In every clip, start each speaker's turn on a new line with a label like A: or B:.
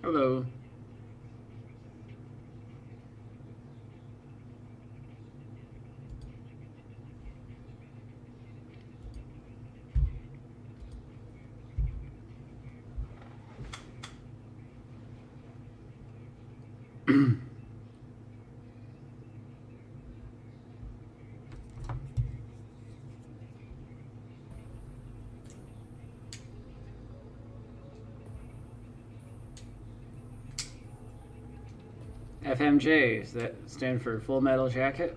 A: Hello. FMJ, does that stand for Full Metal Jacket?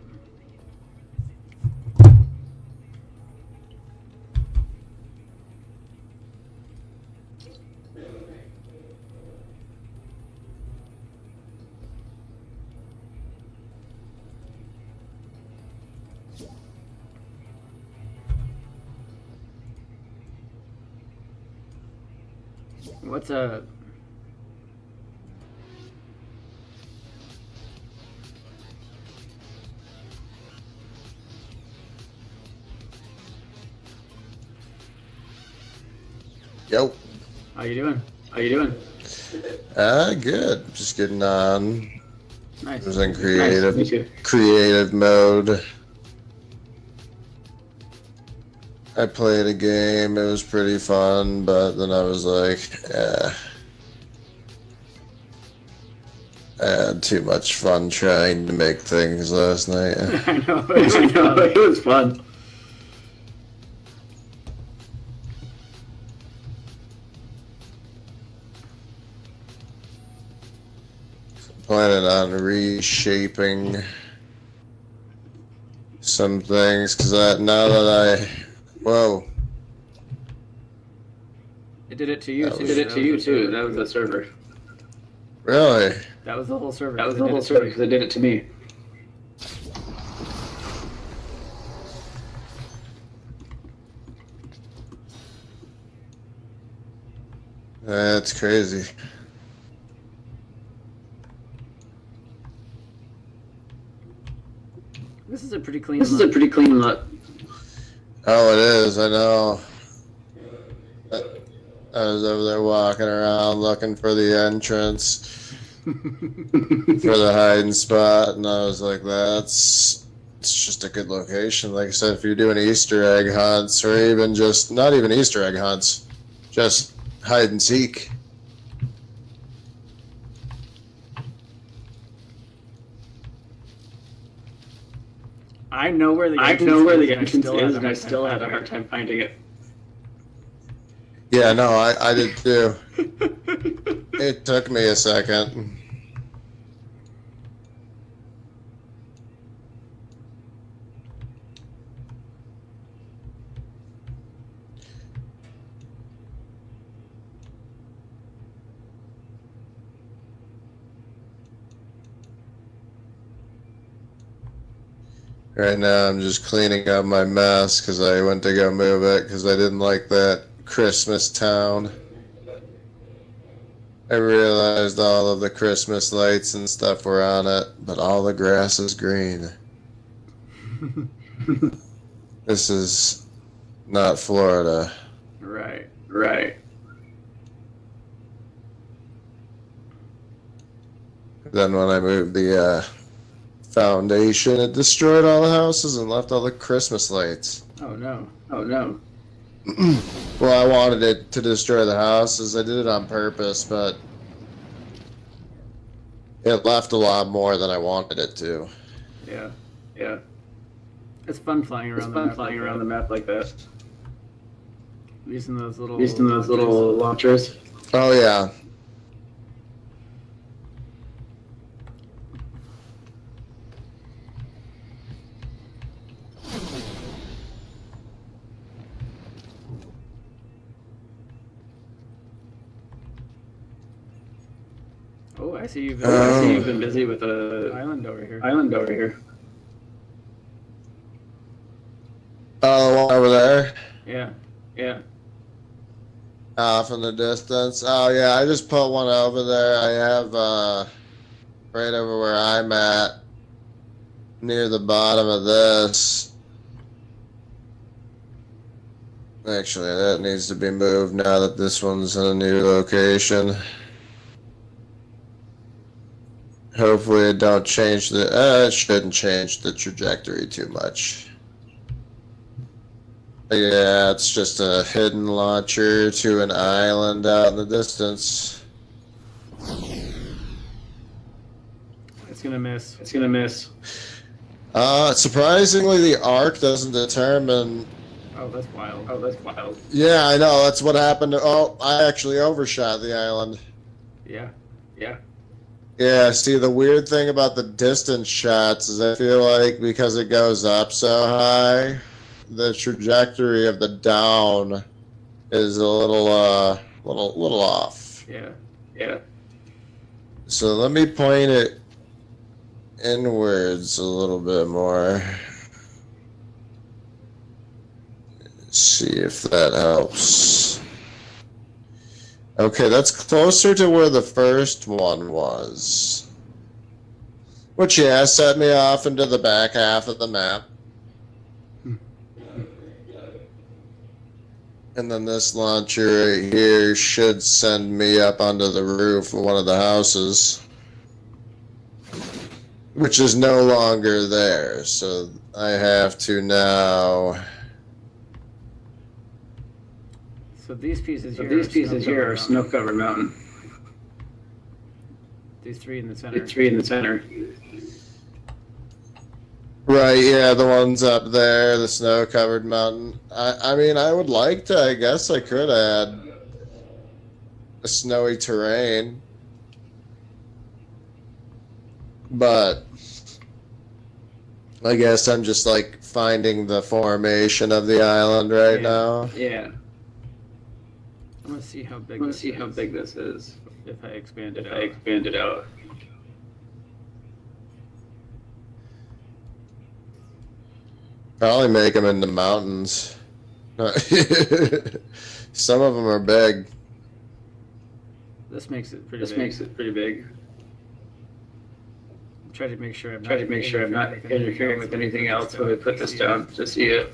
A: What's up?
B: Yo.
A: How you doing? How you doing?
B: Good. Just getting on.
A: Nice.
B: I was in creative,
A: Nice.
B: creative mode. I played a game. It was pretty fun, but then I was like, I had too much fun trying to make things last night.
A: I know. It was fun.
B: Planning on reshaping some things because now that whoa.
A: It did it to you too.
C: Did it to you too. That was the server.
B: Really?
A: That was the whole server.
C: That was the whole server because it did it to me.
B: That's crazy.
A: This is a pretty clean.
C: This is a pretty clean lot.
B: Oh, it is. I know. I was over there walking around looking for the entrance for the hiding spot, and I was like, it's just a good location. Like I said, if you're doing Easter egg hunts, or even just, not even Easter egg hunts, just hide and seek.
A: I know where the entrance is, and I still had a hard time finding it.
B: Yeah, no, I did too. It took me a second. Right now I'm just cleaning up my mess because I went to go move it because I didn't like that Christmas town. I realized all of the Christmas lights and stuff were on it, but all the grass is green. This is not Florida.
A: Right.
C: Right.
B: Then when I moved the foundation, it destroyed all the houses and left all the Christmas lights.
A: Oh no.
C: Oh no.
B: Well, I wanted it to destroy the houses. I did it on purpose, but it left a lot more than I wanted it to.
A: Yeah.
C: Yeah.
A: It's fun flying around.
C: It's fun flying around the map like that.
A: Using those little.
C: Launchers.
B: Oh, yeah.
A: Oh, I see you've
C: been busy with a
A: island over here.
C: island over here.
B: Oh, the one over there?
A: Yeah.
C: Yeah.
B: Off in the distance. Oh, yeah, I just put one over there. I have right over where I'm at, near the bottom of this. Actually, that needs to be moved now that this one's in a new location. Hopefully it don't change it shouldn't change the trajectory too much. Yeah, it's just a hidden launcher to an island out in the distance.
A: It's gonna miss.
C: It's gonna miss.
B: Surprisingly, the arc doesn't determine.
A: Oh, that's wild.
C: Oh, that's wild.
B: Yeah, I know. That's what happened. Oh, I actually overshot the island.
A: Yeah.
C: Yeah.
B: Yeah, see, the weird thing about the distance shots is I feel like because it goes up so high, the trajectory of the down is a little off.
A: Yeah.
C: Yeah.
B: So let me point it inwards a little bit more. See if that helps. Okay, that's closer to where the first one was. Which, yeah, set me off into the back half of the map. And then this launcher right here should send me up onto the roof of one of the houses. Which is no longer there, so I have to now...
A: So these pieces
C: here are snow-covered mountain.
A: These three in the center.
C: The three in the center.
B: Right, yeah, the ones up there, the snow-covered mountain. I mean, I would like to, I guess I could add a snowy terrain. But I guess I'm just, like, finding the formation of the island right now.
C: Yeah.
A: I want to see how big.
C: This is.
A: If I expand it
C: If
A: out.
C: I expand it out.
B: Probably make them into mountains. Some of them are big.
A: This makes it pretty
C: This
A: big.
C: makes it pretty big.
A: Try to make sure I'm
C: not interfering with anything else when we put this down to see it.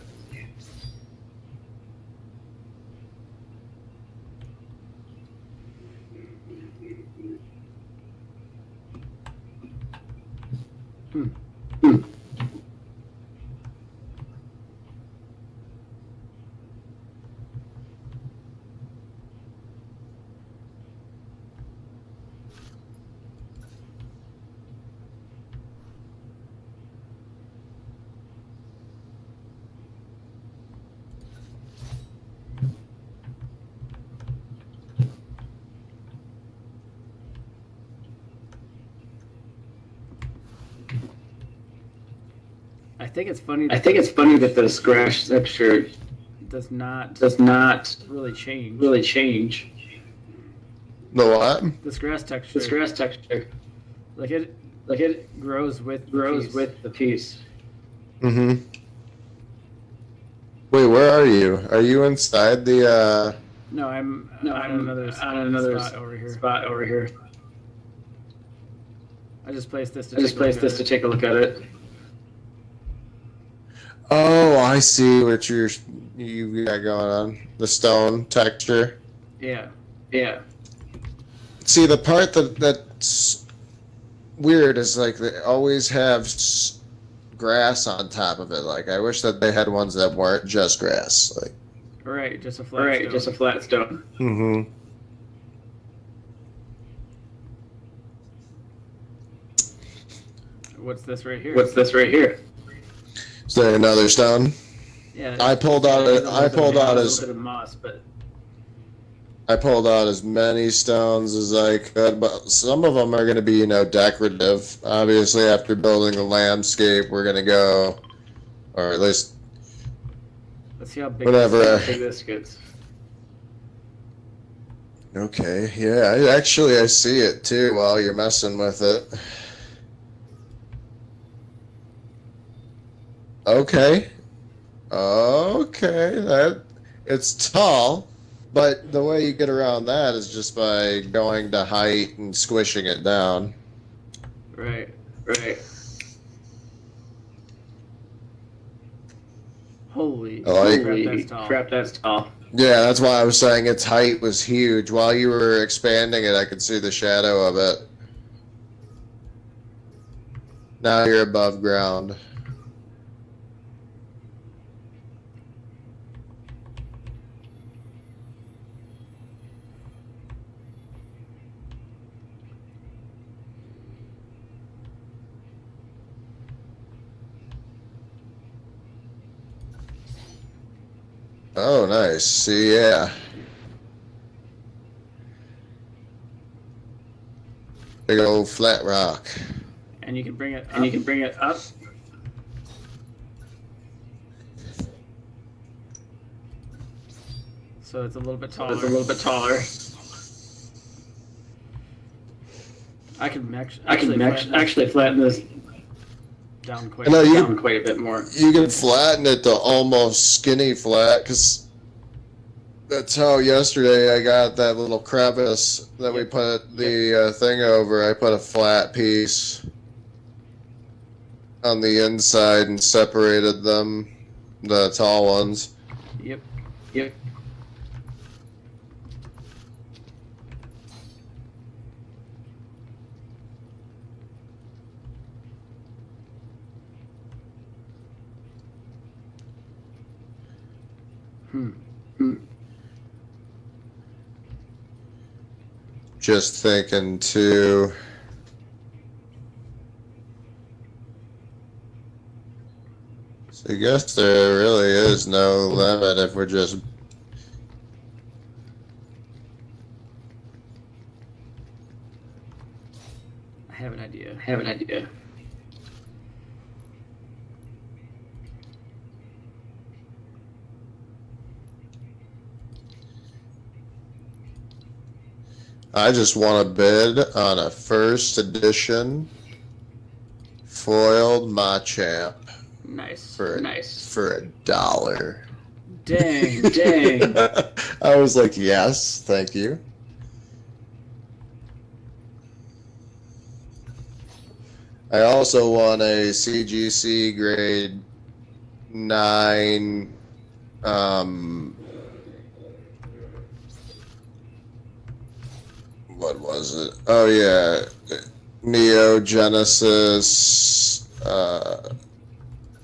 A: I think it's funny.
C: I think it's funny that the scratch texture
A: does not
C: really
A: really change.
B: The what?
A: The grass texture.
C: The scratch texture
A: Like it grows with
C: the piece.
B: Mm-hmm. Wait, where are you? Are you inside the,
A: No, I'm on another spot over here. I just placed this to
C: take a look at it.
B: Oh, I see what you got going on. The stone texture.
A: Yeah.
C: Yeah.
B: See, the part that's weird is like they always have grass on top of it. Like I wish that they had ones that weren't just grass. Like.
A: Right, just a flat stone.
C: Just a flat stone.
B: Mm-hmm.
A: What's this right here?
B: Is there another stone?
A: Yeah.
B: I pulled out
A: a bit of moss, but
B: I pulled out as many stones as I could, but some of them are going to be, decorative. Obviously, after building the landscape, we're going to go, or at least
A: let's see how big
B: whatever.
C: This gets.
B: Okay, yeah, I see it too while you're messing with it. Okay, it's tall. But the way you get around that is just by going to height and squishing it down.
A: Right. Holy
C: crap, that's tall.
B: Yeah, that's why I was saying its height was huge. While you were expanding it, I could see the shadow of it. Now you're above ground. Oh, nice. See, yeah. Big old flat rock.
A: And you can bring it up.
C: And you can bring it up.
A: So it's a little bit taller.
C: It's a little bit taller.
A: I can
C: actually flatten this
A: down quite.
B: No, you
C: down quite a bit more.
B: You can flatten it to almost skinny flat, because that's how yesterday I got that little crevice that we put the thing over. I put a flat piece on the inside and separated them, the tall ones.
A: Yep.
C: Yep.
B: Just thinking too. So I guess there really is no limit if we're just.
A: I have an idea.
B: I just want to bid on a first edition foiled Machamp
A: Nice.
B: for $1.
A: Dang.
B: I was like, yes, thank you. I also won a CGC grade 9 what was it? Oh yeah, Neo Genesis, or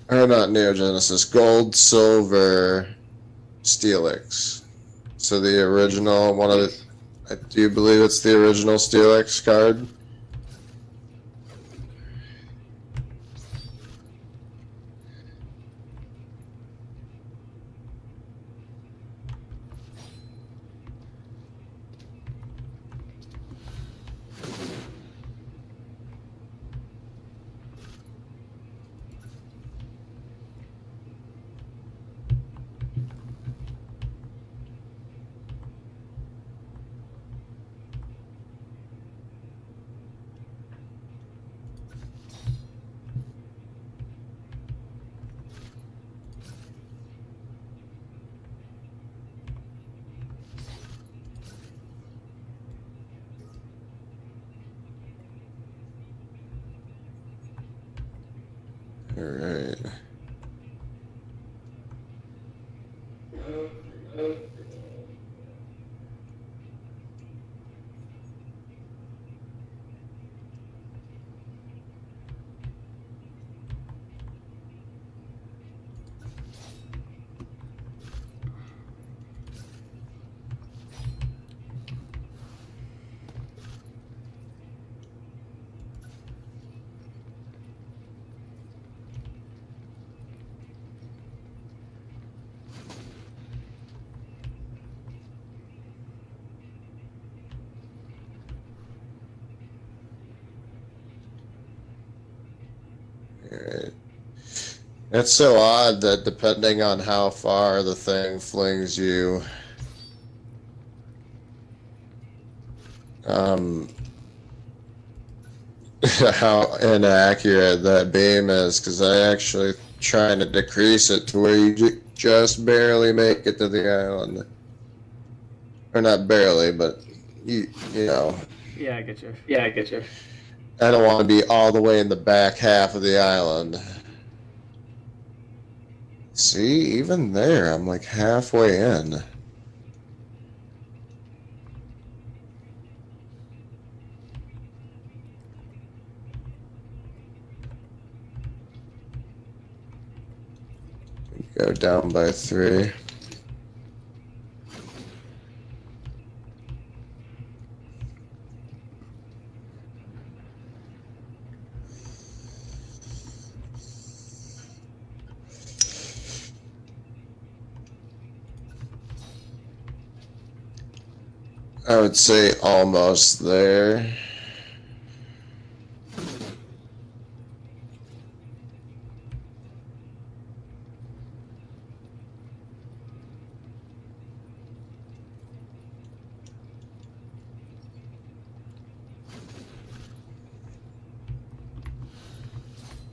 B: not Neo Genesis, Gold, Silver, Steelix. So the original, one of the, do you believe it's the original Steelix card? All right. Alright. It's so odd that depending on how far the thing flings you, how inaccurate that beam is, because I actually trying to decrease it to where you just barely make it to the island. Or not barely, but you know.
A: Yeah, I get you.
B: I don't want to be all the way in the back half of the island. See, even there, I'm like halfway in. Go down by 3. I would say almost there.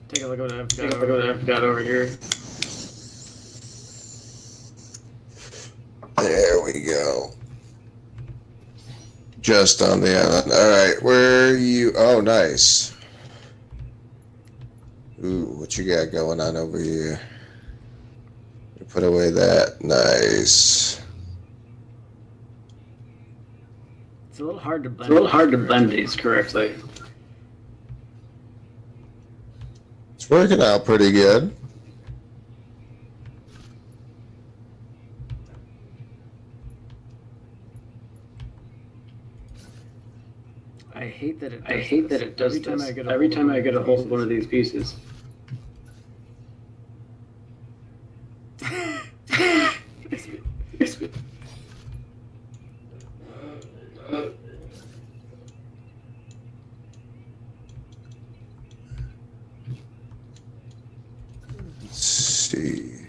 A: Take a look at what
C: I've got over here.
B: There we go. Just on the island. Alright, where are you? Oh, nice. Ooh, what you got going on over here? You put away that. Nice.
A: It's a little hard to blend.
C: It's a little hard to blend these correctly.
B: It's working out pretty good.
A: I hate that it
C: does this. Every time I get a hold of one of these pieces.
B: Let's see.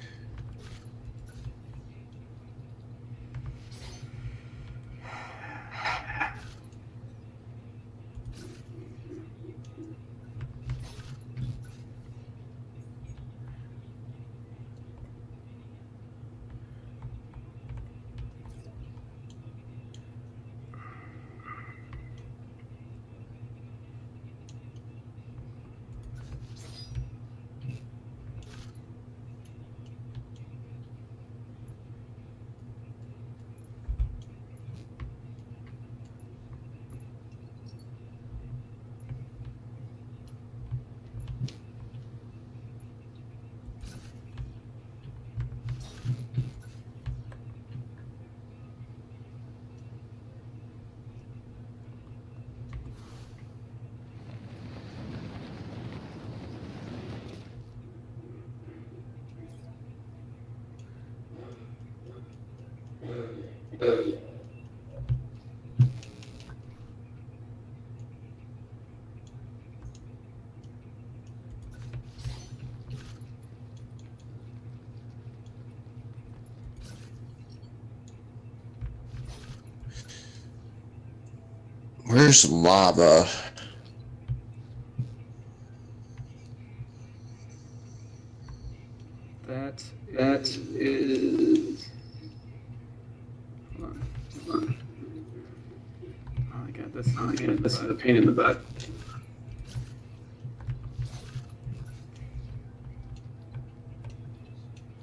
B: Where's lava?
A: That
C: is.
A: Hold on. Oh my god, this
C: Is a pain in the butt.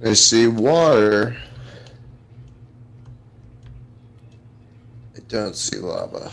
B: I see water. I don't see lava.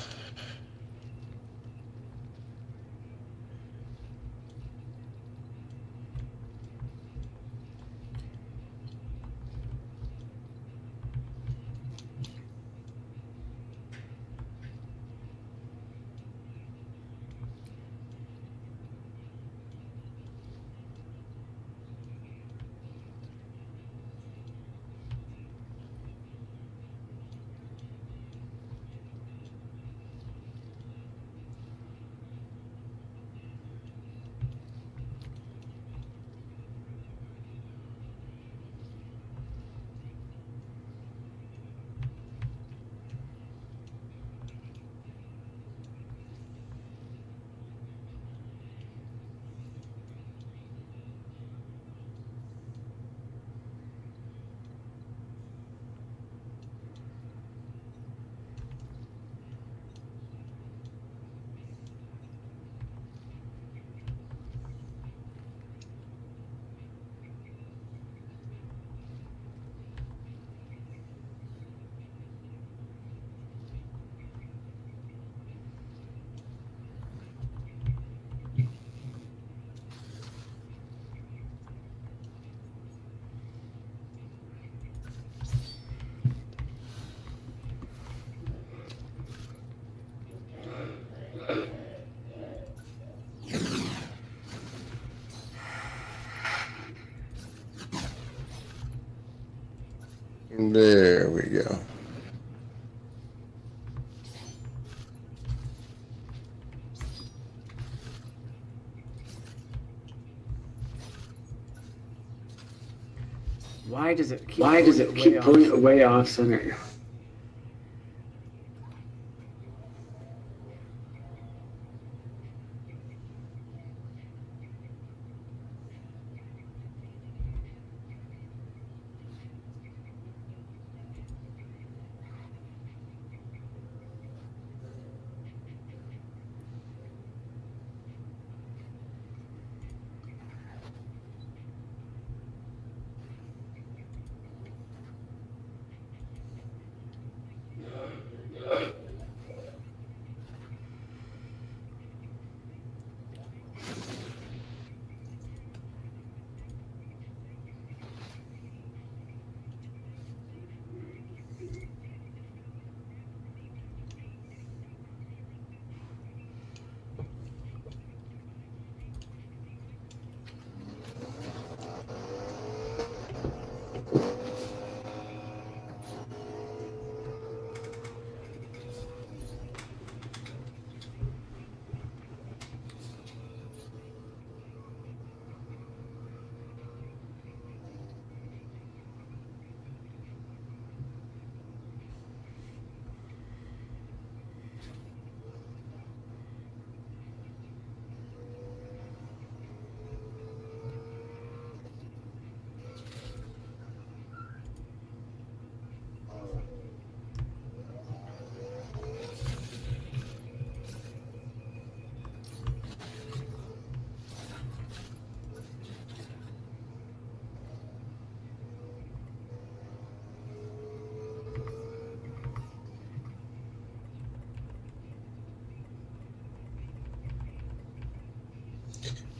B: There we go.
A: Why does it keep
C: going way off center?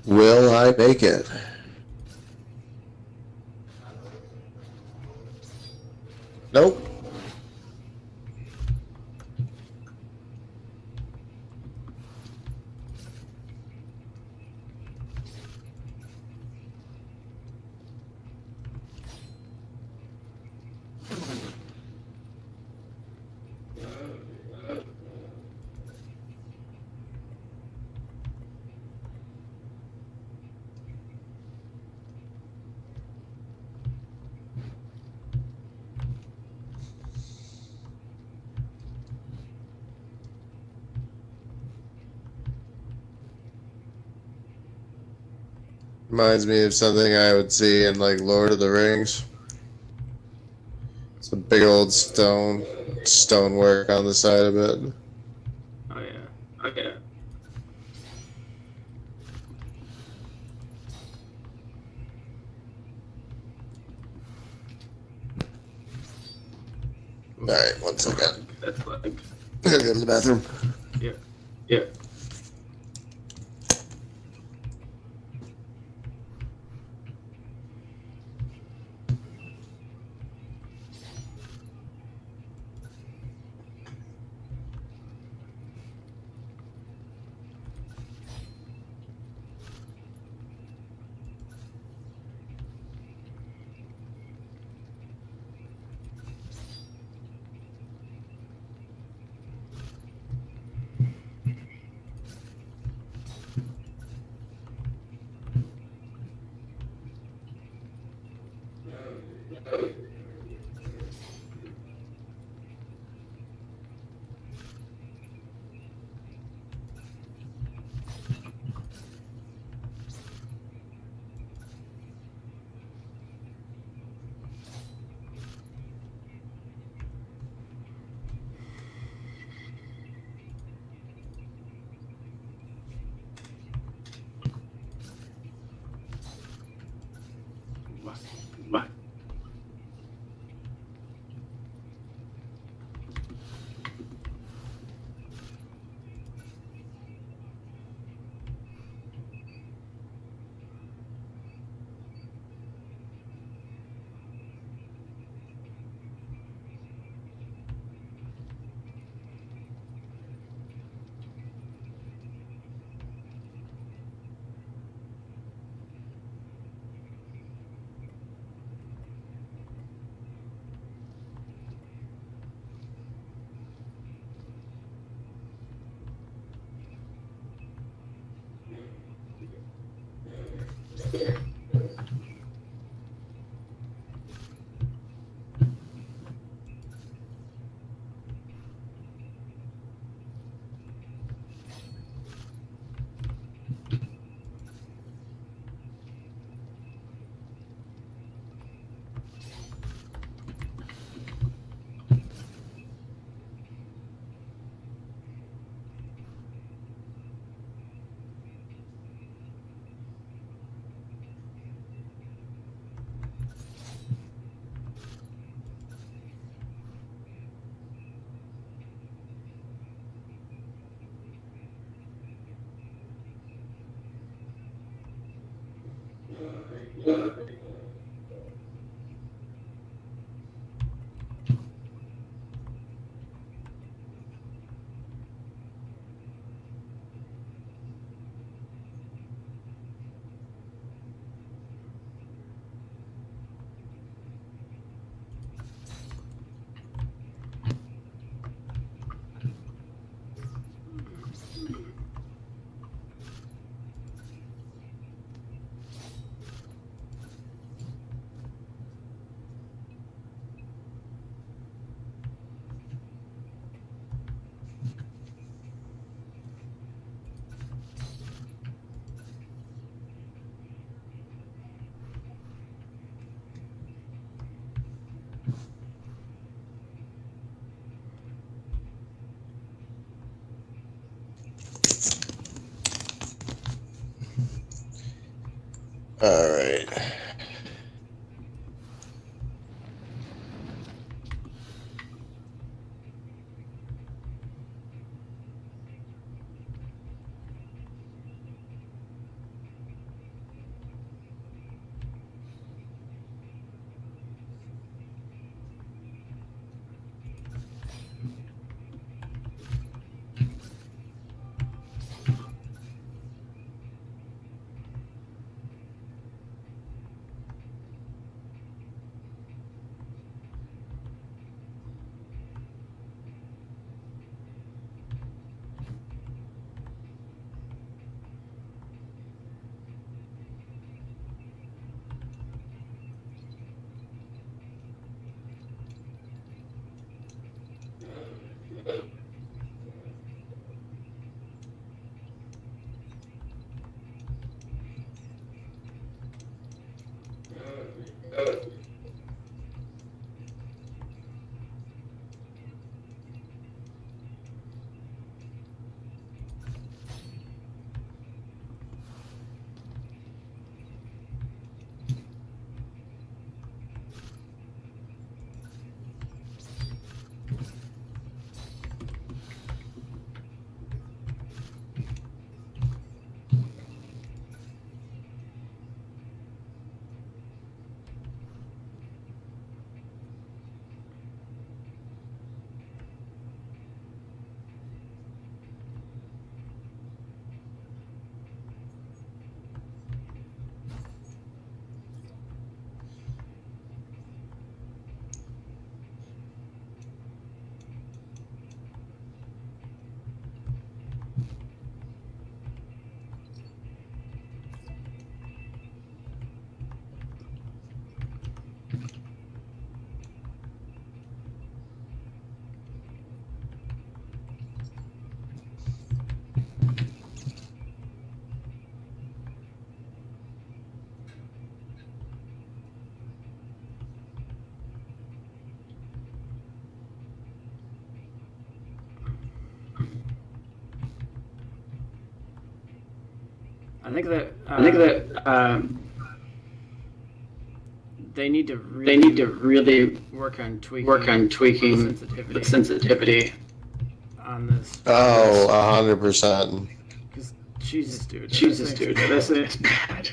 B: Will I make it? Nope. Reminds me of something I would see in like Lord of the Rings. It's a big old stonework on the side of it.
C: Oh yeah. Oh yeah.
B: Alright, one second.
C: That's like.
B: I gotta go to the bathroom.
C: Yeah. Yeah.
B: All right.
A: I think that they need to
C: really
A: work on tweaking
C: the sensitivity.
A: on this.
B: Oh, 100%.
A: Because Jesus, dude.
C: This is bad.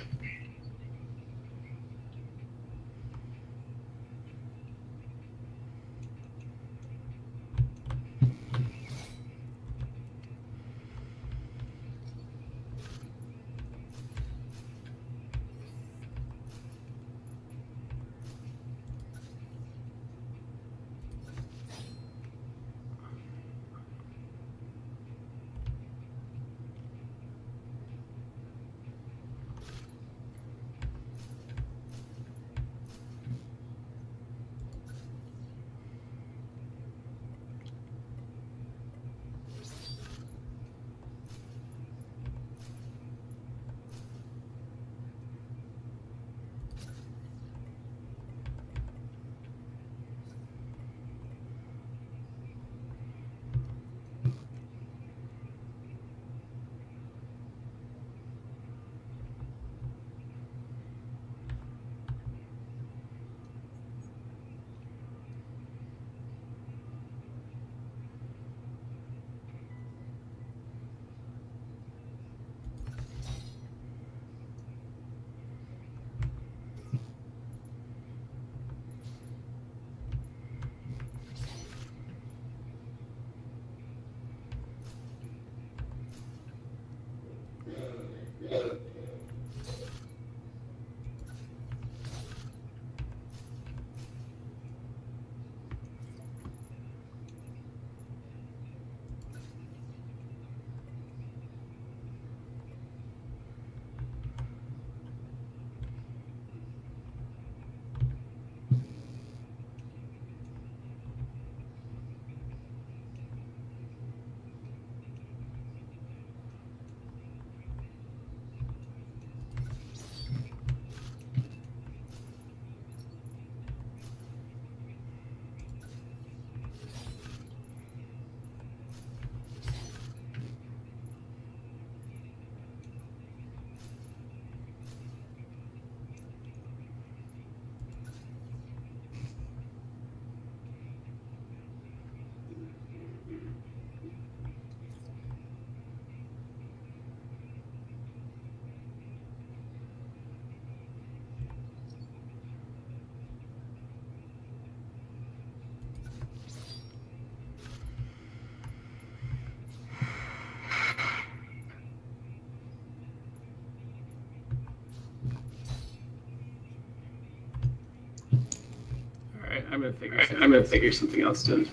A: I'm gonna figure something else to.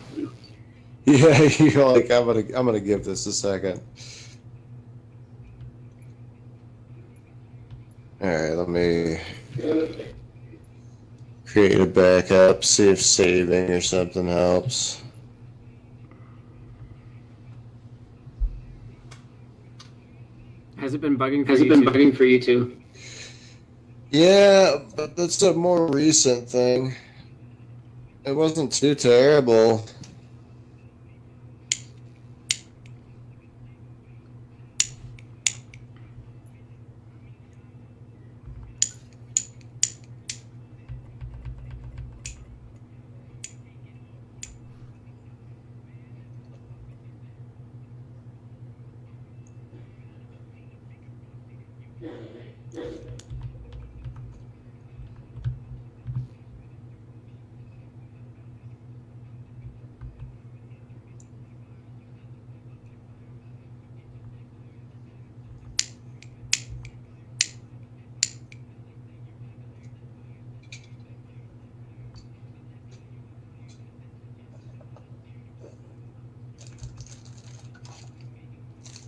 B: Yeah, you're like, I'm gonna give this a second. All right, let me create a backup, see if saving or something helps.
A: Has it been bugging for you too?
B: Yeah, but that's a more recent thing. It wasn't too terrible.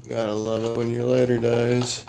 B: Gotta love it when your later dies.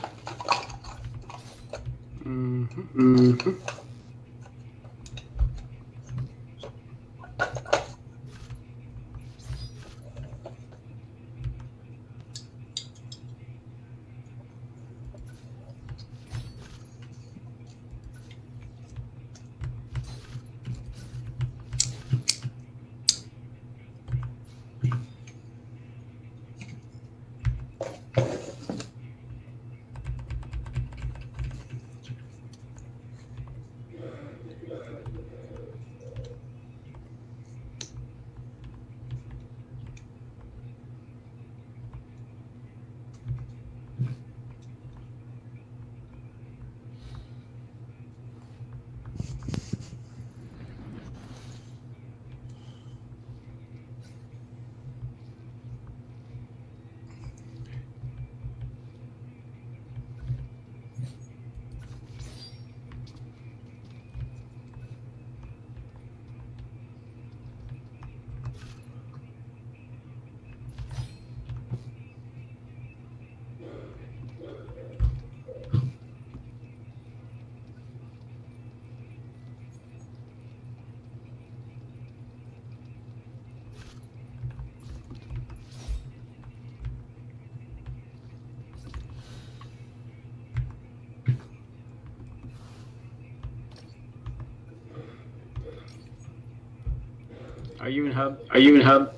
A: Are you in hub?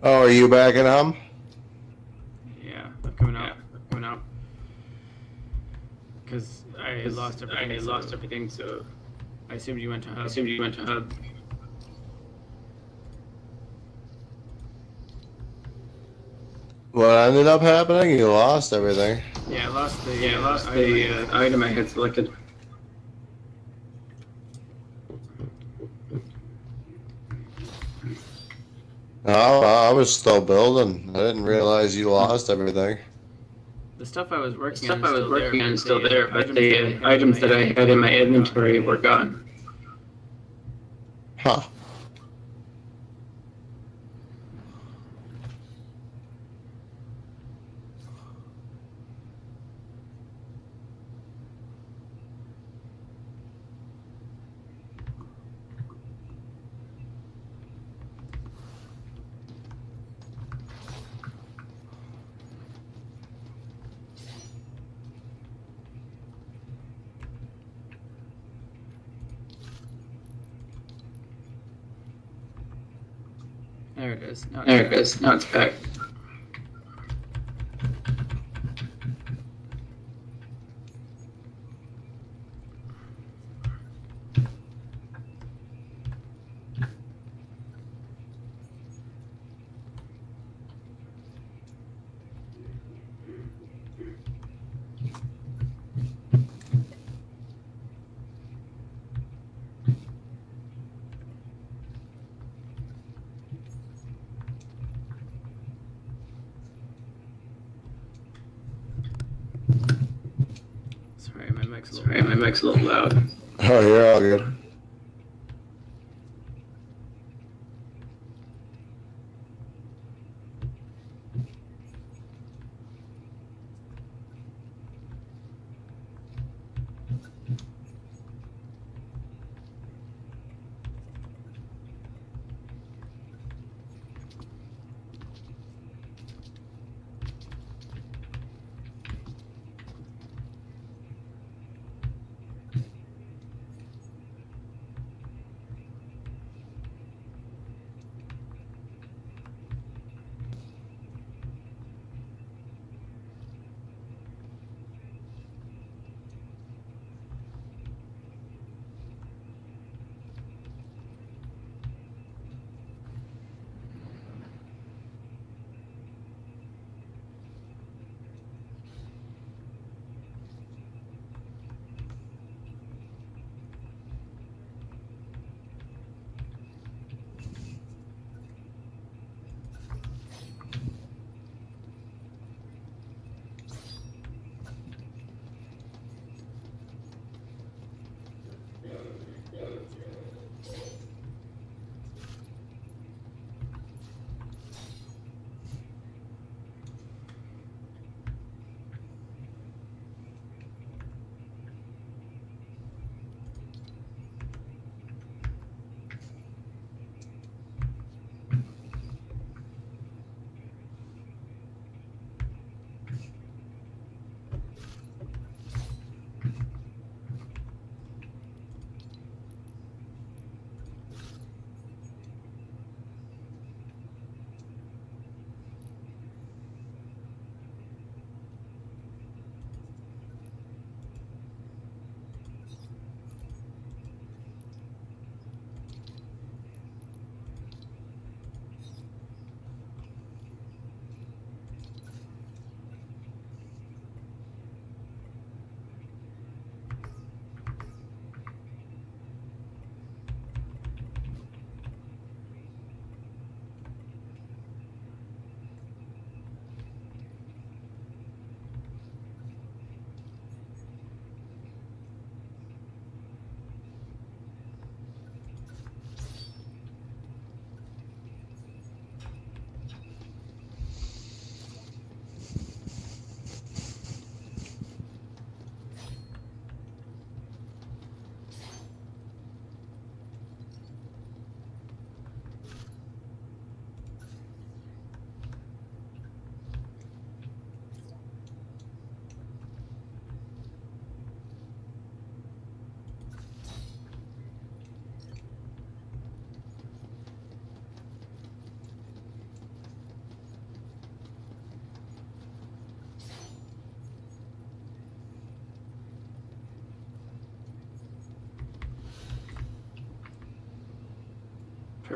B: Oh, are you back in Hum?
A: Yeah, I'm coming out. Because I lost everything. So I assumed you went to hub.
B: What ended up happening? You lost everything.
A: Yeah, I lost the item I had selected.
B: Oh, I was still building. I didn't realize you lost everything.
A: The stuff I was
C: The
A: working
C: stuff
A: on
C: I was working on is still there, but the
A: items
C: items that I had in my inventory were gone.
B: Huh.
A: There it is. No,
C: There it is. Now it's back.
A: Sorry, my mic's a little
C: Sorry, my mic's a little loud.
B: Oh, you're all good.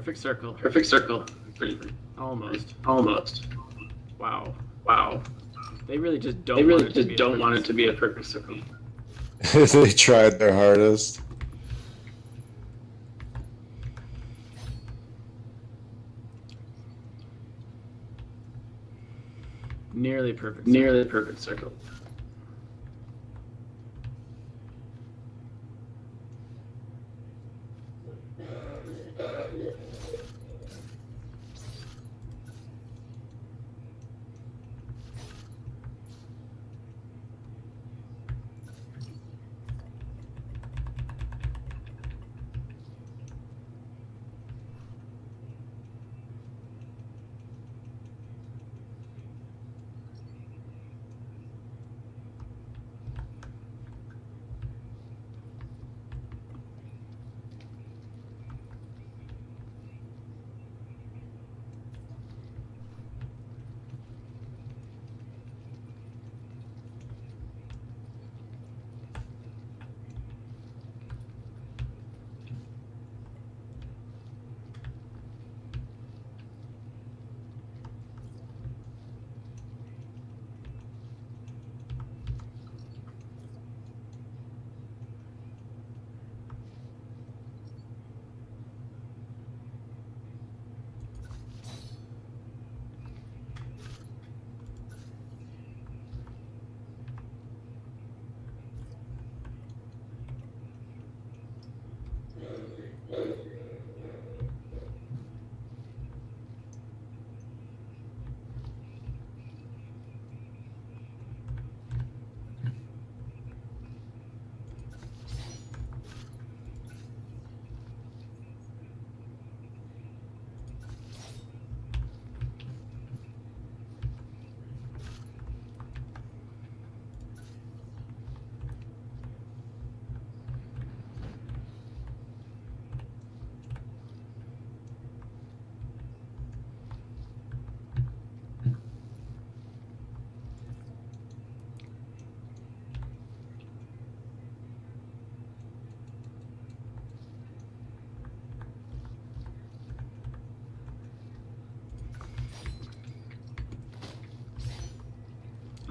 A: perfect circle.
C: Perfect circle.
A: Almost.
C: Almost.
A: Wow.
C: Wow.
A: They really just don't.
C: They really
A: want it to
C: just
A: be a
C: don't want it
A: perfect
C: to be a perfect circle.
B: They tried their hardest.
A: Nearly perfect.
C: Nearly perfect circle.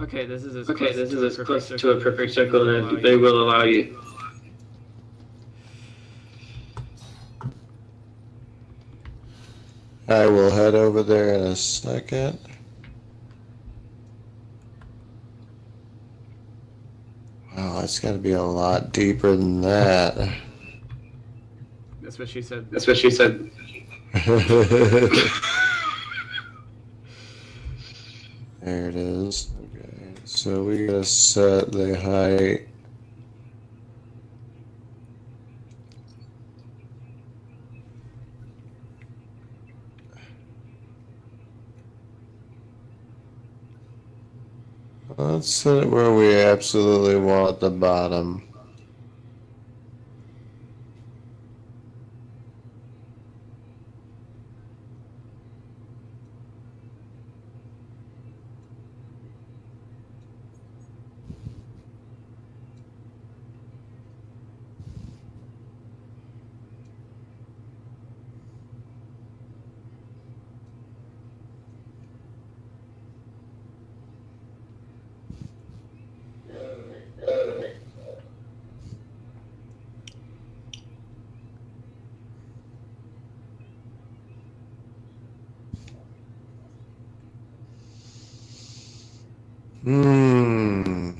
A: Okay, this is as
C: close to a perfect circle that they will allow you.
B: I will head over there in a second. Wow, it's got to be a lot deeper than that.
A: That's what she said.
C: That's what she said.
B: There it is. Okay, so we gotta set the height. Let's set it where we absolutely want the bottom. Hmm.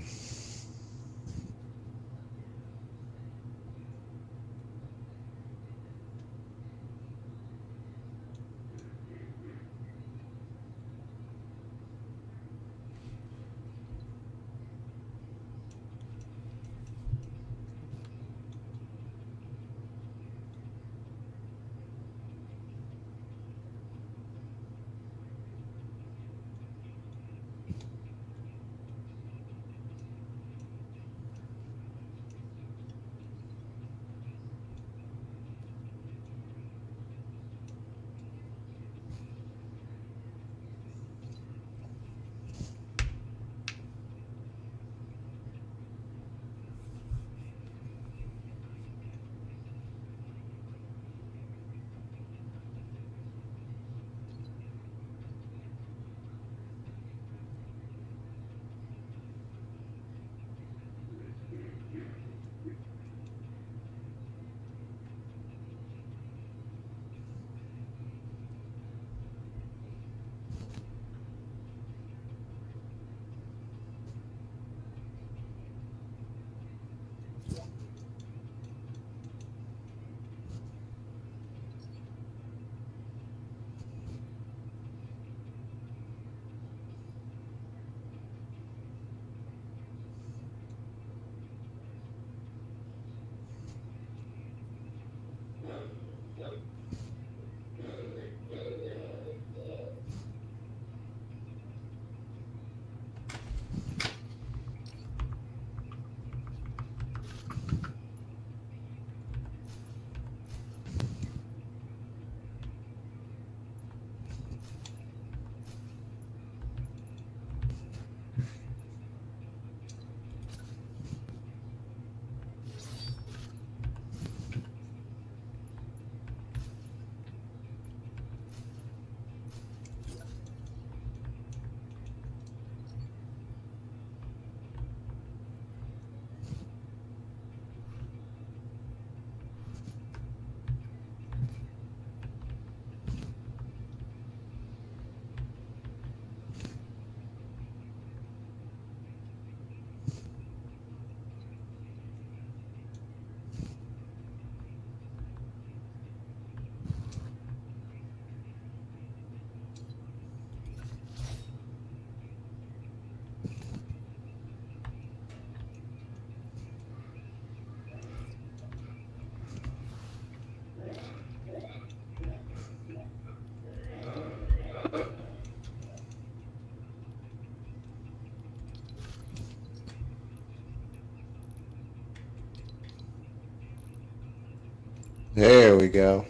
B: There we go.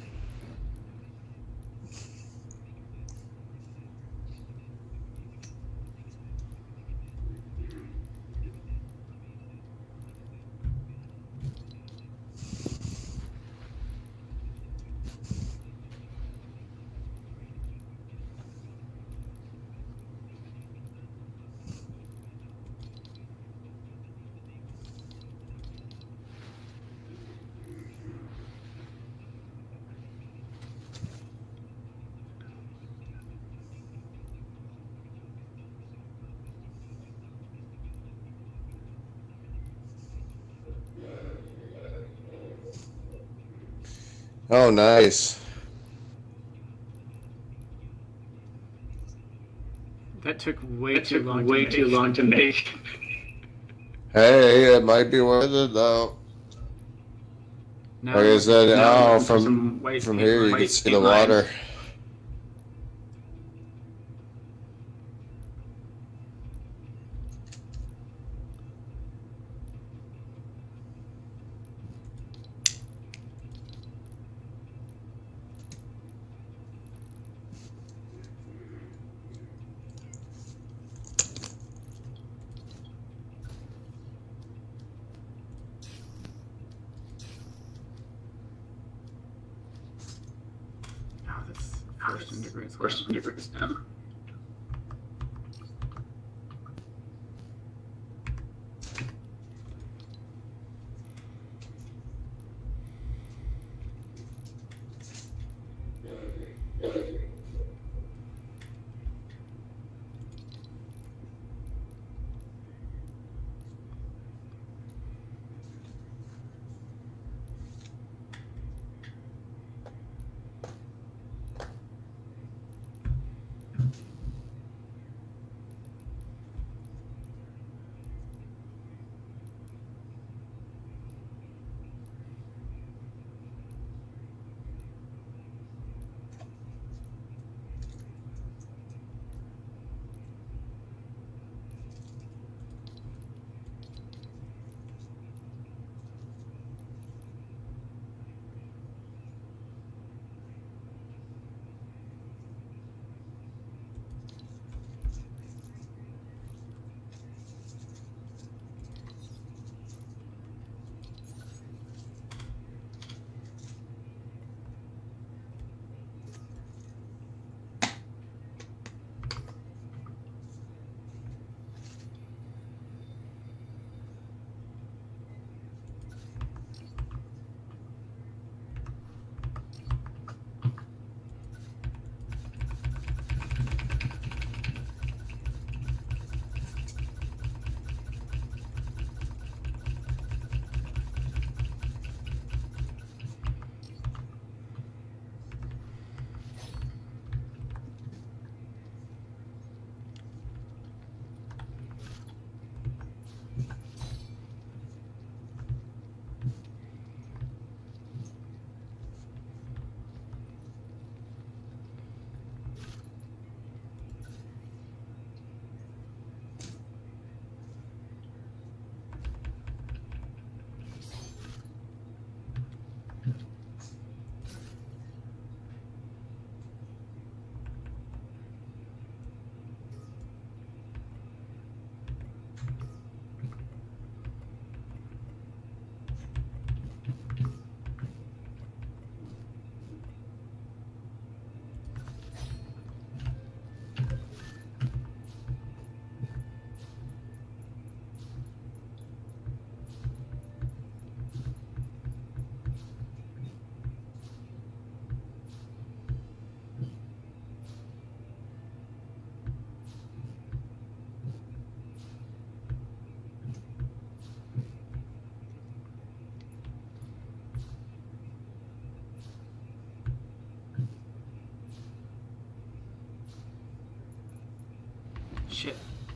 B: Oh, nice.
A: That took way too long to make.
B: Hey, it might be worth it though.
A: Now
B: Like I said, oh,
A: some white
B: from
A: paint
B: here you
A: lines.
B: can see the water.
A: Oh, that's first integrates now.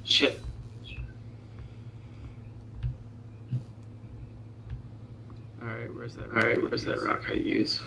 A: Shit. Alright, where's that rock I use?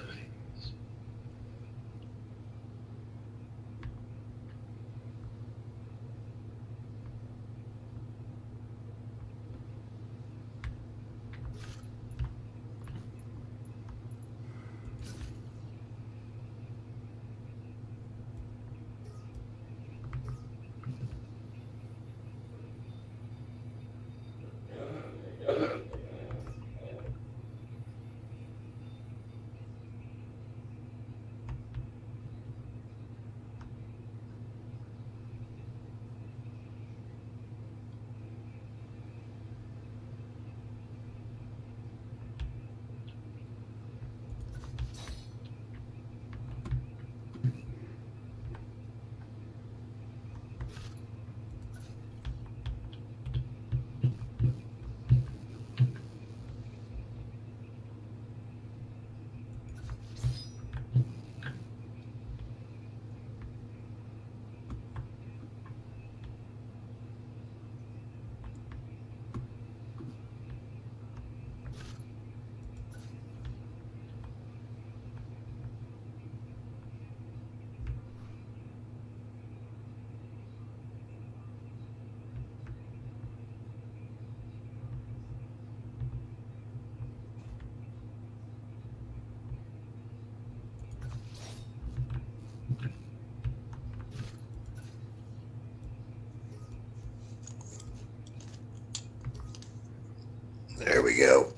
B: There we go.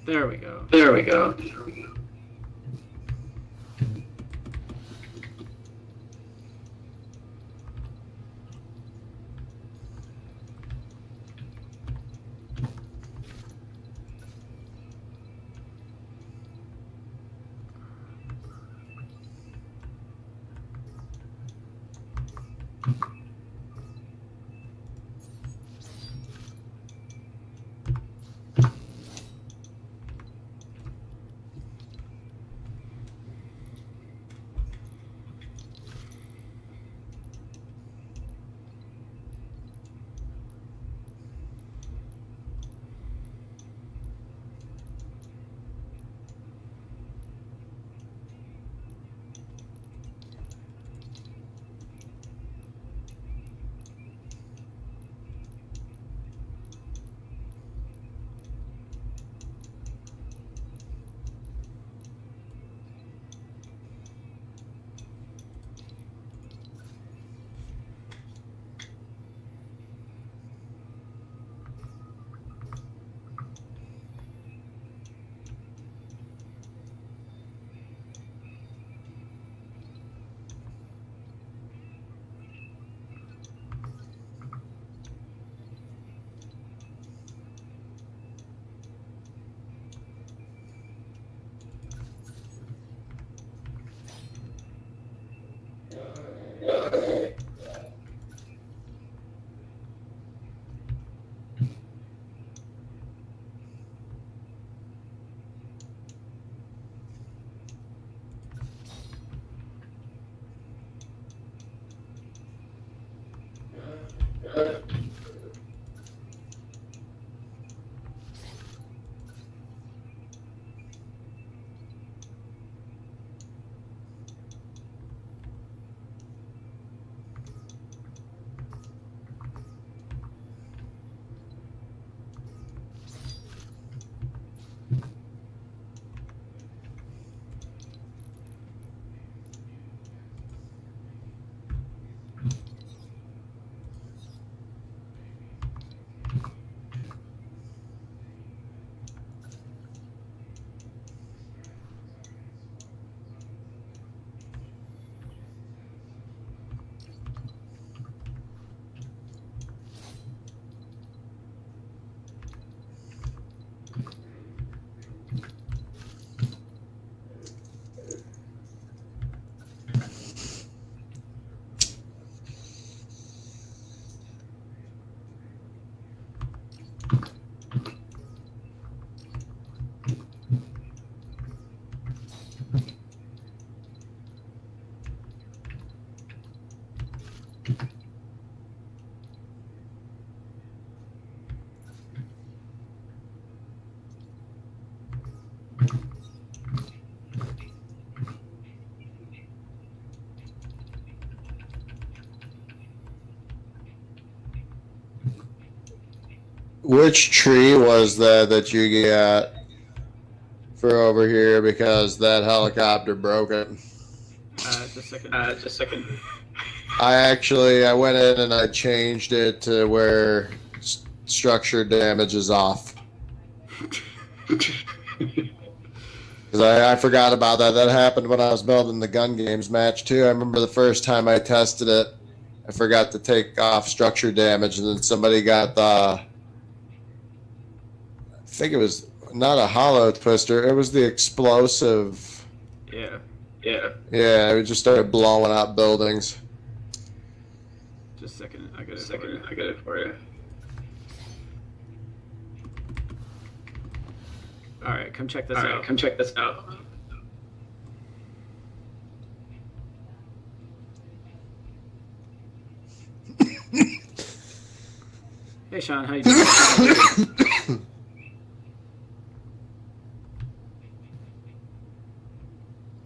A: There we go.
C: There we go.
B: Which tree was that you got for over here? Because that helicopter broke it.
A: Just a second.
C: Just a second.
B: I went in and I changed it to where structure damage is off. Because I forgot about that. That happened when I was building the gun games match too. I remember the first time I tested it, I forgot to take off structure damage, and then somebody got the, I think it was not a hollow twister, it was the explosive.
A: Yeah.
B: Yeah, it just started blowing up buildings.
A: Just a second. I got
C: it for you.
A: All right, come check this out.
C: Come check this out.
A: Hey, Sean, how you doing?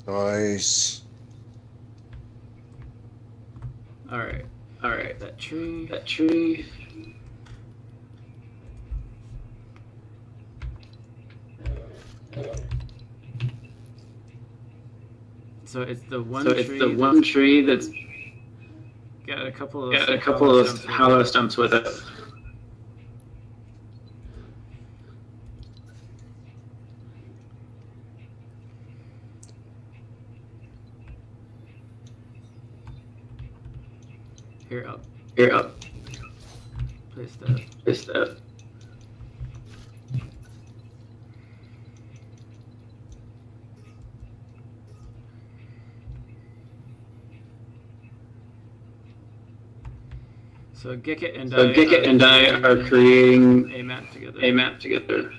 B: Nice.
A: All right. That tree. So it's the one
C: tree that's
A: got a couple of
C: hollow stumps with it.
A: Here up. Place that. So Gicket and I
C: are creating
A: a map together.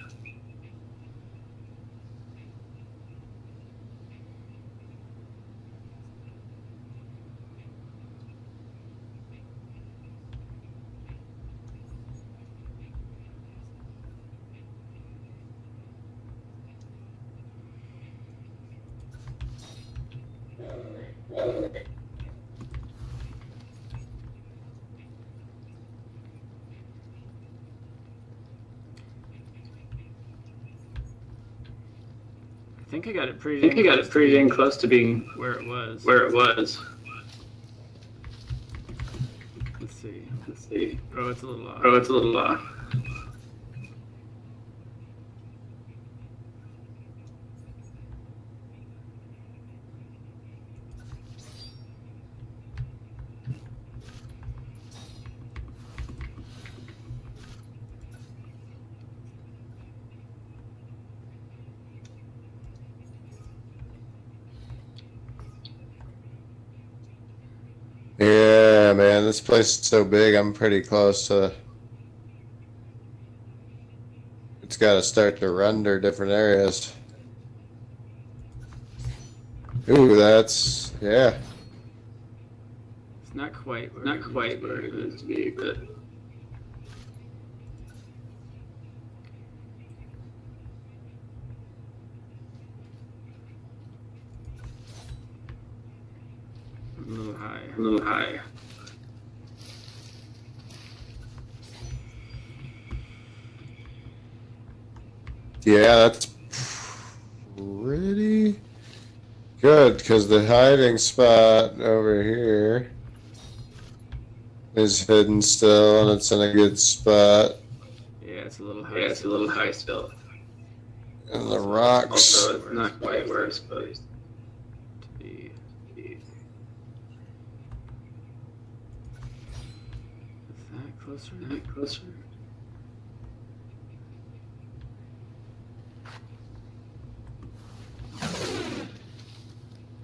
A: I think I got it pretty
C: dang close to being
A: where it was. Let's see. Oh, it's a little off.
B: Yeah, man, this place is so big. I'm pretty close to. It's got to start to render different areas. Ooh, that's yeah.
A: It's not quite where it
C: needs to be, but.
A: A little high.
B: Yeah, that's pretty good because the hiding spot over here is hidden still, and it's in a good spot.
A: Yeah, it's a little high still.
B: And the rocks.
C: Also, it's not quite where it's supposed
A: To be. Is that closer?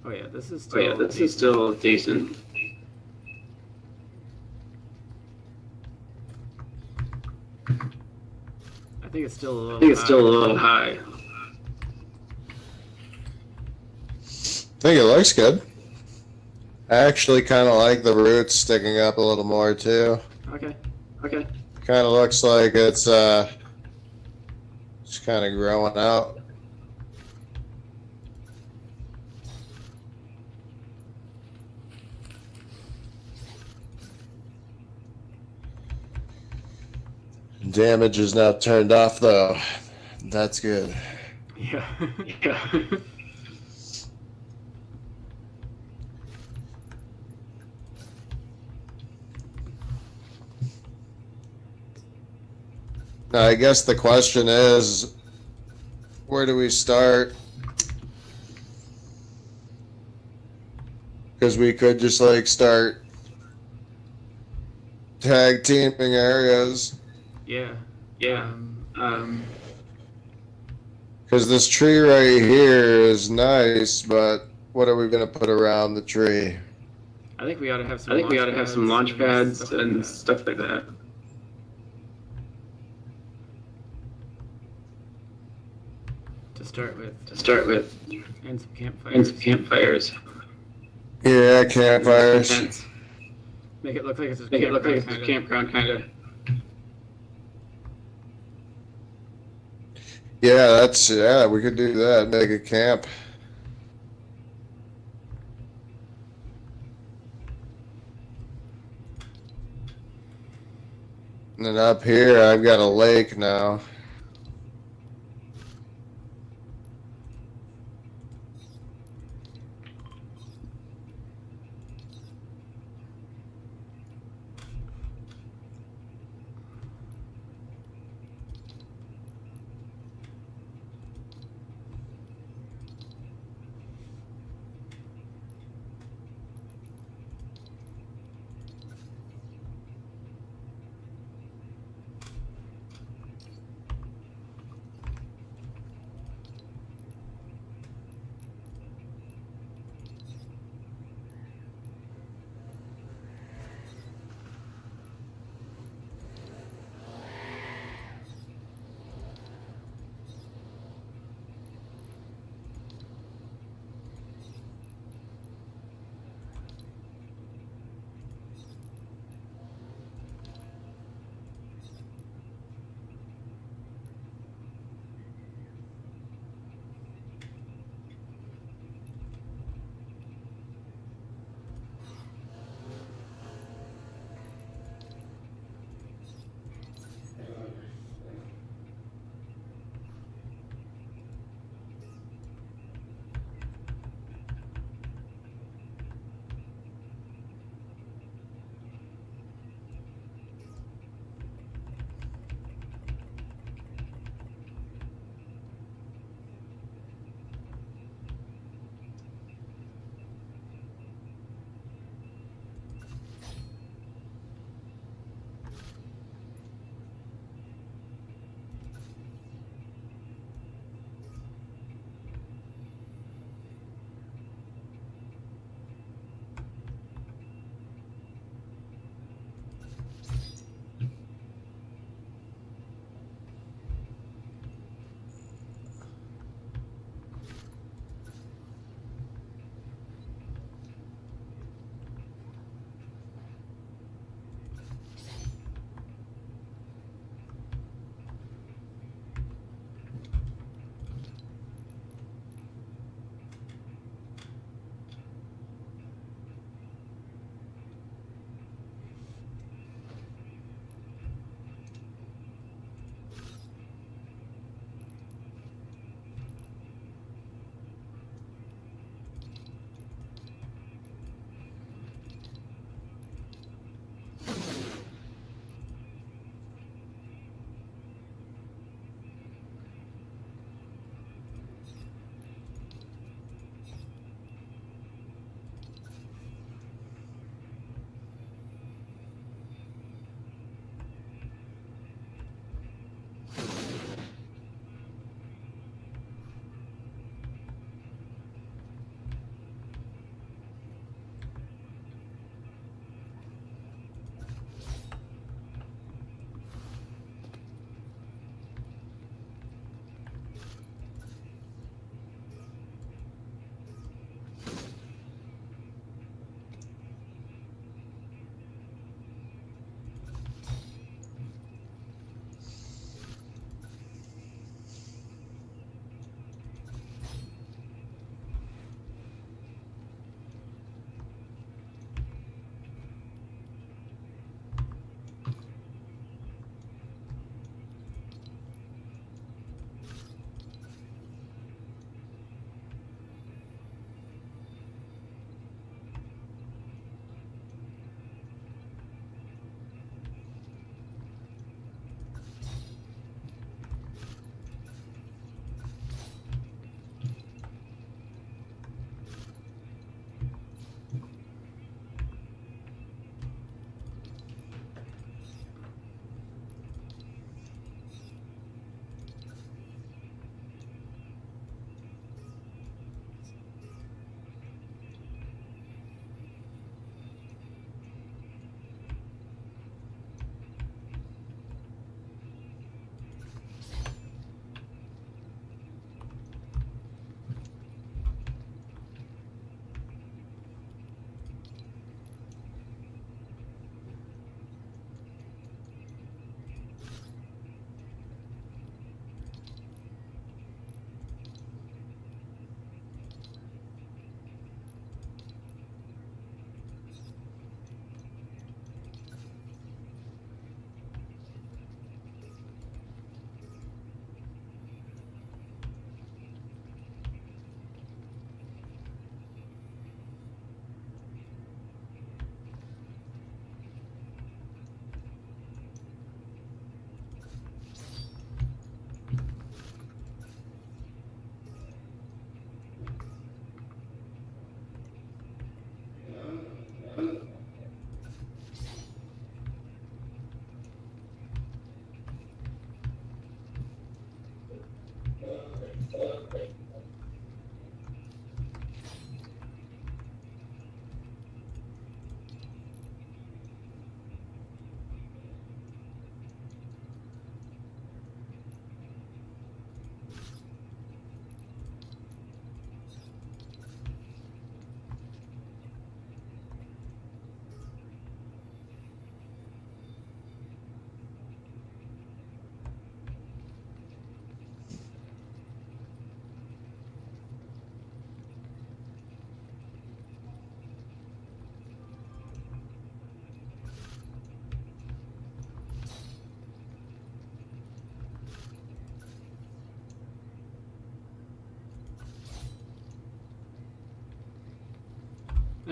A: Oh yeah, this is still
C: decent.
A: think it's still a little.
C: I think it's still a little high.
B: I think it looks good. I actually kind of like the roots sticking up a little more too.
A: Okay.
C: Okay.
B: Kind of looks like it's just kind of growing out. Damage is now turned off though. That's good.
A: Yeah.
C: Yeah.
B: Now, I guess the question is, where do we start? Because we could just like start tag teaming areas.
A: Yeah.
C: Yeah.
B: Because this tree right here is nice, but what are we going to put around the tree?
A: I think we ought to have some.
C: I think we ought to have some launch pads and
A: stuff
C: stuff like that.
A: to start with.
C: To start with,
A: And some campfires.
C: and some campfires.
B: Yeah, campfires.
C: Tents.
A: Make it look like it's a
C: Make it look like it's
A: kinda.
C: a campground kind of.
B: Yeah, we could do that. Make a camp. And then up here, I've got a lake now.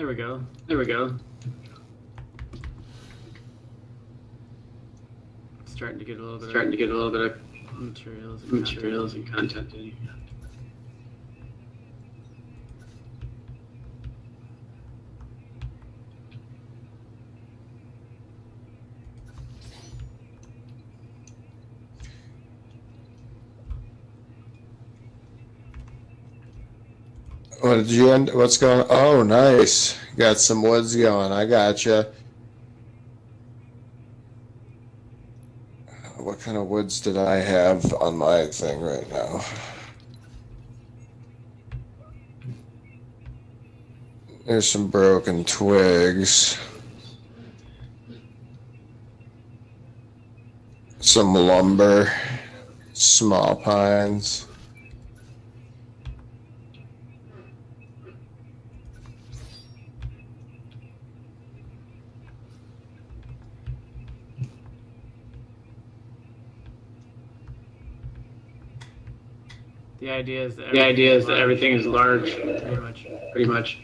A: There we go.
C: There we go.
A: Starting to get a little bit.
C: Starting to get a little bit of
A: materials
C: and content in here.
B: What did you end? What's going? Oh, nice. Got some woods going. I gotcha. What kind of woods did I have on my thing right now? There's some broken twigs. Some lumber. Small pines.
A: The idea is that
C: everything is large. Pretty much.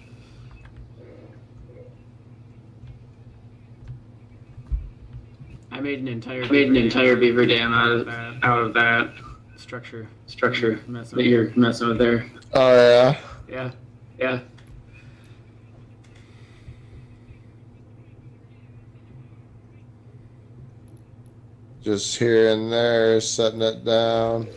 A: I made an entire
C: beaver dam out of that
A: structure
C: that you're messing with there.
B: Oh, yeah?
C: Yeah.
B: Just here and there, setting it down.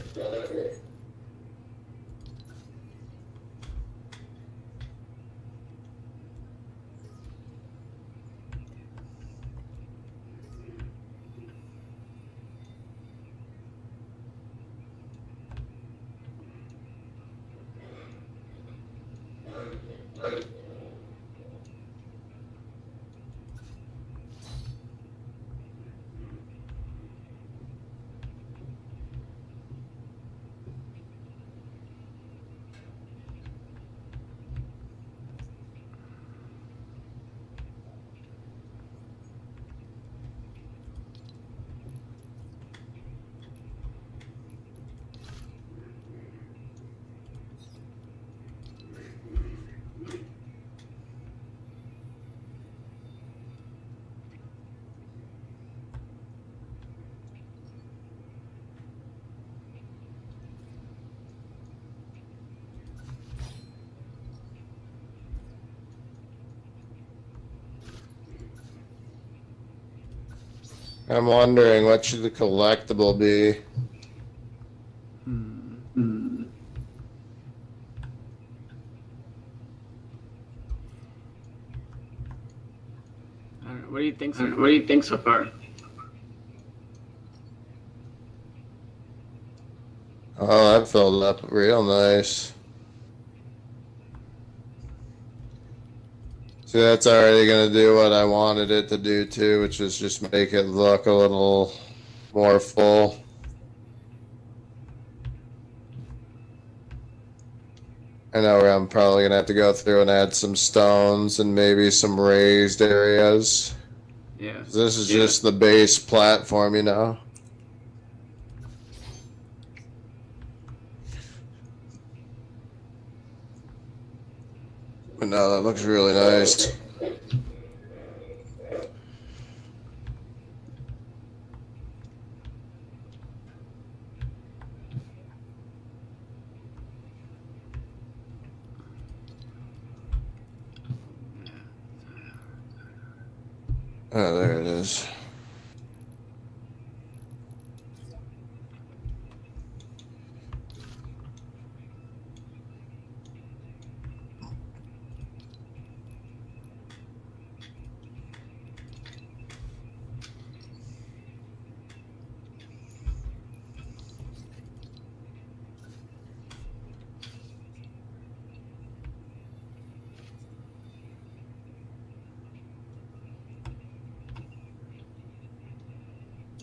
B: I'm wondering, what should the collectible be?
A: I don't know. What do you think so far?
B: Oh, that filled up real nice. See, that's already going to do what I wanted it to do too, which is just make it look a little more full. I know I'm probably going to have to go through and add some stones and maybe some raised areas.
A: Yeah.
B: This is just the base platform, you know? But no, that looks really nice. Oh, there it is.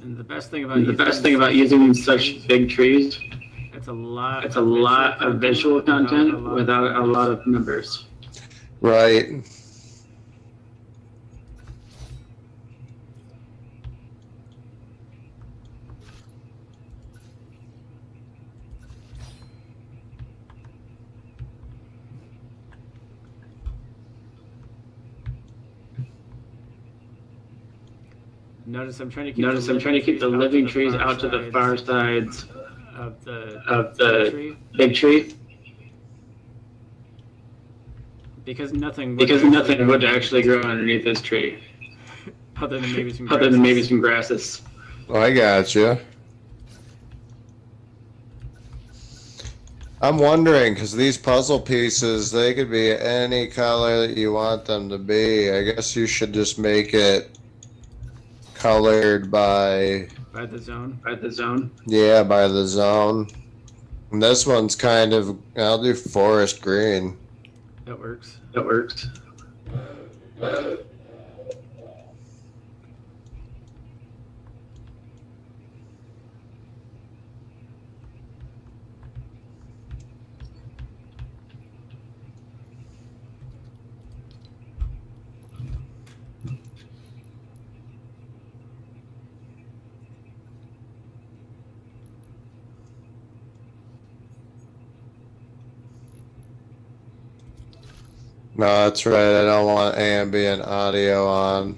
A: And the best thing about using such big trees, it's a lot of visual content without a lot of numbers.
B: Right.
A: Notice I'm trying to keep
C: the living trees out to the far sides
A: of the
C: big tree.
A: Because nothing
C: would actually grow underneath this tree.
A: other than maybe some
C: grasses.
B: Oh, I got you. I'm wondering, because these puzzle pieces, they could be any color that you want them to be. I guess you should just make it colored by
A: the zone.
B: Yeah, by the zone. And this one's kind of, I'll do forest green.
A: That works.
B: No, that's right. I don't want ambient audio on.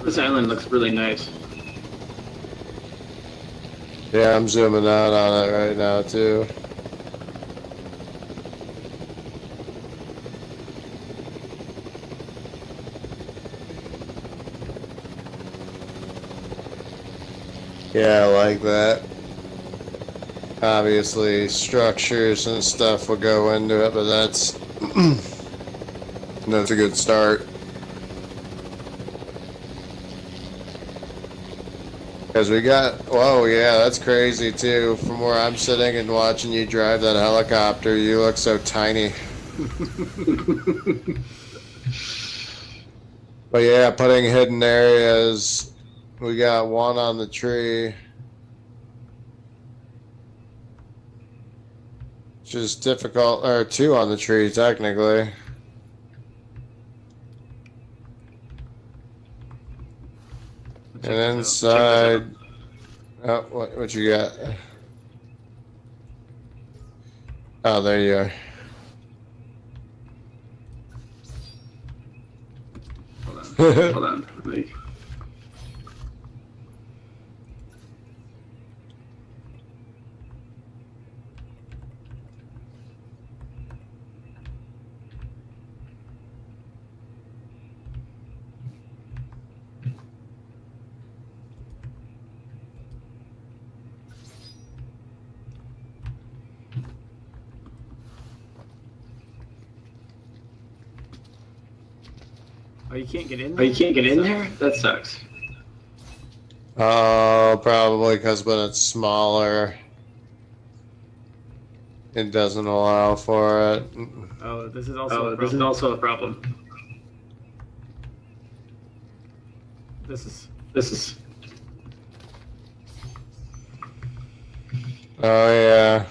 C: This island looks really nice.
B: Yeah, I'm zooming out on it right now, too. Yeah, I like that. Obviously, structures and stuff will go into it, but that's a good start. Because we got, whoa, yeah, that's crazy too. From where I'm sitting and watching you drive that helicopter, you look so tiny. But yeah, putting hidden areas, we got one on the tree. Which is difficult, or two on the tree technically. And inside, oh, what you got? Oh, there you are.
C: Hold on.
A: Oh, you can't get in
C: Oh,
A: there?
C: you can't get in there? That sucks.
B: Oh, probably because when it's smaller, it doesn't allow for it.
A: Oh, this is also a problem.
C: This is also a problem.
A: This is...
B: Oh, yeah.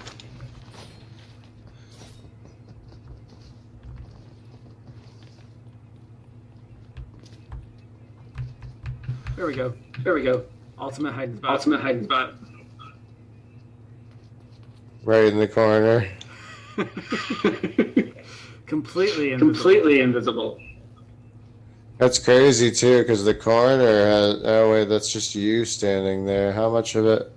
A: There we go. Ultimate hiding spot.
B: Right in the corner.
A: Completely invisible.
B: That's crazy too, because the corner has, oh wait, that's just you standing there. How much of it?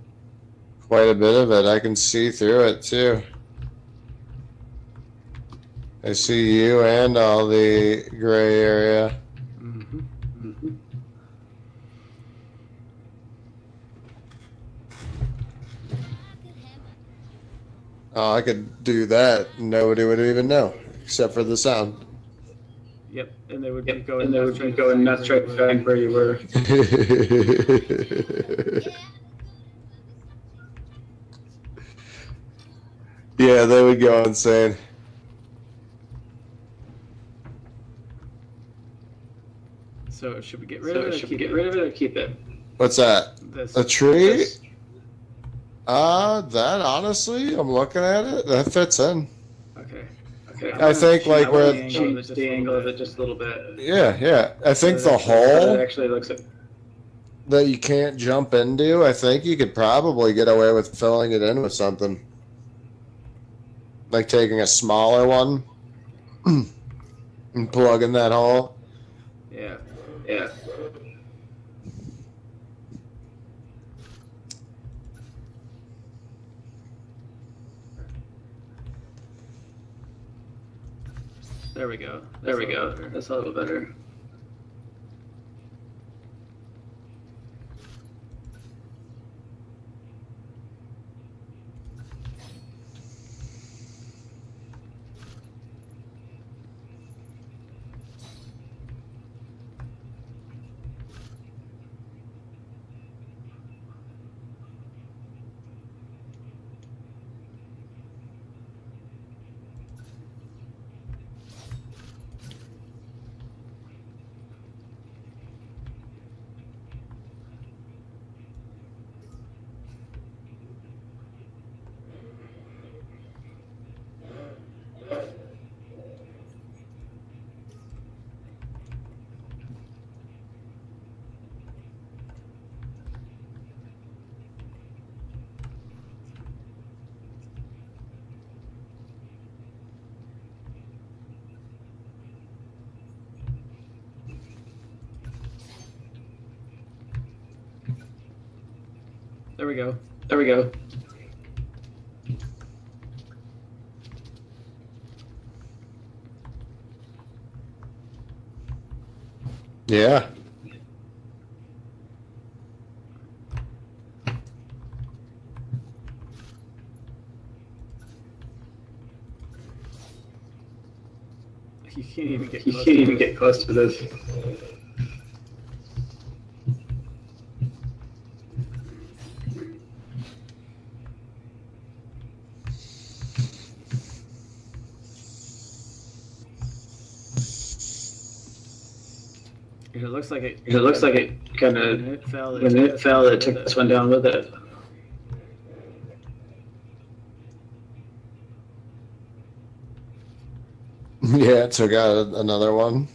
B: Quite a bit of it. I can see through it too. I see you and all the gray area. Oh, I could do that. Nobody would even know, except for the sound.
A: Yep, and they would be going nuts right back where you were.
B: Yeah, they would go insane.
A: So should we get rid of it or keep it?
B: What's that?
A: This.
B: A tree? That honestly, I'm looking at it. That fits in.
A: Okay.
B: I think like where
A: change the angle of it just a little bit.
B: Yeah. I think the
A: It
B: hole
A: actually looks like.
B: that you can't jump into, I think you could probably get away with filling it in with something. Like taking a smaller one and plugging that hole.
A: Yeah. There we go. That's a little better. There we go.
B: Yeah.
A: You can't even get close to this. It looks like it kind of when it fell, it took this one down with it.
B: Yeah, it took out another one.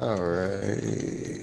B: All right.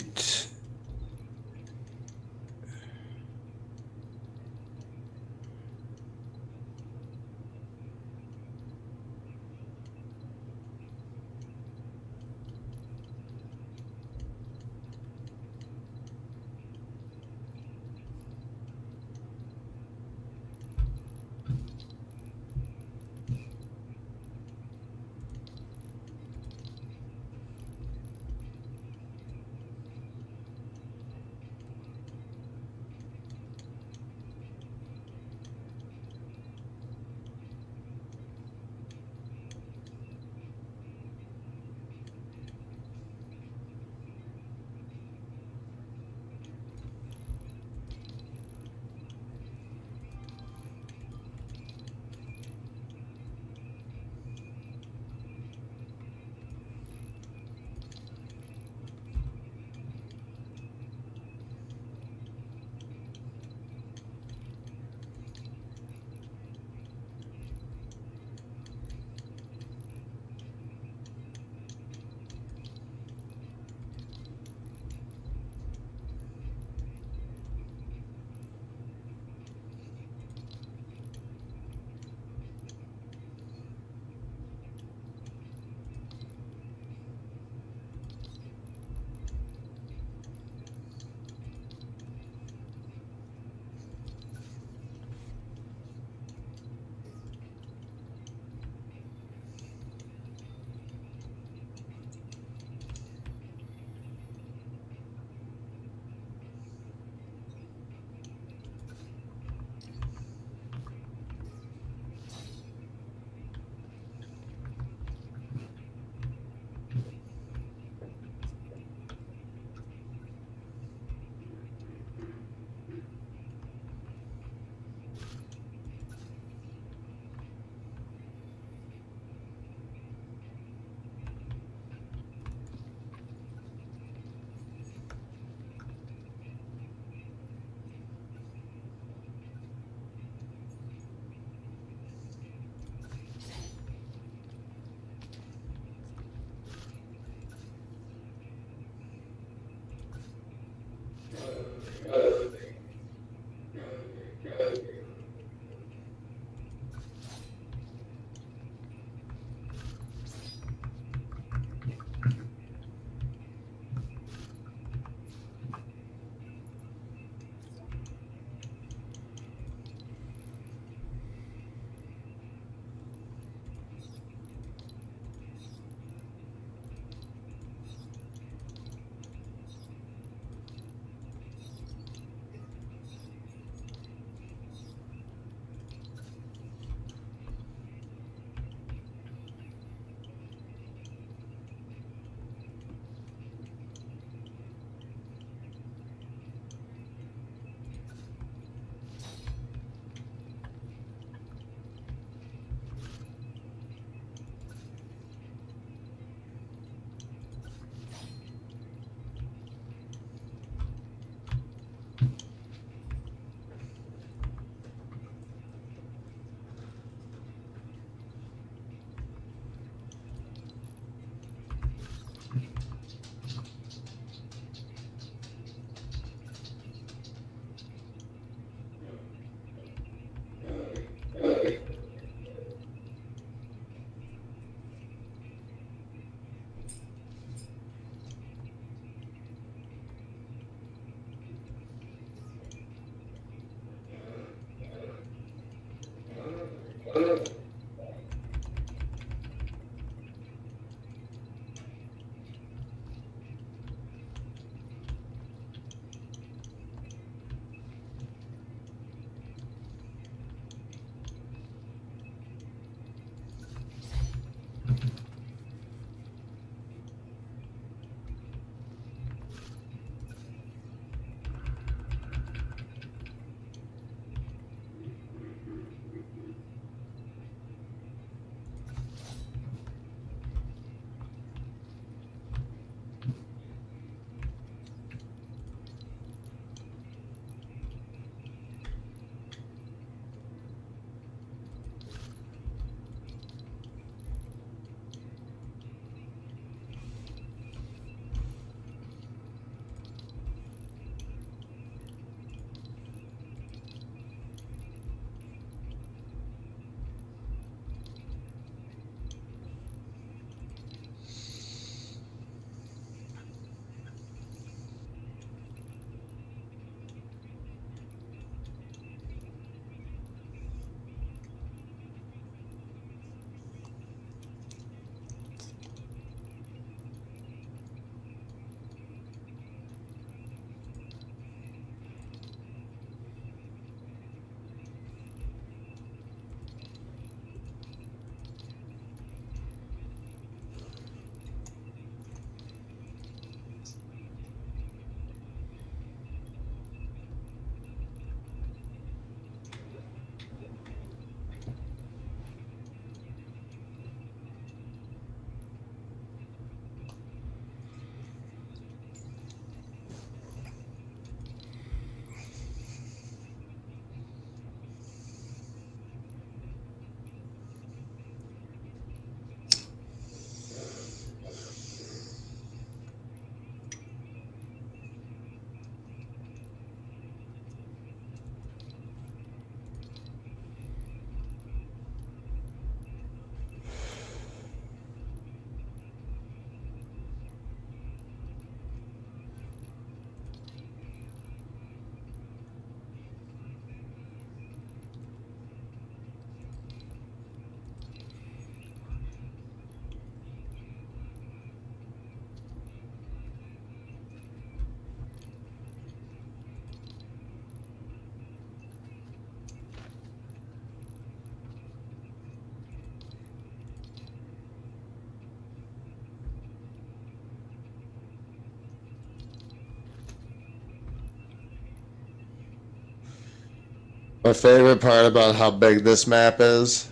B: My favorite part about how big this map is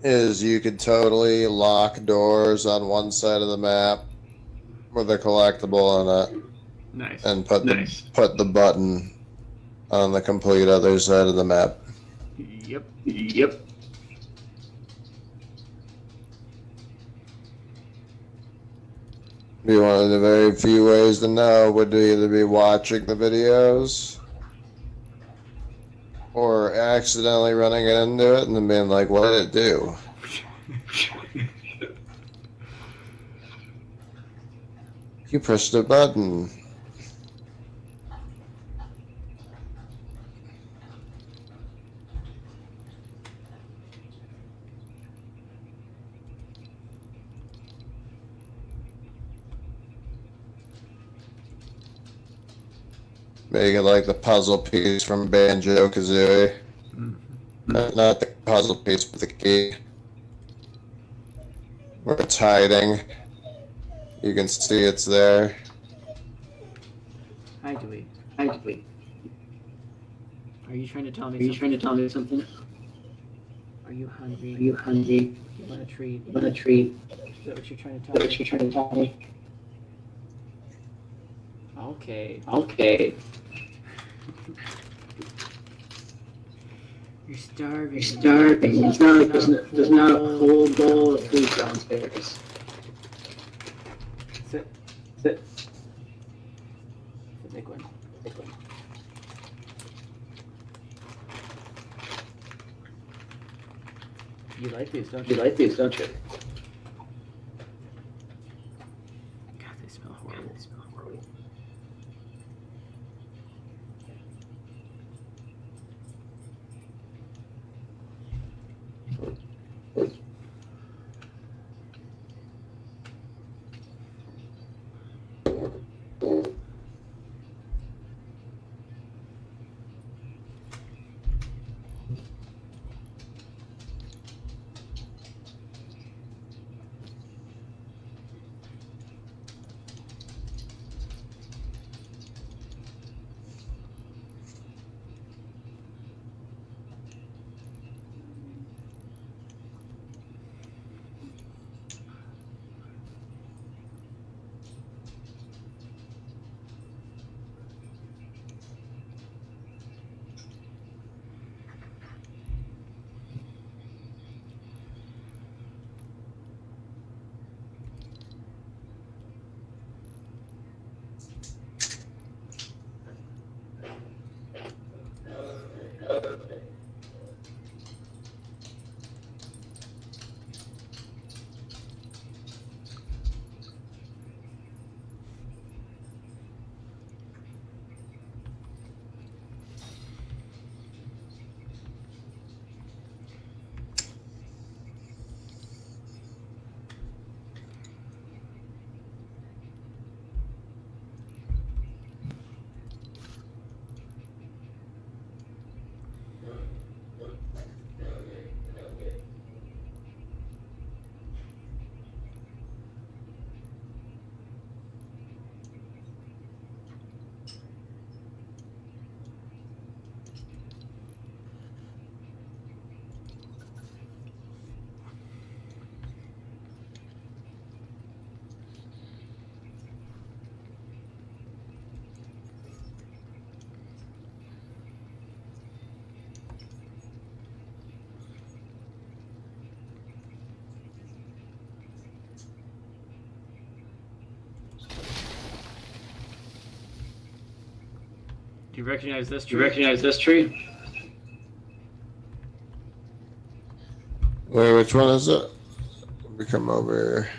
B: you could totally lock doors on one side of the map with a collectible in it.
A: Nice.
B: And put the button on the complete other side of the map.
A: Yep.
B: Be one of the very few ways to know would either be watching the videos or accidentally running into it and then being like, what did it do? You pressed a button. Make it like the puzzle piece from Banjo-Kazooie. Not the puzzle piece, but the key. Where it's hiding. You can see it's there.
A: Hi, Dewey. Are you trying to tell me something? Are you hungry? You want a treat? Is that what you're trying to tell me? Okay. You're starving. It's not like there's not a whole bowl of food downstairs. Sit. It's a big one. You like these, don't you? God, they smell horrible. Do you recognize this tree?
B: Wait, which one is it? We come over here.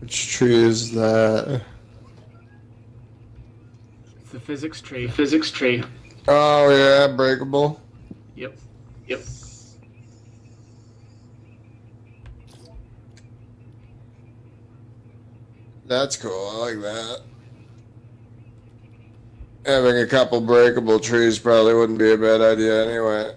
B: Which tree is that?
A: It's the physics tree.
B: Oh yeah, breakable.
A: Yep.
B: That's cool. I like that. Having a couple breakable trees probably wouldn't be a bad idea anyway.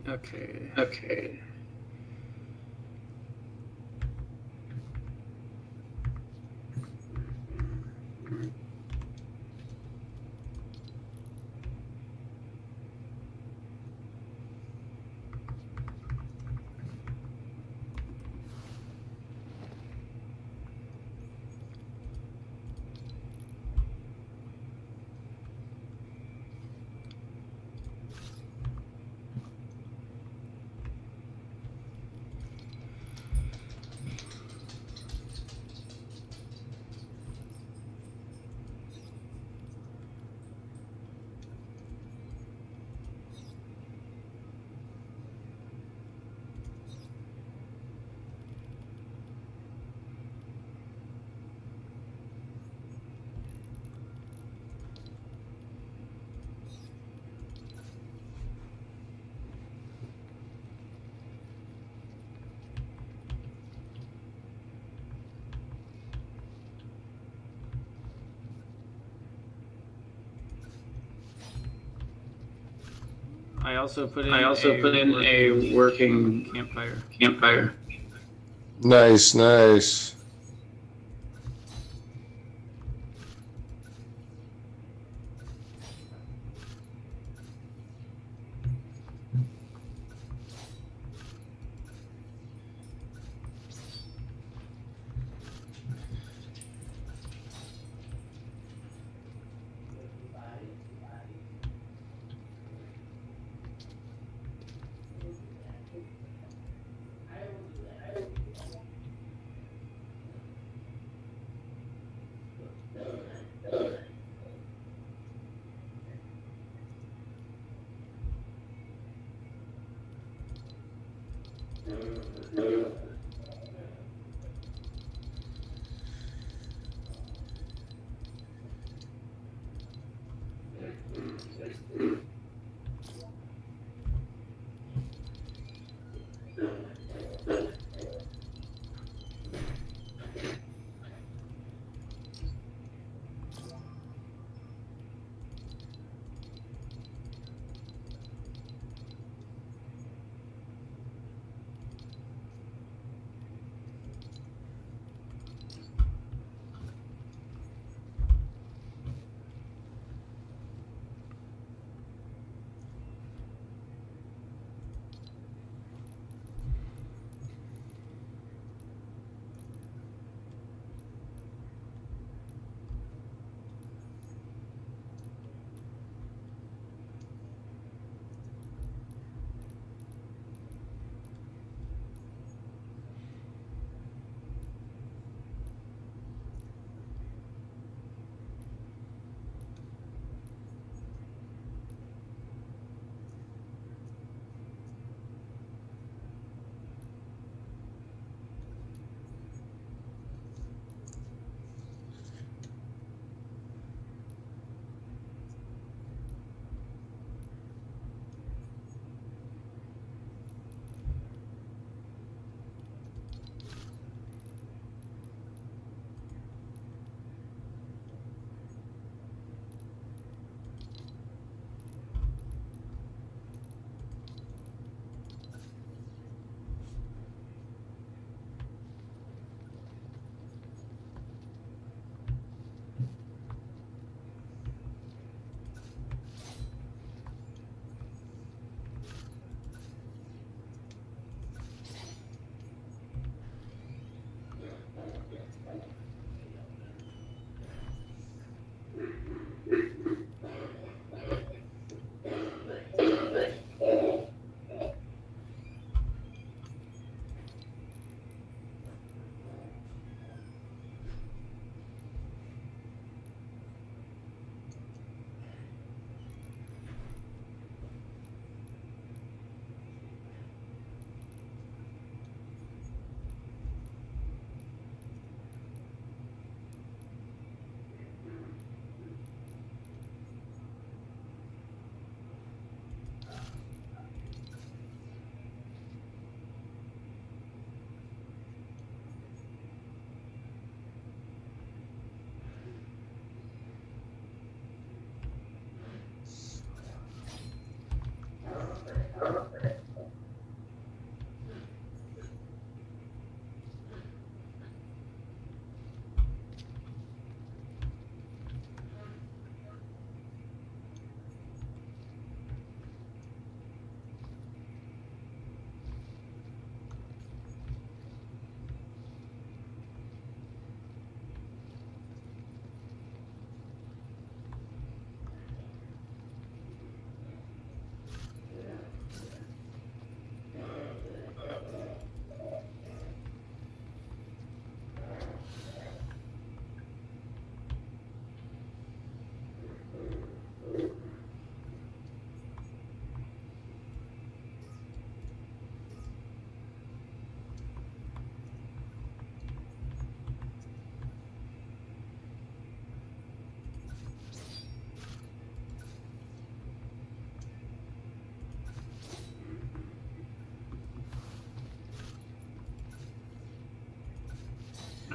A: Okay.
C: Okay.
A: I also put in
C: a working
A: campfire.
C: campfire.
B: Nice, nice.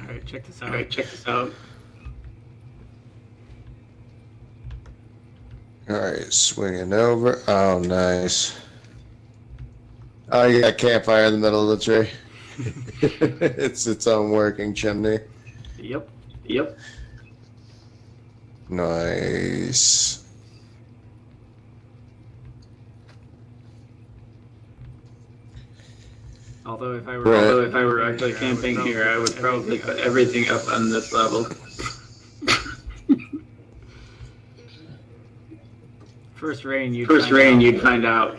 A: Alright, check this out.
C: Alright, check this out.
B: Alright, swinging over. Oh, nice. Oh, you got campfire in the middle of the tree. It's its own working chimney.
A: Yep.
C: Yep.
B: Nice.
A: Although if I were,
B: Right.
C: Although if I were actually camping here, I would probably put everything up on this level.
A: First rain, you'd
C: Find out.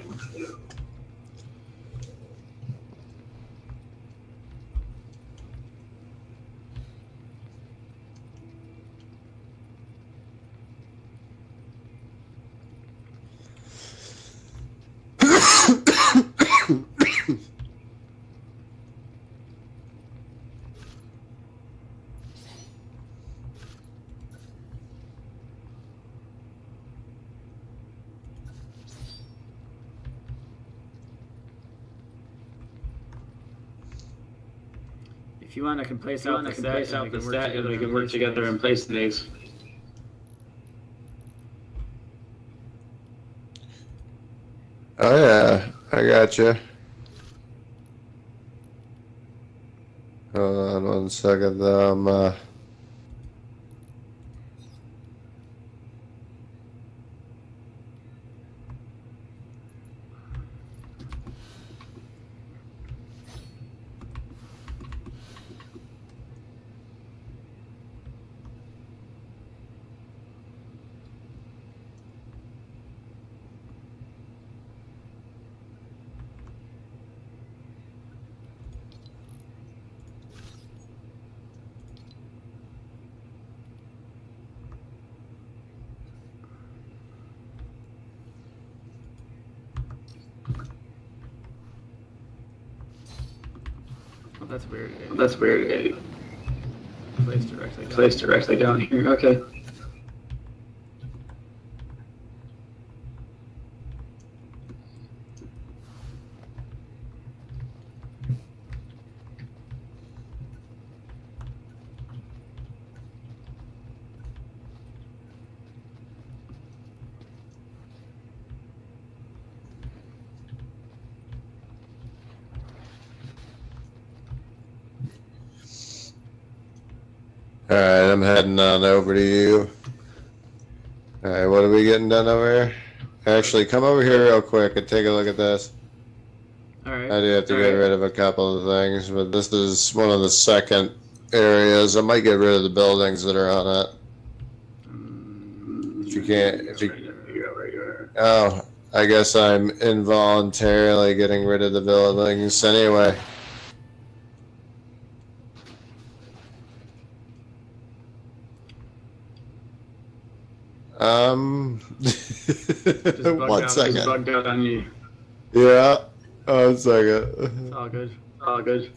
A: If you want, I can place out the set,
C: and we can work together and place these.
B: Oh, yeah. I got you. Hold on 1 second, though.
A: Oh, that's weird.
C: That's weird.
A: Place
C: directly down here. Okay.
B: Alright, I'm heading on over to you. Alright, what are we getting done over here? Actually, come over here real quick and take a look at this.
A: Alright.
B: I do have to get rid of a couple of things, but this is one of the second areas. I might get rid of the buildings that are on it. If you can't, if you, oh, I guess I'm involuntarily getting rid of the buildings anyway. One second.
C: Just bugged out on you.
B: Yeah. 1 second.
A: It's all good.
C: All good.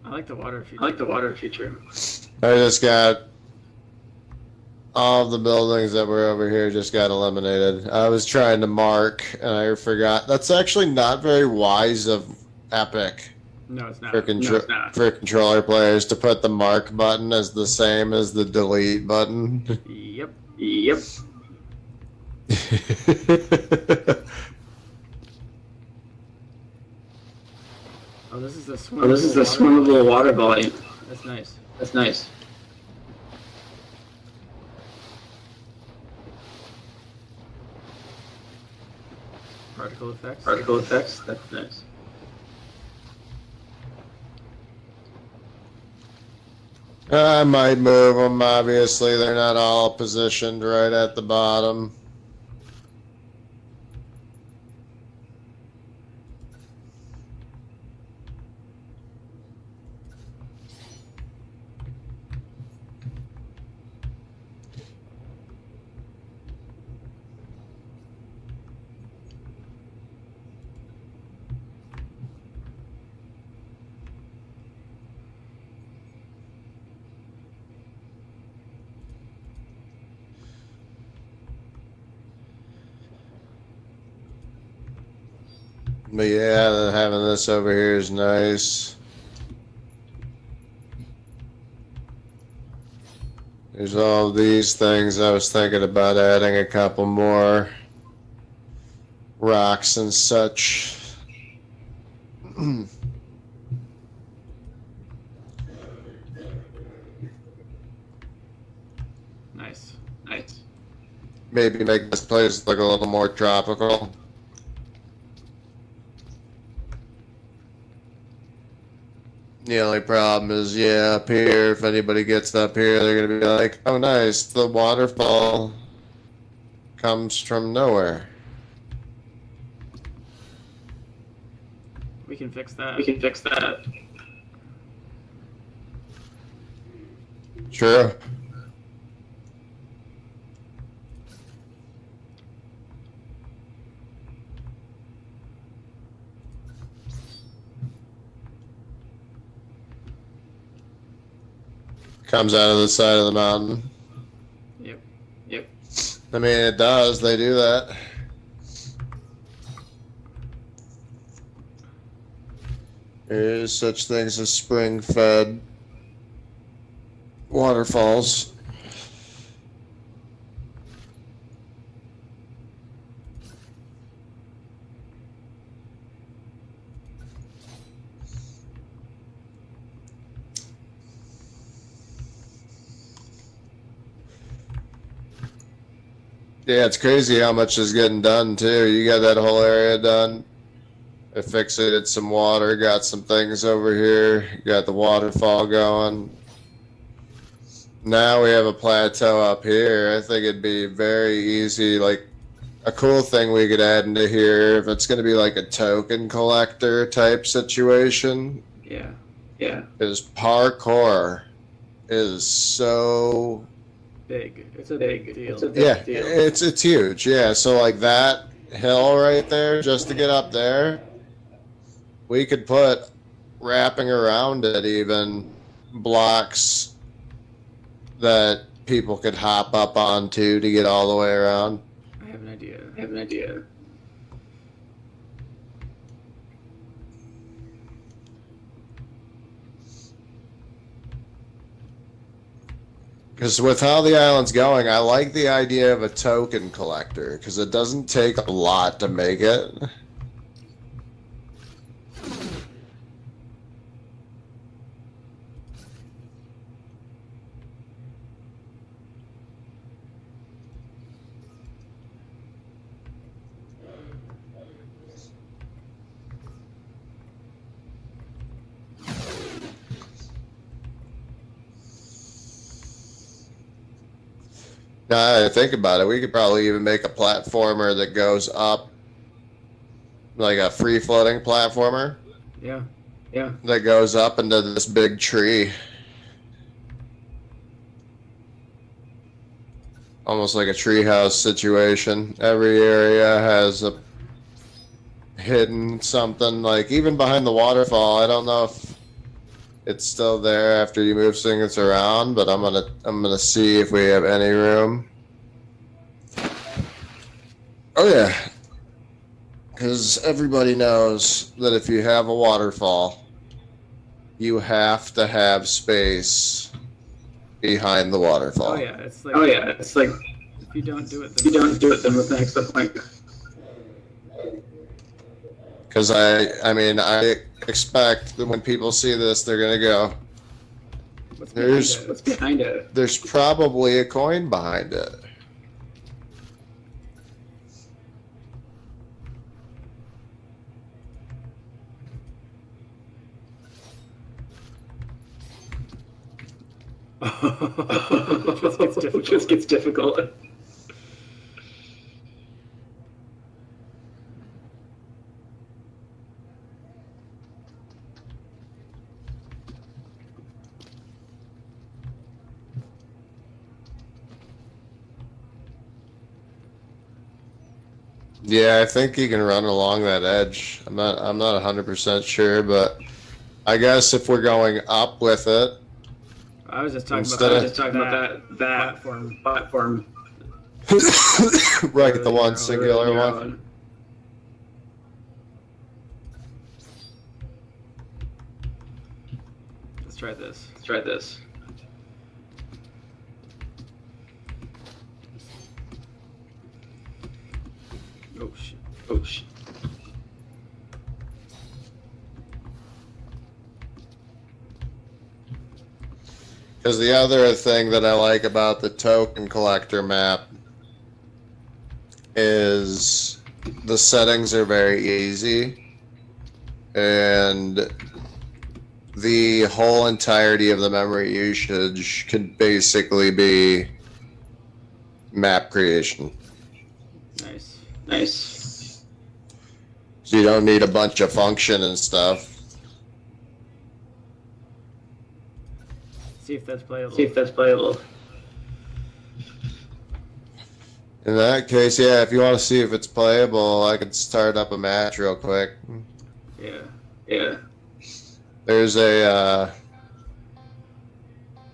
A: I like the water feature.
C: I like the water feature.
B: I just got all the buildings that were over here just got eliminated. I was trying to mark and I forgot. That's actually not very wise of Epic
A: No, it's not.
B: for for controller players to put the mark button as the same as the delete button.
A: Yep.
C: Yep.
A: Oh, this is the
C: swimmable water volley.
A: That's nice.
C: That's nice.
A: Particle effects.
C: Particle effects. That's nice.
B: I might move them. Obviously, they're not all positioned right at the bottom. But yeah, having this over here is nice. There's all these things. I was thinking about adding a couple more rocks and such.
A: Nice. Nice.
B: Maybe make this place look a little more tropical. The only problem is, yeah, up here, if anybody gets up here, they're going to be like, oh, nice, the waterfall comes from nowhere.
A: We can fix that.
C: We can fix that.
B: True. Comes out of the side of the mountain.
A: Yep.
C: Yep.
B: I mean, it does. They do that. There is such things as spring-fed waterfalls. Yeah, it's crazy how much is getting done, too. You got that whole area done. I fixated some water, got some things over here, got the waterfall going. Now we have a plateau up here. I think it'd be very easy, like a cool thing we could add into here, if it's going to be like a token collector type situation,
A: Yeah.
C: Yeah.
B: is parkour is so
A: Big. It's a big deal.
C: It's a big
B: yeah,
C: deal.
B: it's huge. Yeah, so like that hill right there, just to get up there, we could put wrapping around it even blocks that people could hop up onto to get all the way around.
A: I have an idea.
C: I have an idea.
B: Because with how the island's going, I like the idea of a token collector, because it doesn't take a lot to make it. Now I think about it, we could probably even make a platformer that goes up, like a free-floating platformer
A: Yeah.
C: Yeah.
B: that goes up into this big tree. Almost like a treehouse situation. Every area has a hidden something, like even behind the waterfall. I don't know if it's still there after you move things around, but I'm gonna see if we have any room. Oh yeah, because everybody knows that if you have a waterfall, you have to have space behind the waterfall.
A: Oh yeah. It's like.
C: Oh yeah. It's like
A: If you don't do it,
C: if you don't do it, then what's next? The point.
B: Because I mean, I expect that when people see this, they're gonna go,
A: What's
B: There's-
A: behind it?
C: What's behind it?
B: there's probably a coin behind it.
A: It
C: Just gets difficult.
B: Yeah, I think you can run along that edge. I'm not 100% sure, but I guess if we're going up with it,
A: I was just talking
B: Instead
A: about
B: of-
C: Just talking about that platform.
B: right, the one singular one.
A: try this.
C: Let's try this.
A: Oh shit.
C: Oh shit.
B: Because the other thing that I like about the token collector map is the settings are very easy, and the whole entirety of the memory usage can basically be map creation.
A: Nice.
C: Nice.
B: So you don't need a bunch of function and stuff.
A: See if that's playable.
C: See if that's playable.
B: In that case, yeah, if you want to see if it's playable, I could start up a match real quick.
A: Yeah.
C: Yeah.
B: There's a,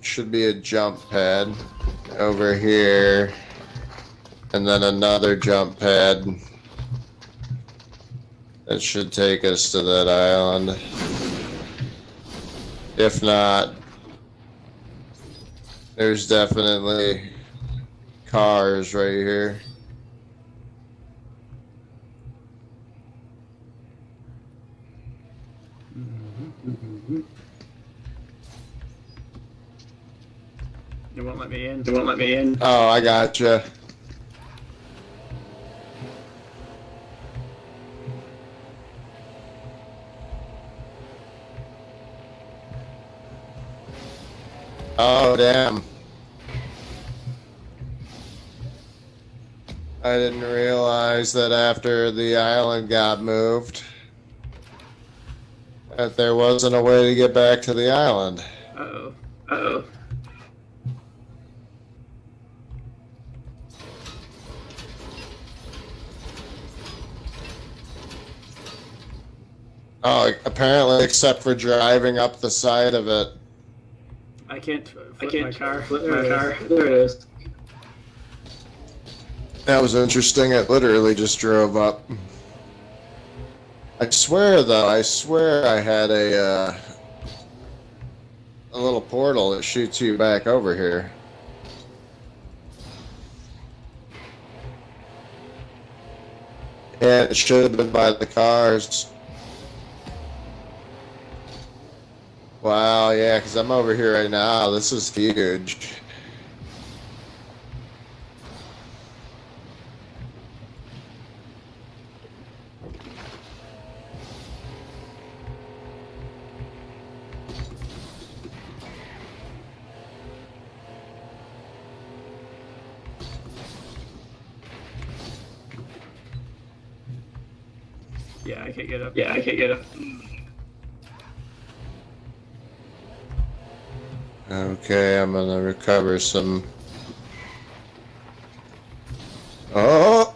B: should be a jump pad over here, and then another jump pad. That should take us to that island. If not, there's definitely cars right here.
A: It won't let me in.
C: They won't let me in.
B: Oh, I gotcha. Oh, damn. I didn't realize that after the island got moved, that there wasn't a way to get back to the island.
A: Uh-oh.
C: Uh-oh.
B: Oh, apparently, except for driving up the side of it.
A: I can't
C: I
A: flip
C: can't
A: my car.
C: flip
A: There
C: my
A: it
C: car.
A: is.
C: There it is.
B: That was interesting. It literally just drove up. I swear, though, I had a little portal that shoots you back over here. Yeah, it should have been by the cars. Wow, yeah, because I'm over here right now. This is huge.
A: Yeah, I can't get up.
C: Yeah, I can't get up.
B: Okay, I'm gonna recover some. Oh!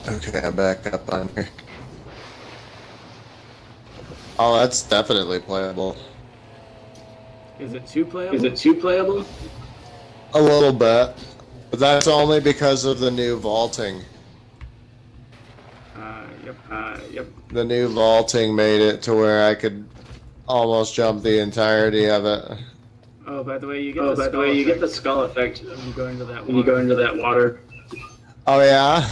B: Okay, I'm back up on here. Oh, that's definitely playable.
A: Is it too playable?
C: Is it too playable?
B: A little bit. But that's only because of the new vaulting.
A: Yep.
C: Yep.
B: The new vaulting made it to where I could almost jump the entirety of it.
A: Oh, by the way, you get
C: Oh,
A: the
C: by the
A: skull
C: way, you get the
A: effect
C: skull effect
A: when you go into that
C: when you go
A: water.
C: into that water.
B: Oh, yeah?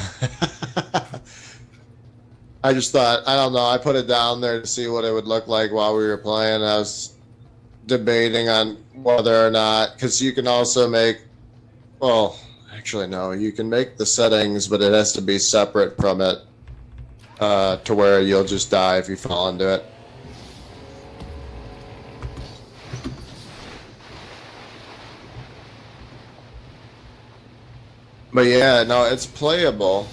B: I just thought, I don't know, I put it down there to see what it would look like while we were playing. I was debating on whether or not, because you can also make, well, actually, no, you can make the settings, but it has to be separate from it to where you'll just die if you fall into it. But yeah, no, it's playable.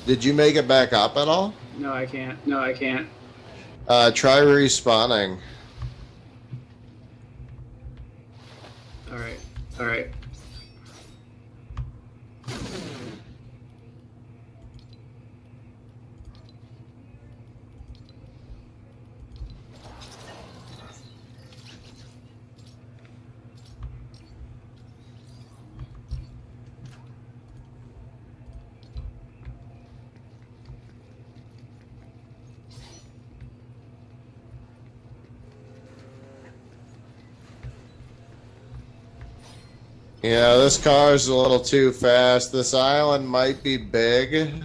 B: Did you make it back up at all?
A: No, I can't.
C: No, I can't.
B: Try respawning.
A: All right.
C: All right.
B: Yeah, this car is a little too fast. This island might be big,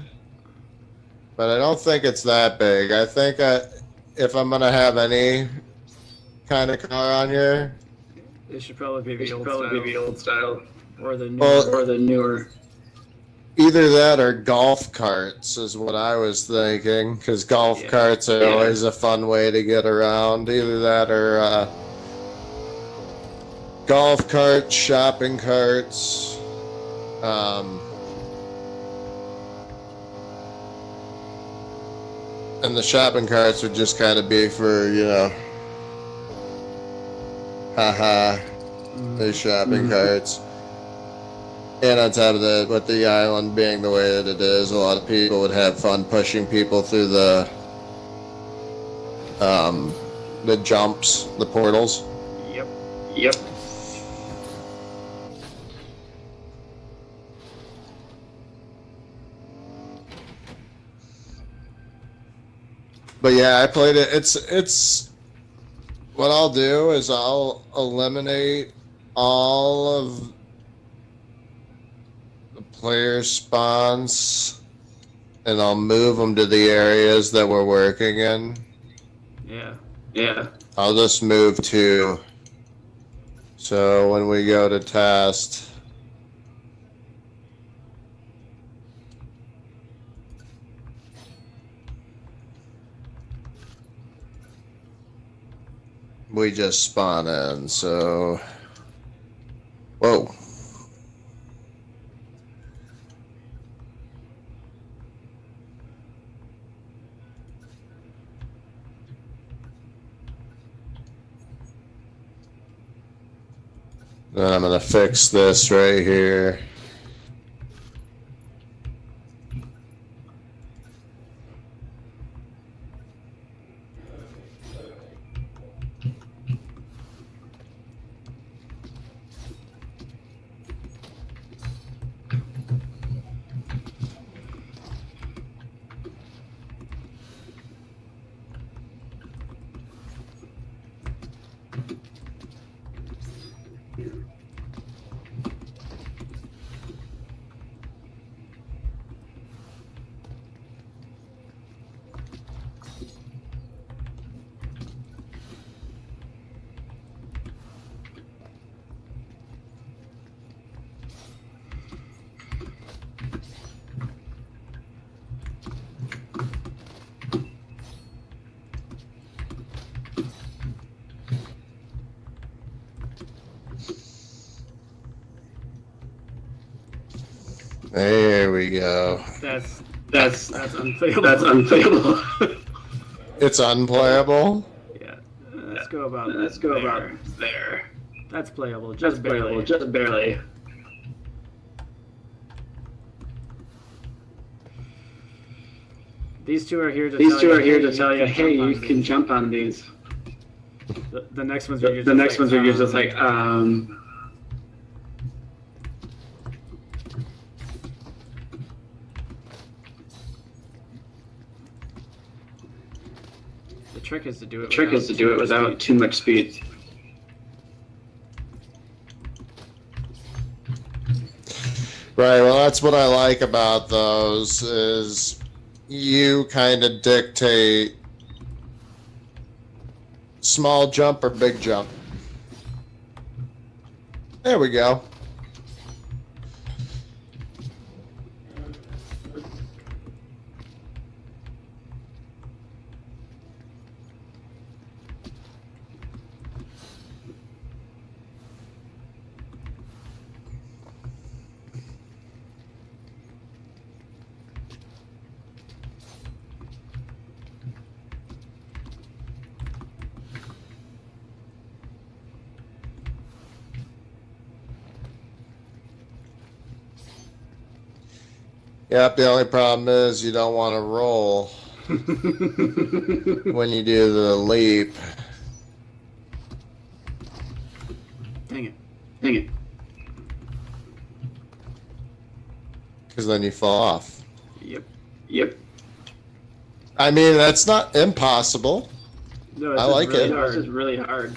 B: but I don't think it's that big. I think if I'm gonna have any kind of car on here,
A: It should probably be
C: It
A: the
C: should
A: old
C: probably
A: style.
C: be the old style.
A: Or the new.
B: Well,
C: Or the newer.
B: either that or golf carts is what I was thinking, because golf
A: Yeah.
B: carts are
C: Yeah.
B: always a fun way to get around. Either that or golf carts, shopping carts. And the shopping carts would just kind of be for, haha, the shopping carts. And on top of that, with the island being the way that it is, a lot of people would have fun pushing people through the jumps, the portals.
A: Yep.
C: Yep.
B: But yeah, I played it. It's what I'll do is I'll eliminate all of the player spawns and I'll move them to the areas that we're working in.
A: Yeah.
C: Yeah.
B: I'll just move to, so when we go to test, we just spawn in, so, whoa. Then I'm gonna fix this right here. There we go.
A: That's unplayable.
C: That's unplayable.
B: It's unplayable.
A: Yeah. Let's go about
C: there.
A: That's playable.
C: Just
A: Just barely.
C: playable. Just barely.
A: These two are here to
C: These two are here
A: hey,
C: to tell you, hey, you
A: jump on
C: can
A: these.
C: jump on these.
A: The next ones are
C: The next ones are usually just like,
A: the trick is to do it.
C: the trick is to do it without too much speed.
B: Right, well that's what I like about those is you kind of dictate small jump or big jump. There we go. Yep, the only problem is you don't want to roll when you do the leap.
A: Dang it.
C: Dang it.
B: Because then you fall off.
A: Yep.
C: Yep.
B: I mean, that's not impossible.
A: No,
B: I like
A: really
B: it.
A: hard.
C: This is really hard.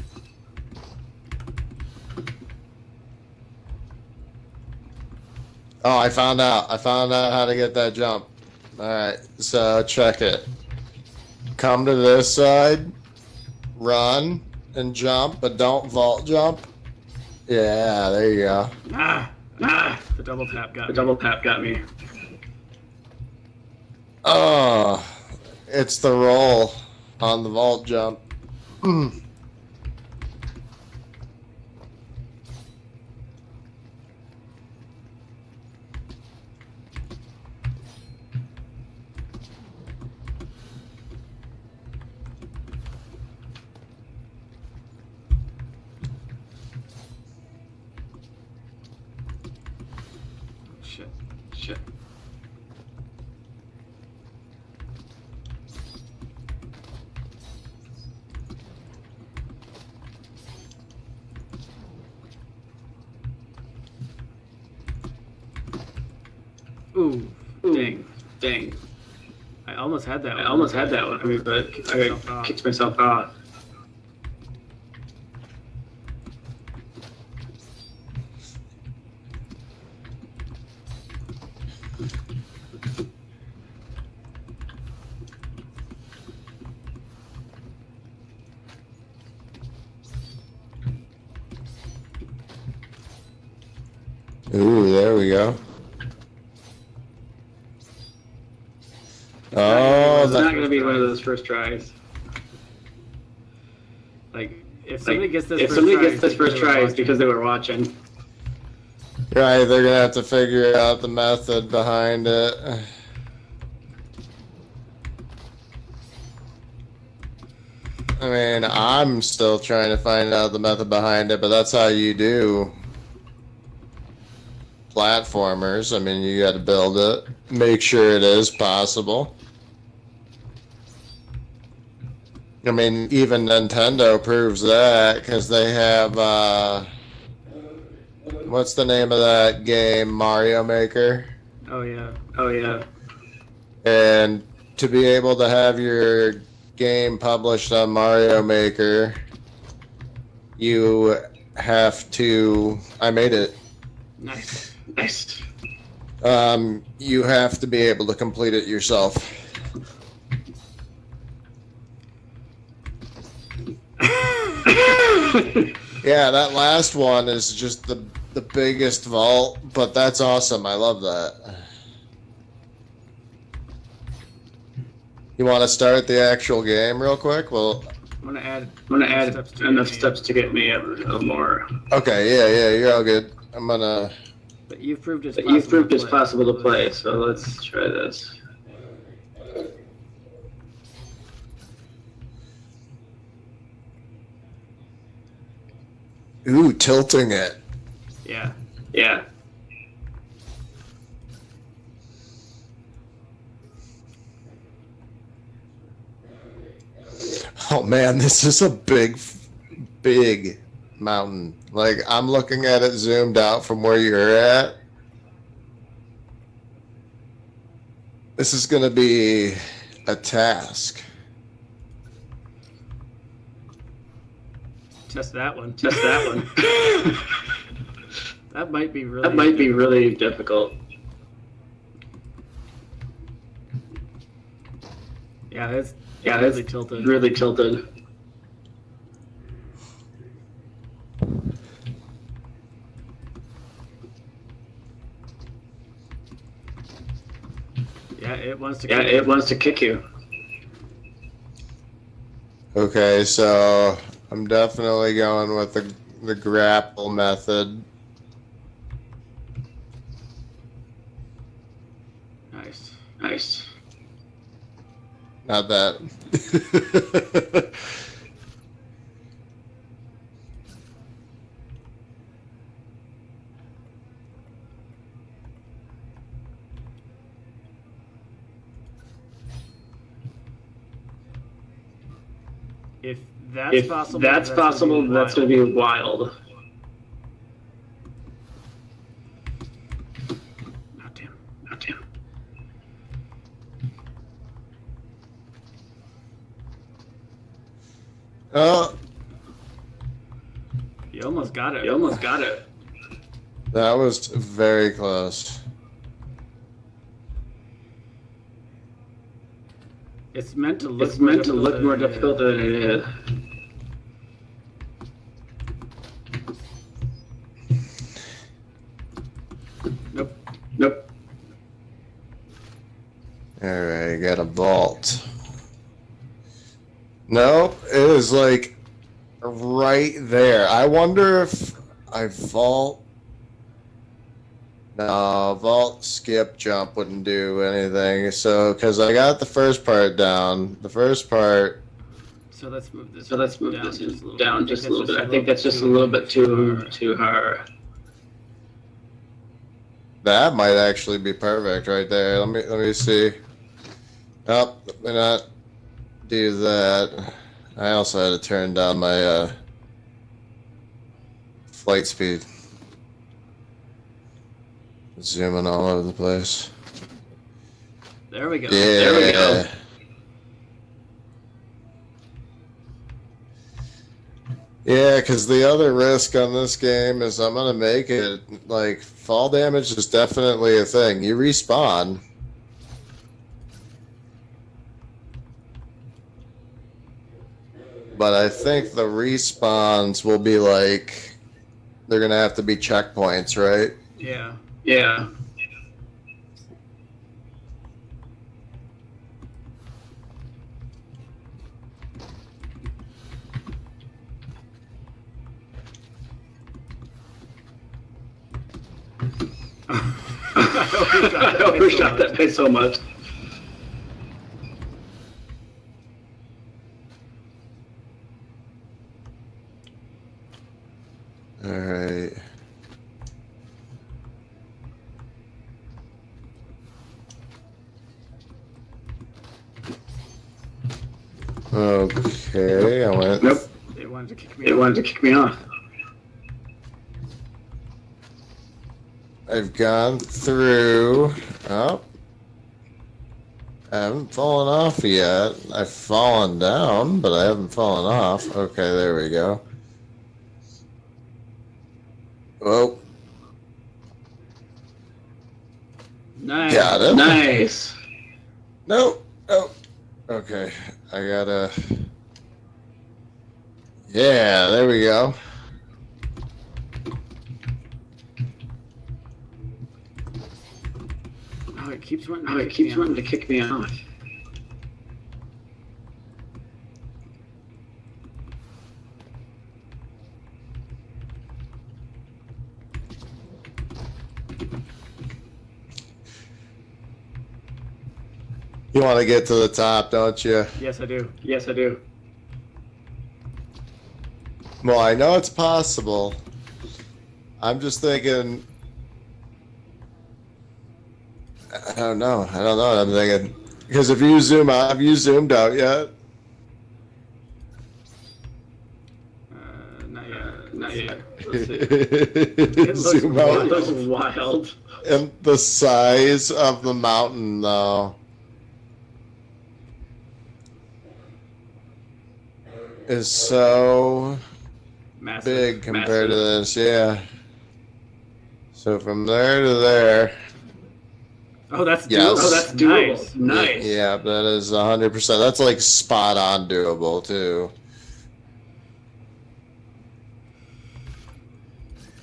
B: Oh, I found out. I found out how to get that jump. Alright, so check it. Come to this side, run, and jump, but don't vault jump. Yeah, there you go.
A: The double tap got me.
C: The double tap got me.
B: Oh, it's the roll on the vault jump.
A: Shit. Ooh, dang. I almost had that one. I mean, but I kicked myself off.
B: Ooh, there we go. Oh,
C: It's not going to be one of those first tries.
A: Like, if somebody gets this
C: first try, it's because they were watching.
B: right, they're gonna have to figure out the method behind it. I mean, I'm still trying to find out the method behind it, but that's how you do platformers. I mean, you got to build it, make sure it is possible. I mean, even Nintendo proves that because they have, what's the name of that game? Mario Maker.
A: Oh yeah.
B: And to be able to have your game published on Mario Maker, you have to. I made it.
A: Nice.
B: You have to be able to complete it yourself. Yeah, that last one is just the biggest vault, but that's awesome. I love that. You want to start the actual game real quick? Well,
A: I'm gonna add
C: enough steps to get me a little more.
B: okay, yeah, you're all good. I'm gonna.
A: But you've proved it's
C: possible to play, so let's try this.
B: Ooh, tilting it.
A: Yeah.
B: Oh man, this is a big mountain. Like, I'm looking at it zoomed out from where you're at. This is gonna be a task.
A: Just that one. That might be
C: really difficult.
A: Yeah, it's
C: really tilted.
A: Yeah, it wants to
C: kick you.
B: Okay, so I'm definitely going with the grapple method.
A: Nice.
B: Not that.
A: If that's
C: possible, that's going to be wild.
A: Oh, damn.
B: Oh,
A: You almost got it.
B: that was very close.
A: It's meant to look more difficult than it is. Nope.
B: Alright, got a vault. Nope, it is like right there. I wonder if I vault. No, vault, skip, jump wouldn't do anything. So, because I got the first part down. The first part.
A: So let's move this.
C: Down just a little bit. I think that's just a little bit too hard.
B: That might actually be perfect right there. Let me see. Oh, let me not do that. I also had to turn down my flight speed. Zooming all over the place.
A: There we go.
B: Yeah.
A: There we go.
B: Yeah, because the other risk on this game is I'm going to make it, like, fall damage is definitely a thing. You respawn. But I think the respawns will be like, they're going to have to be checkpoints, right?
A: Yeah.
C: Yeah. I overshot that by so much.
B: All right. Okay, I went.
C: Nope.
A: They wanted to kick me.
C: They wanted to kick me off.
B: I've gone through. Oh. I haven't fallen off yet. I've fallen down, but I haven't fallen off. Okay, there we go. Whoa.
A: Nice.
B: Got it.
C: Nice.
B: Nope. Oh. Okay. I gotta. Yeah, there we go.
A: Oh, it keeps wanting
C: to kick me off.
B: You want to get to the top, don't you?
A: Yes, I do.
C: Yes, I do.
B: Well, I know it's possible. I'm just thinking. I don't know what I'm thinking. Because if you zoom out, have you zoomed out yet?
A: Not yet.
C: Not yet.
B: Zoom out.
C: It looks wild.
B: And the size of the mountain, though, is so
A: Massive.
B: big compared to this. Yeah. So from there to there.
A: Oh, that's doable.
B: Yes.
C: Oh, that's doable.
A: Nice.
C: Nice.
B: Yeah, that is 100%. That's like spot on doable too.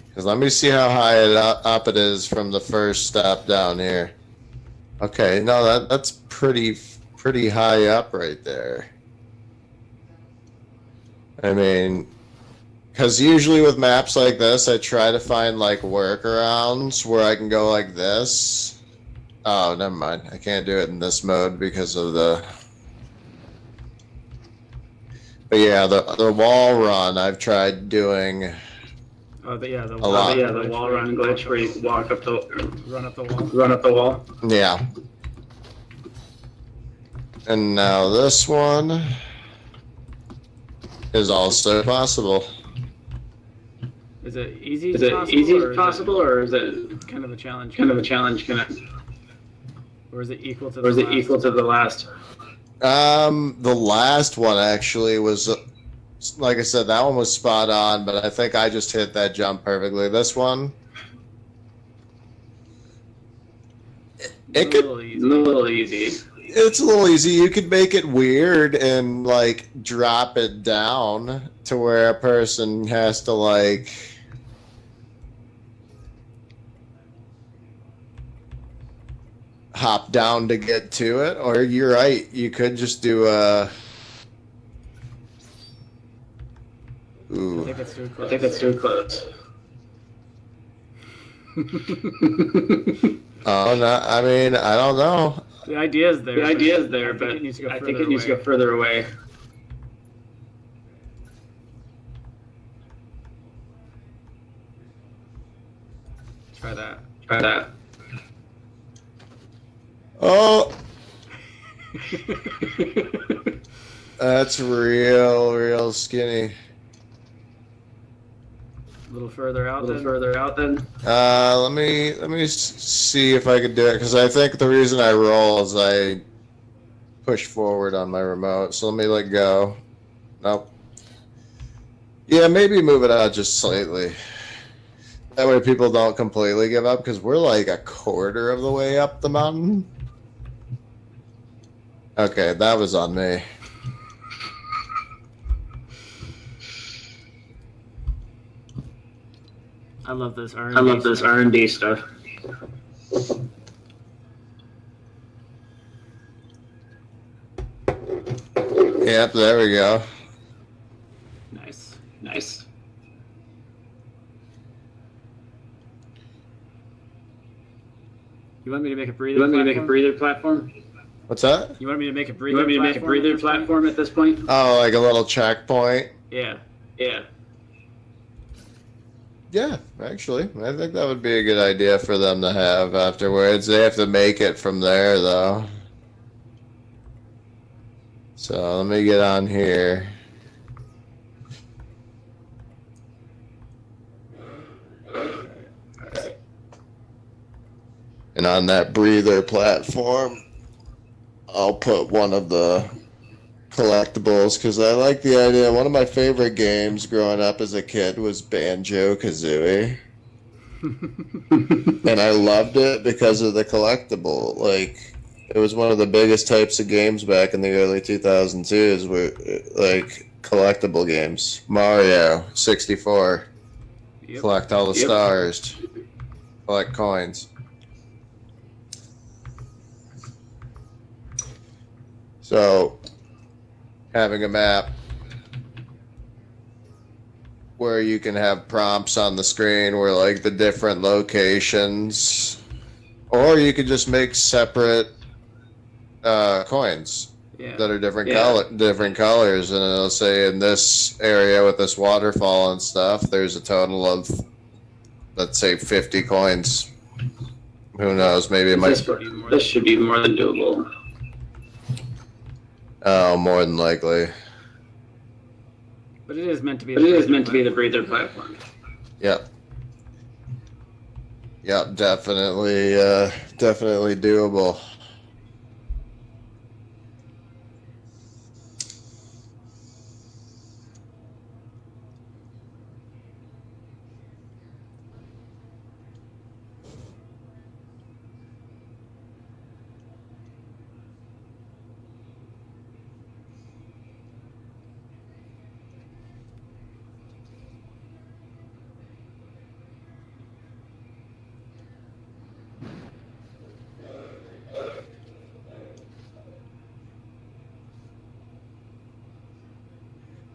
B: Because let me see how high up it is from the first step down here. Okay, no, that's pretty high up right there. I mean, because usually with maps like this, I try to find like workarounds where I can go like this. Oh, never mind. I can't do it in this mode because of the... But yeah, the wall run I've tried doing
A: Oh, the
B: a lot.
C: The wall run glitch where you walk up the...
A: Run up the wall.
C: Run up the wall.
B: Yeah. And now this one is also possible.
A: Is it easy?
C: Is it easy as possible, or is it
A: kind of a challenge?
C: kind of a challenge?
A: Or is it equal to?
C: Or is it equal to the last?
B: The last one actually was, like I said, that one was spot on, but I think I just hit that jump perfectly. This one, it
C: A little easy.
B: It's a little easy. You could make it weird and like drop it down to where a person has to like hop down to get to it. Or you're right, you could just do a. Ooh.
A: I think it's too close.
C: I think it's too close.
B: Oh no! I mean, I don't know.
A: The idea is there.
C: The idea is there, but I think it needs to go further away.
A: Try that.
C: Try that.
B: Oh, that's real skinny.
A: A little further out.
C: A little further out then.
B: Let me see if I could do it, because I think the reason I roll is I push forward on my remote. So let me let go. Nope. Yeah, maybe move it out just slightly. That way people don't completely give up, because we're like a quarter of the way up the mountain. Okay, that was on me.
A: I love this R&D.
C: I love this R&D stuff.
B: Yep, there we go.
A: Nice.
C: Nice.
A: You want me to make a breather?
C: You want me to make a
A: platform?
C: breather platform?
B: What's that?
A: You want me to make a breather?
C: You want me to make a breather platform at this point?
B: Oh, like a little checkpoint?
A: Yeah.
C: Yeah.
B: Yeah, actually. I think that would be a good idea for them to have afterwards. They have to make it from there, though. So let me get on here. And on that breather platform, I'll put one of the collectibles, because I like the idea. One of my favorite games growing up as a kid was Banjo-Kazooie. And I loved it because of the collectible. Like, it was one of the biggest types of games back in the early 2002s, were like collectible games. Mario 64.
A: Yep.
B: Collect all the stars. Collect coins. So, having a map where you can have prompts on the screen where like the different locations, or you could just make separate coins that are different colors, and it'll say in this area with this waterfall and stuff, there's a total of, let's say, 50 coins. Who knows? Maybe it might.
C: This should be more than doable.
B: Oh, more than likely.
A: But it is meant to be.
C: But it is meant to be the breather platform.
B: Yep. Yep, definitely, definitely doable.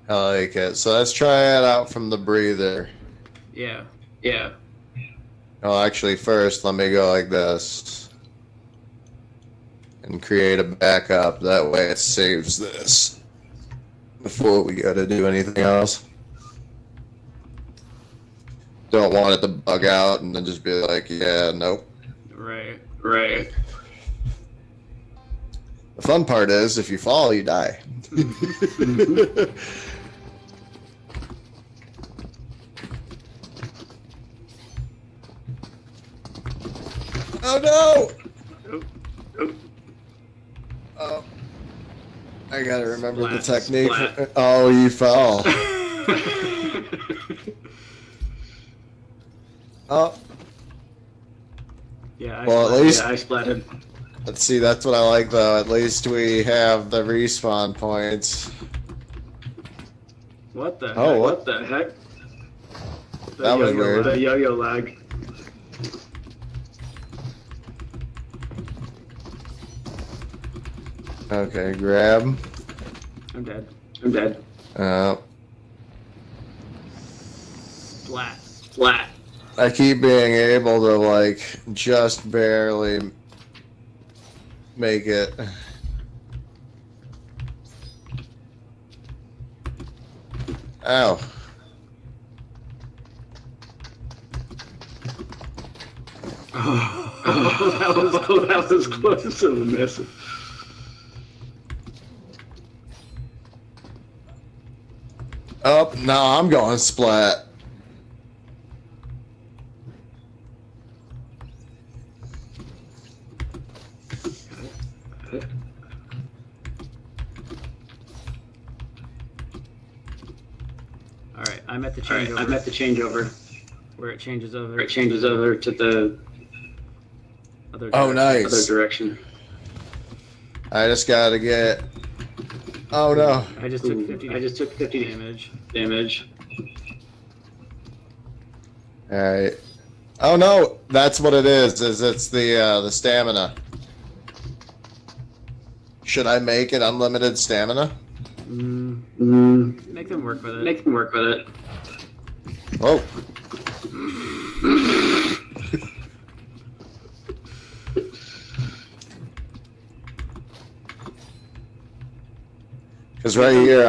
B: I like it. So let's try it out from the breather.
A: Yeah.
C: Yeah.
B: Oh, actually, first, let me go like this. And create a backup. That way it saves this before we go to do anything else. Don't want it to bug out and then just be like, yeah, nope.
A: Right.
C: Right.
B: The fun part is, if you fall, you die. Oh no!
A: Oh.
C: Oh.
B: Oh. I gotta remember the
C: Splat,
B: technique.
C: splat.
B: Oh, you fell. Oh.
A: Yeah.
B: Well, at least
C: Yeah, I splatted.
B: Let's see, that's what I like though. At least we have the respawn points.
A: What the heck?
B: Oh,
C: What the heck?
B: That was weird.
C: The yo-yo lag.
B: Okay, grab.
A: I'm dead.
C: I'm dead.
A: Splat.
C: Flat.
B: I keep being able to like just barely make it. Ow.
C: Oh, that was close to the miss.
B: Oh, no, I'm going splat.
A: Alright, I'm at the changeover.
C: I'm at the changeover.
A: Where it changes over.
C: Where it changes over to the
A: Other
B: Oh,
A: direction.
B: nice.
C: other direction.
B: I just gotta get. Oh no.
A: I just took 50.
C: I just took 50
A: damage.
C: damage.
B: Alright. Oh no, that's what it is it's the stamina. Should I make it unlimited stamina?
A: Make them work with it.
C: Make them work with it.
B: Whoa. Because right here,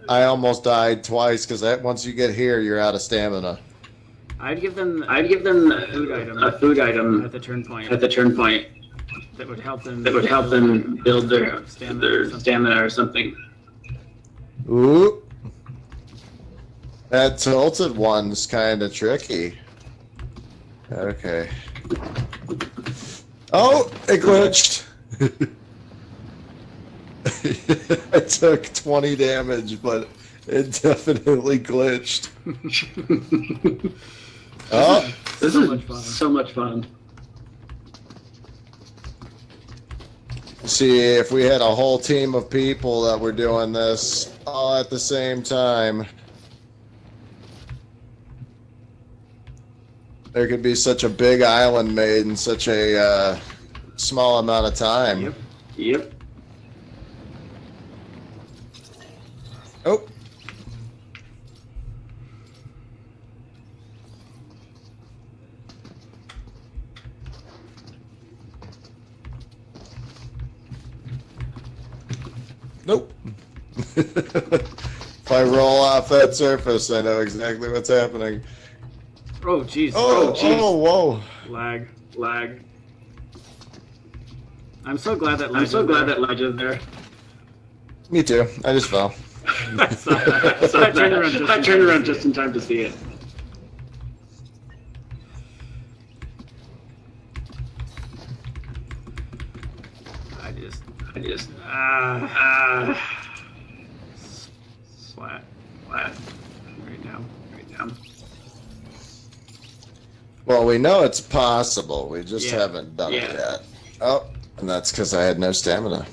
B: I almost died twice. Because once you get here, you're out of stamina.
A: I'd give them
C: a food item
A: at the turn point
C: at the turn point
A: that would help them
C: build their stamina or something.
B: Ooh. That tilted one's kind of tricky. Okay. Oh, it glitched. I took 20 damage, but it definitely glitched. Oh,
C: This
A: So
C: is
A: much fun.
C: so much fun.
B: see, if we had a whole team of people that were doing this all at the same time, there could be such a big island made in such a small amount of time.
A: Yep.
C: Yep.
B: Oh. Nope. If I roll off that surface, I know exactly what's happening.
A: Oh jeez.
B: Oh,
C: jeez.
B: oh, whoa.
A: Lag.
C: Lag.
A: I'm so glad that
C: I'm so glad that ledge is there.
B: Me too. I just fell.
A: I
C: turned around just in time to see it.
A: I just splat right now.
B: Well, we know it's possible. We just
A: Yeah.
B: haven't done it
C: Yeah.
B: yet. Oh, and that's because I had no stamina.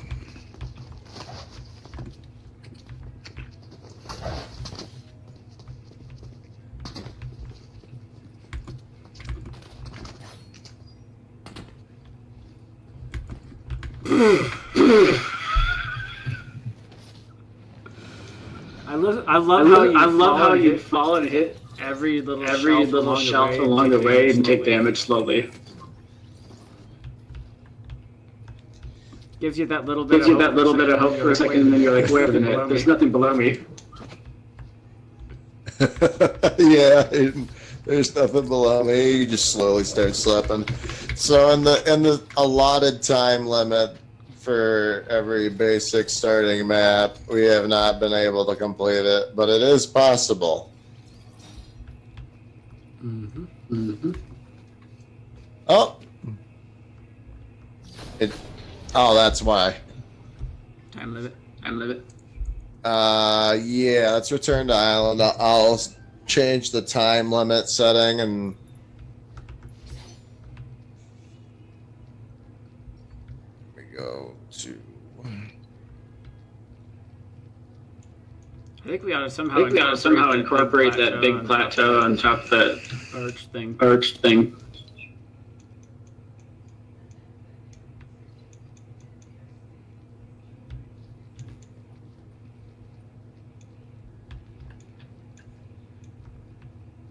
A: I love how you
C: you fall and hit
A: every little
C: shelf along the way and take damage slowly.
A: Gives you that little bit.
C: Gives you that little bit of hope for a second, and then you're like, wait a minute, there's nothing below me.
B: Yeah, there's nothing below me. You just slowly start slipping. So in the allotted time limit for every basic starting map, we have not been able to complete it, but it is possible. Oh, that's why.
A: Time limit.
B: Yeah, let's return to island. I'll change the time limit setting and go to.
A: I think we ought to
C: somehow incorporate that big plateau on top of that arch thing.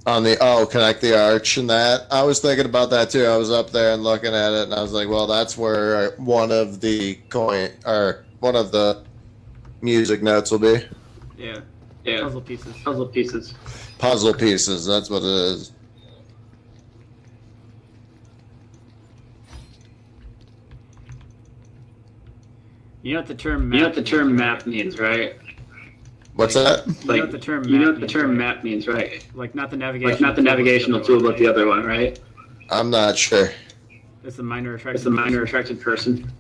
B: On the connect the arch and that. I was thinking about that too. I was up there and looking at it, and I was like, well, that's where one of the music notes will be.
A: Yeah. Puzzle pieces.
B: Puzzle pieces. That's what it is.
A: You know what the term map
C: means, right?
B: What's that?
A: You know what the term
C: map means, right?
A: Like not the navigational
C: tool, but the other one, right?
B: I'm not sure.
A: It's the minor attracted person.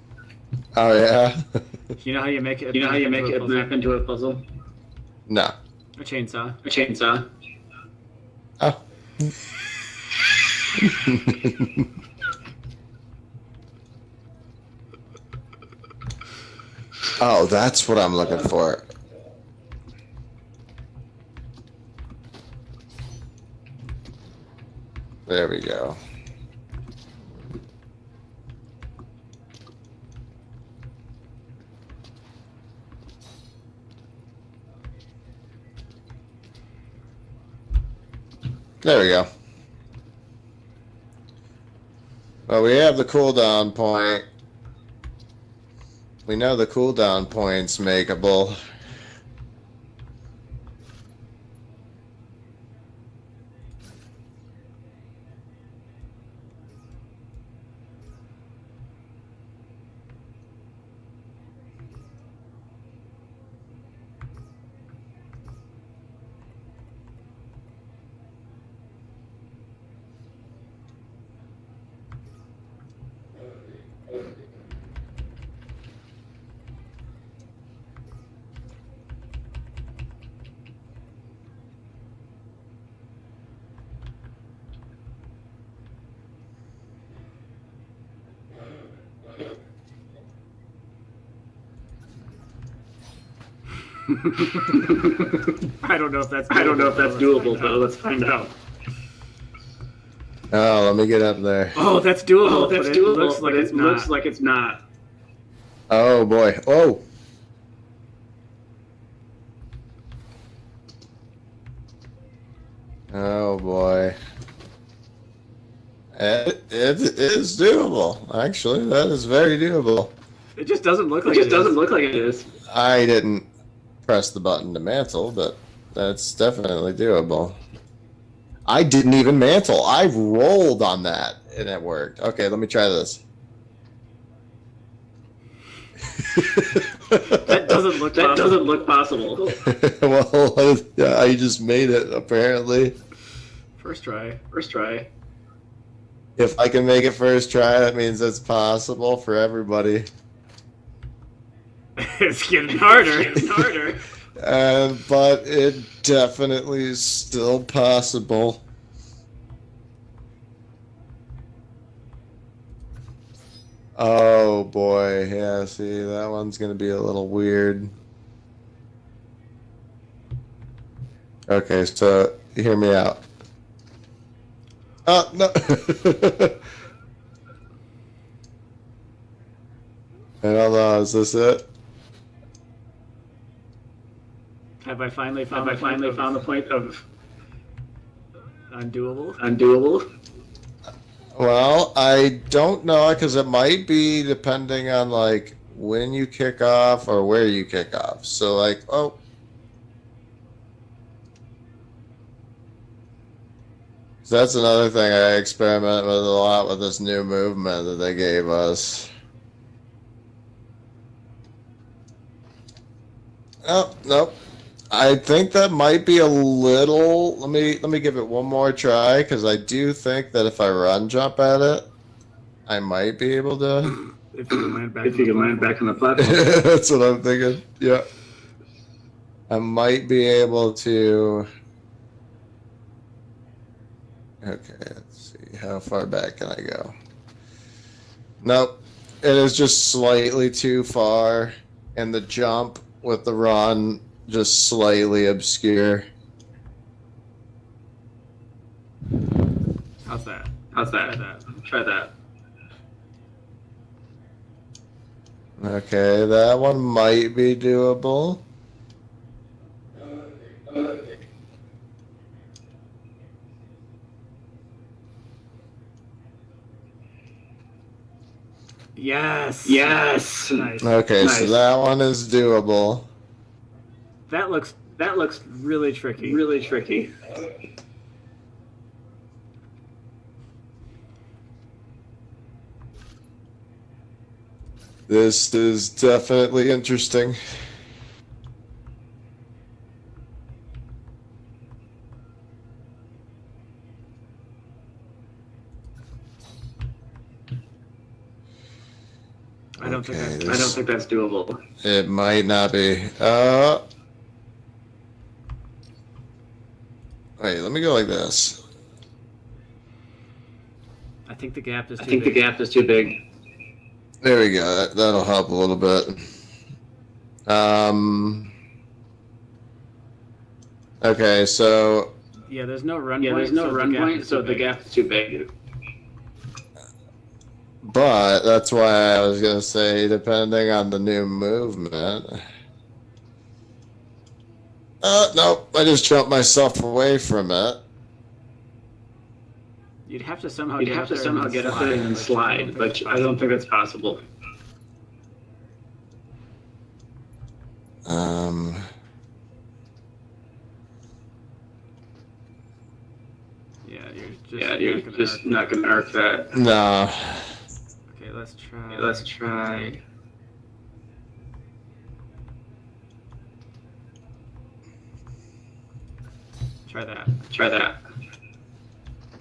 B: Oh yeah.
A: You know how you make it?
C: Map into a puzzle?
B: No.
A: A chainsaw.
B: Oh. Oh, that's what I'm looking for. There we go. There we go. Well, we have the cooldown point. We know the cooldown point's makeable.
A: I don't know if that's
C: doable, but let's find out.
B: Oh, let me get up there.
A: Oh, that's doable.
C: It looks like it's not.
B: Oh boy. Oh. Oh boy. It is doable. Actually, that is very doable.
A: It just doesn't look like it is.
B: I didn't press the button to mantle, but that's definitely doable. I didn't even mantle. I rolled on that, and it worked. Okay, let me try this.
A: That doesn't look possible.
B: Well, yeah, I just made it, apparently.
A: First try.
B: If I can make it first try, that means it's possible for everybody.
A: It's getting harder.
B: But it definitely is still possible. Oh boy, yeah, see, that one's gonna be a little weird. Okay, so hear me out. Oh, no. I don't know, is this it?
A: Have I finally found the point of undoable?
B: Well, I don't know, because it might be depending on, like, when you kick off or where you kick off. So, like, oh. So that's another thing I experiment with a lot with this new movement that they gave us. Oh, nope. I think that might be a little. Let me give it one more try, because I do think that if I run jump at it, I might be able to.
A: If you can land back on the platform.
B: That's what I'm thinking. Yeah. I might be able to. Okay, let's see. How far back can I go? Nope. It is just slightly too far, and the jump with the run just slightly obscure.
A: How's that?
C: How's that? Try that.
B: Okay, that one might be doable.
A: Yes.
C: Yes.
A: Nice.
B: Okay,
C: Nice.
B: so that one is doable.
A: That looks really tricky.
C: Really tricky.
B: This is definitely interesting.
A: I don't think
B: Okay,
A: that's.
C: I don't think that's doable.
B: It might not be. Wait, let me go like this.
A: I think the gap is too
C: I think
A: big.
C: the gap is too big.
B: There we go. That'll help a little bit. Okay, so
A: Yeah, there's no run
C: Yeah,
A: point.
C: there's no
A: so
C: run
A: the gap
C: point,
A: is
C: so
A: too
C: the
A: big.
C: gap is too big.
B: but that's why I was gonna say, depending on the new movement. Nope, I just jumped myself away from it.
A: You'd have to somehow
C: You'd
A: get
C: have
A: up
C: to
A: there
C: somehow
A: and
C: get up there and then slide, but I don't think that's possible.
A: Yeah,
C: You're just not gonna arc that.
B: No.
A: Okay, let's try.
C: Okay, let's try.
A: Try that.
C: Try that.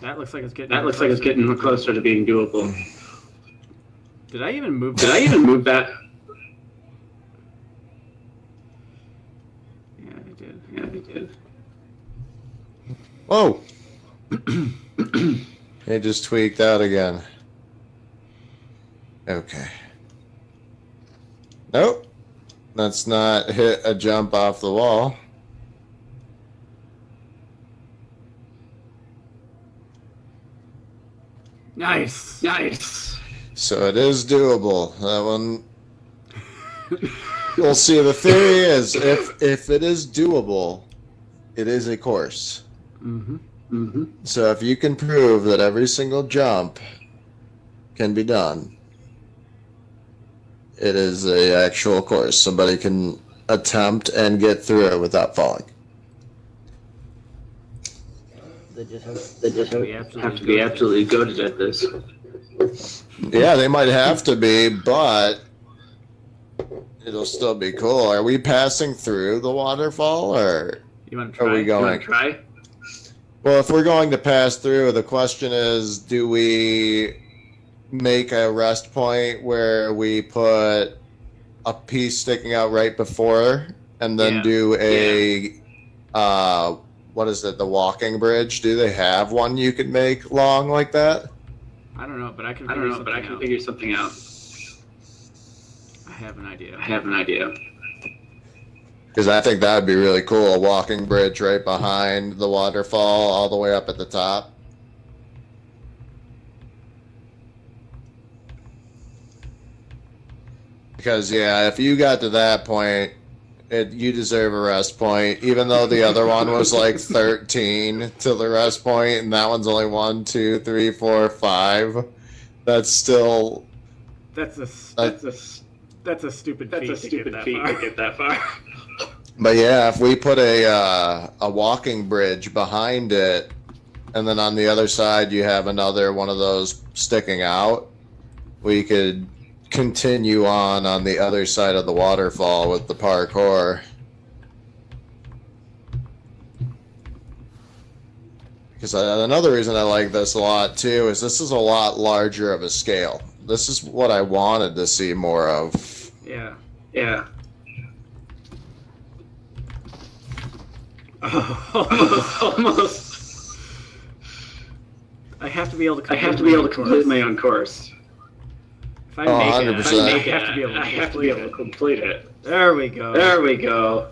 A: That looks like it's getting.
C: That looks like it's getting closer to being doable.
A: Did I even move?
C: Did I even move that?
A: Yeah, I did.
C: Yeah, I did.
B: Whoa! It just tweaked out again. Okay. Nope. Let's not hit a jump off the wall.
A: Nice.
C: Nice.
B: So it is doable. That one. We'll see. The theory is, if it is doable, it is a course.
A: Mm-hmm.
C: Mm-hmm.
B: So if you can prove that every single jump can be done, it is a actual course. Somebody can attempt and get through it without falling.
A: They just
C: have to be absolutely goated at this.
B: Yeah, they might have to be, but it'll still be cool. Are we passing through the waterfall, or
A: You want to try?
B: are we
C: You wanna
B: going?
C: try?
B: Well, if we're going to pass through, the question is, do we make a rest point where we put a piece sticking out right before, and then
A: Yeah.
B: do a what is it, the walking bridge? Do they have one you could make long like that?
A: I don't know, but I can.
C: I don't know, but I can figure something out.
A: I have an idea.
C: I have an idea.
B: Because I think that would be really cool. A walking bridge right behind the waterfall, all the way up at the top. Because, yeah, if you got to that point, you deserve a rest point. Even though the other one was like 13 to the rest point, and that one's only 1, 2, 3, 4, 5. That's still.
A: That's a stupid
C: That's
A: feat
C: a stupid
A: to
C: feat to get that far.
B: But yeah, if we put a walking bridge behind it, and then on the other side you have another one of those sticking out, we could continue on the other side of the waterfall with the parkour. Because another reason I like this a lot too is this is a lot larger of a scale. This is what I wanted to see more of.
A: Yeah.
C: Yeah. Almost.
A: I have to be able to.
C: I have to be able to complete my own course.
A: If I make it,
B: 100%.
A: I have to be able to
C: I have to be able to complete it.
A: There we go.
C: There we go.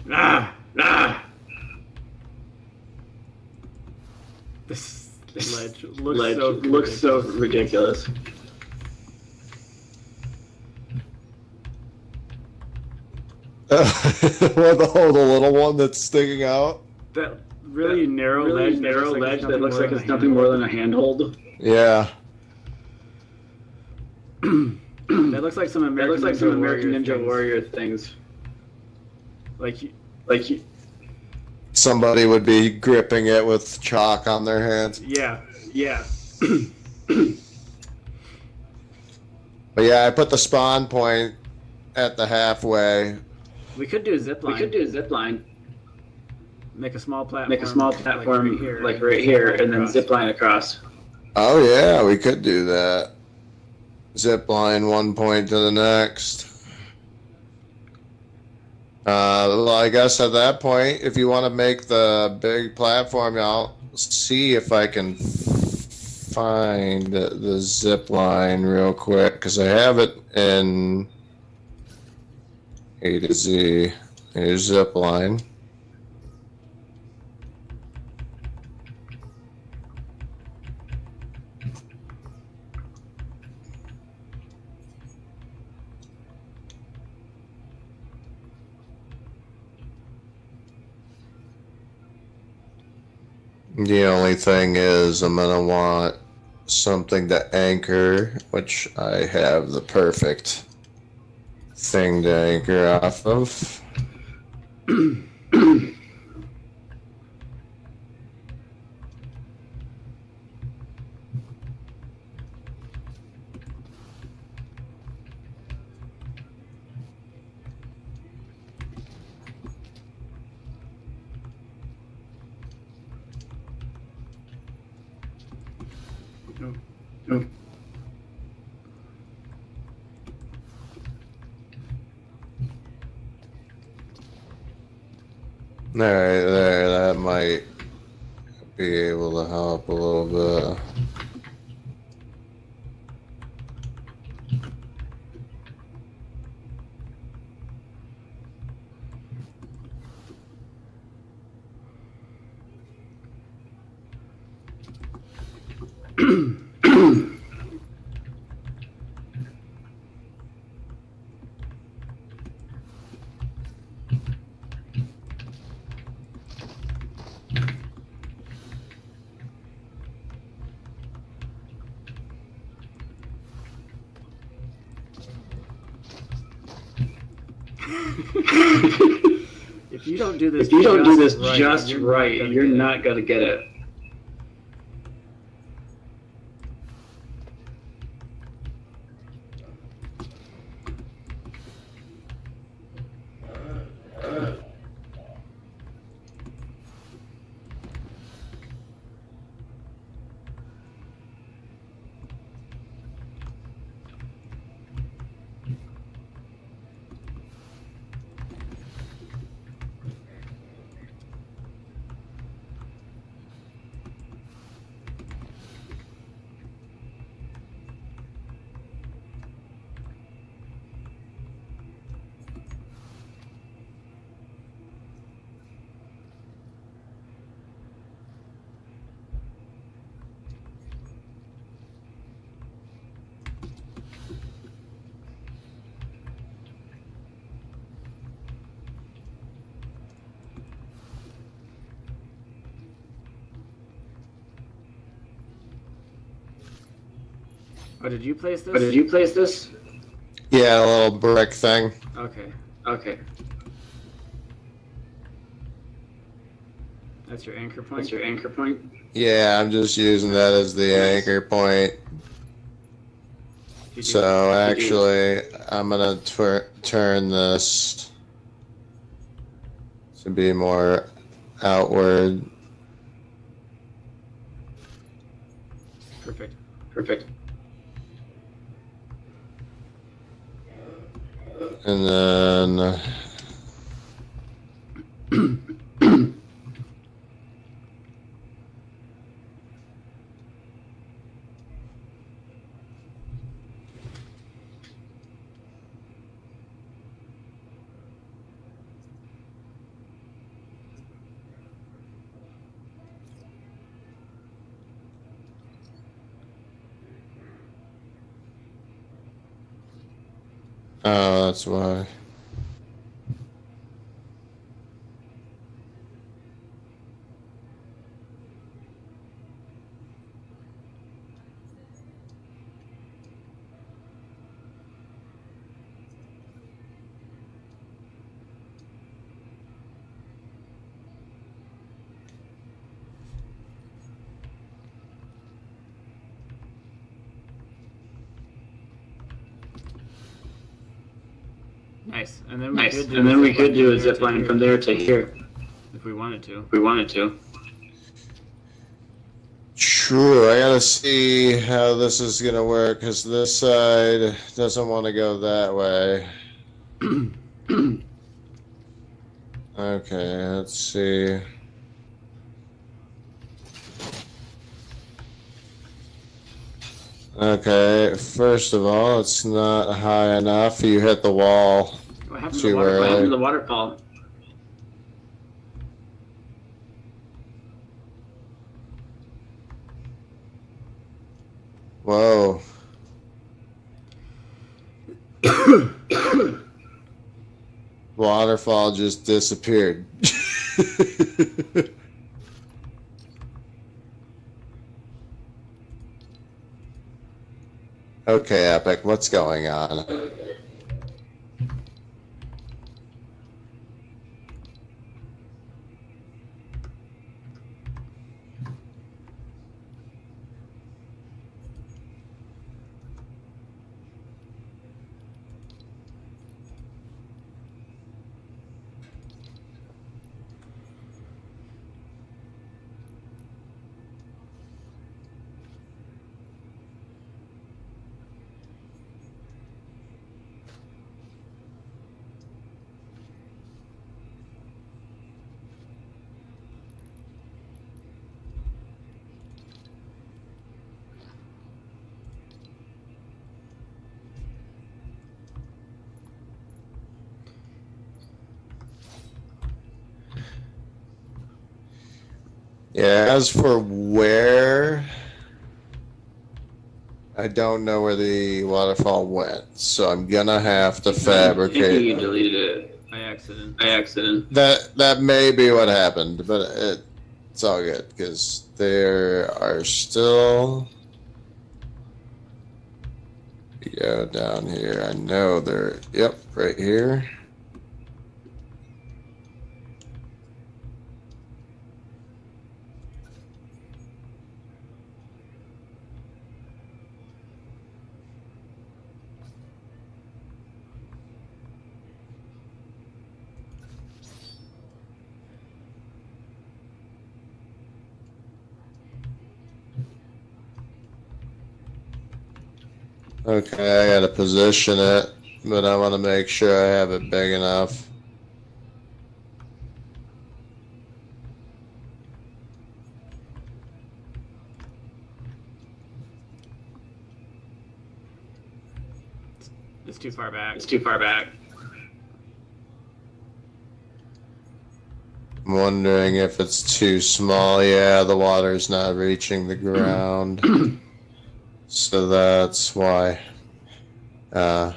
A: Ah!
C: Ah!
A: This ledge
C: Ledge looks so ridiculous.
B: What the little one that's sticking out?
A: That really narrow
C: Really
A: ledge,
C: narrow ledge that looks like it's nothing more than a handhold.
B: Yeah.
A: That looks like some American,
C: Ninja Warrior things.
A: Like
B: Somebody would be gripping it with chalk on their hands.
A: yeah.
B: But yeah, I put the spawn point at the halfway.
A: We could do a zip line.
C: Zip line.
A: Make a small platform.
C: Like right here, and then zip line across.
B: Oh yeah, we could do that. Zip line one point to the next. Well, I guess at that point, if you want to make the big platform, I'll see if I can find the zip line real quick, because I have it in A to Z. Here's zip line. The only thing is I'm gonna want something to anchor, which I have the perfect thing to anchor off of. Alright, there, that might be able to help a little bit.
A: If you don't do this,
C: just right, you're not gonna get it.
A: Oh, did you place this?
B: Yeah, a little brick thing.
A: Okay. That's your anchor point?
B: Yeah, I'm just using that as the anchor point. So actually, I'm gonna turn this to be more outward.
A: Perfect.
B: And then Oh, that's why.
A: Nice. And then we could do a zip line from there to here. If we wanted to.
B: True, I gotta see how this is gonna work, because this side doesn't want to go that way. Okay, let's see. Okay, first of all, it's not high enough. You hit the wall.
A: What happened to the waterfall?
B: Whoa. Waterfall just disappeared. Okay, Epic, what's going on? Yeah, as for where, I don't know where the waterfall went, so I'm gonna have to fabricate.
C: You deleted it
A: By accident.
B: That may be what happened, but it's all good, because there are still. We go down here. I know they're. Yep, right here. Okay, I gotta position it, but I want to make sure I have it big enough.
A: It's too far back.
B: I'm wondering if it's too small. Yeah, the water's not reaching the ground. So that's why.
A: Here,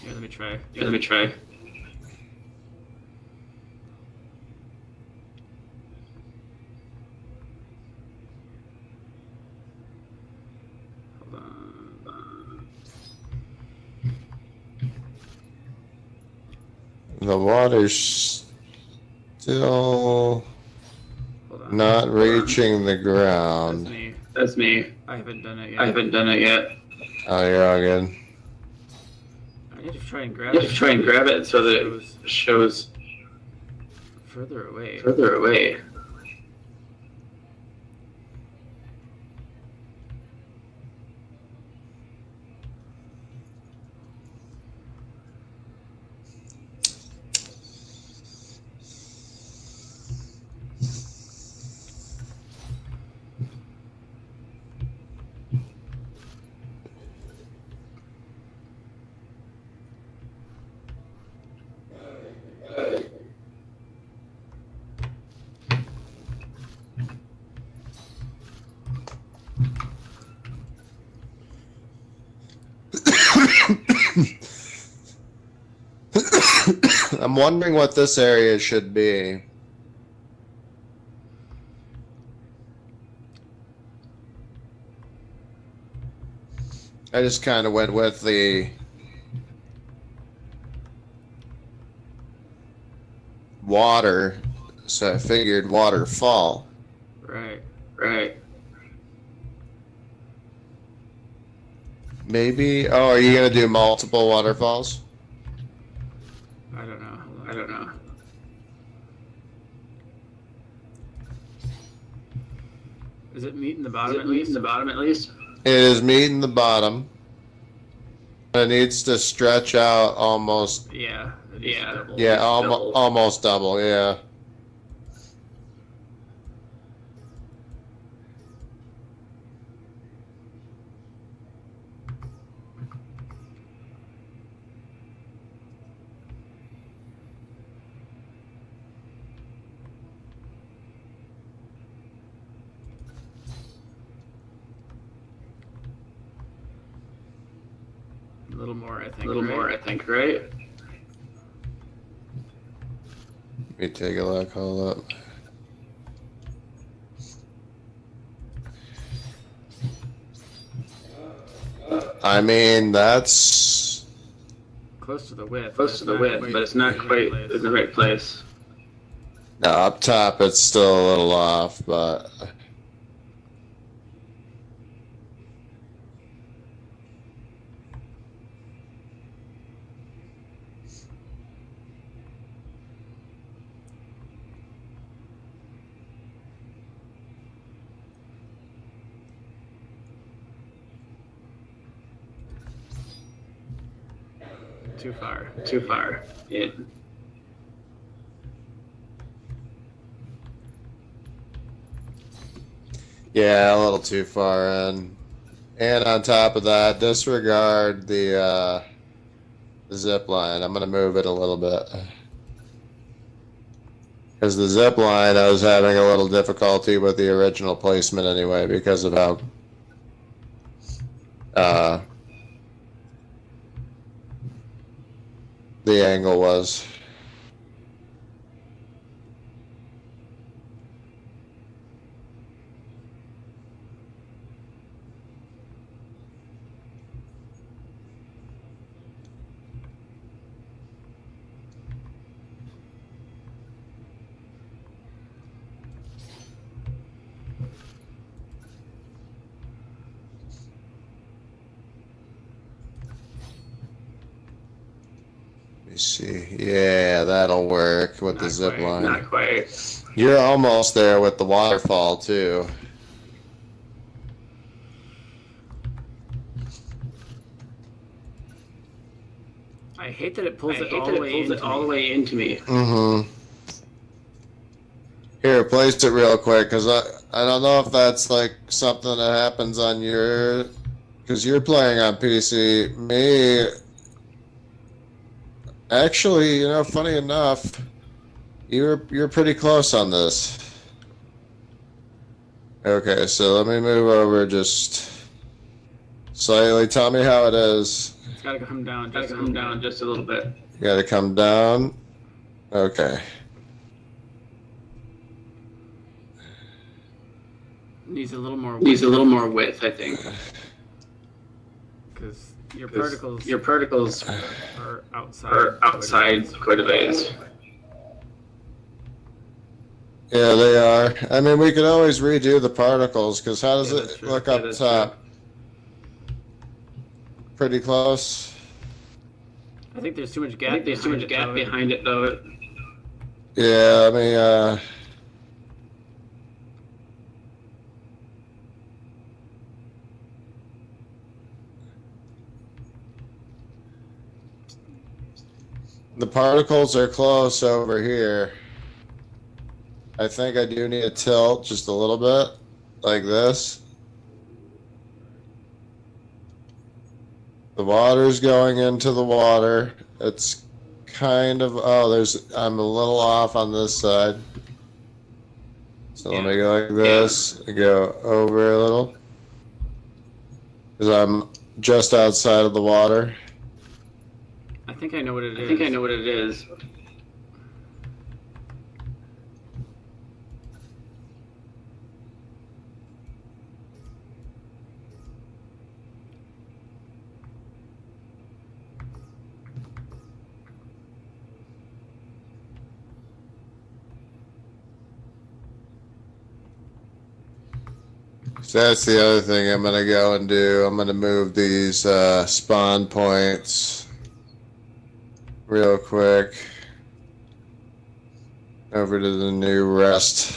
A: let me try. Hold on.
B: The water's still
A: Hold on.
B: not reaching the ground.
C: That's me.
A: I haven't done it yet.
B: Oh, you're all good.
A: I need to try and grab
C: You have to try and grab it so that it shows
A: further away.
B: I'm wondering what this area should be. I just kind of went with the water, so I figured waterfall.
A: Right.
C: Right.
B: Maybe. Oh, are you gonna do multiple waterfalls?
A: I don't know.
C: I don't know.
A: Is it meat in the bottom
C: Is it
A: at
C: meat
A: least?
C: in the bottom at least?
B: It is meeting the bottom. It needs to stretch out almost.
A: Yeah.
C: Yeah.
A: Double.
B: Yeah,
C: Double.
B: almost double. Yeah.
A: A little more, I think.
C: A little
A: right?
C: more, I think, right?
B: Let me take a look. Hold up. I mean, that's
A: Close to the width.
C: Close to the width, but it's not quite in the right place.
B: no, up top. It's still a little off, but
A: Too far.
C: Too far. Yeah.
B: yeah, a little too far in. And on top of that, disregard the zip line. I'm gonna move it a little bit. Because the zip line, I was having a little difficulty with the original placement anyway, because of how the angle was. Let me see. Yeah, that'll work with the
A: Not
B: zip
A: quite,
B: line.
C: Not quite.
B: You're almost there with the waterfall too.
A: I hate that it pulls
C: I
A: it
C: hate
A: all
C: that
A: the
C: it
A: way
C: pulls
A: into
C: it all the
A: me.
C: way into me.
B: Mm-hmm. Here, place it real quick, because I don't know if that's like something that happens on your, because you're playing on PC. Me, actually, you know, funny enough, you're pretty close on this. Okay, so let me move over just slightly. Tell me how it is.
A: It's gotta come down.
C: Gotta come down just a little bit.
B: You gotta come down. Okay.
A: Needs a little more.
C: Needs a little more width, I think.
A: Because your
C: 'Cause
A: particles
C: your particles
A: are outside.
C: are outside quite a ways.
B: Yeah, they are. I mean, we could always redo the particles, because how does
A: Yeah,
B: it
A: that's true.
B: look
C: Yeah,
B: up
C: that's
B: top? Pretty close.
A: I think there's too much
C: I
A: gap.
C: think there's too much gap behind it, though.
B: Yeah, I mean, the particles are close over here. I think I do need to tilt just a little bit, like this. The water's going into the water. It's kind of, I'm a little off on this side. So let me go like this, go over a little. Because I'm just outside of the water.
A: I think I know what it is.
C: I think I know what it is.
B: So that's the other thing I'm gonna go and do. I'm gonna move these spawn points real quick over to the new rest.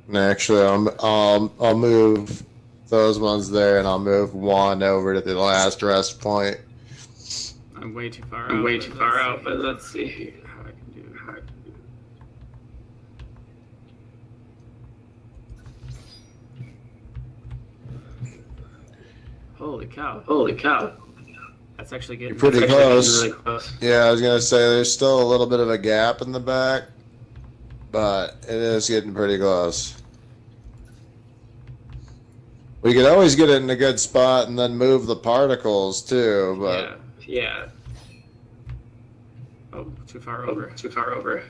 B: And actually, I'll move those ones there, and I'll move one over to the last rest point.
A: I'm way too far out.
C: I'm way too far out, but let's see.
A: How I can do it. Holy cow.
C: Holy cow.
A: That's actually getting
B: You're pretty close.
C: Really close.
B: Yeah, I was gonna say there's still a little bit of a gap in the back, but it is getting pretty close. We could always get it in a good spot and then move the particles too, but
C: Yeah.
A: Oh, too far over.
C: Too far over.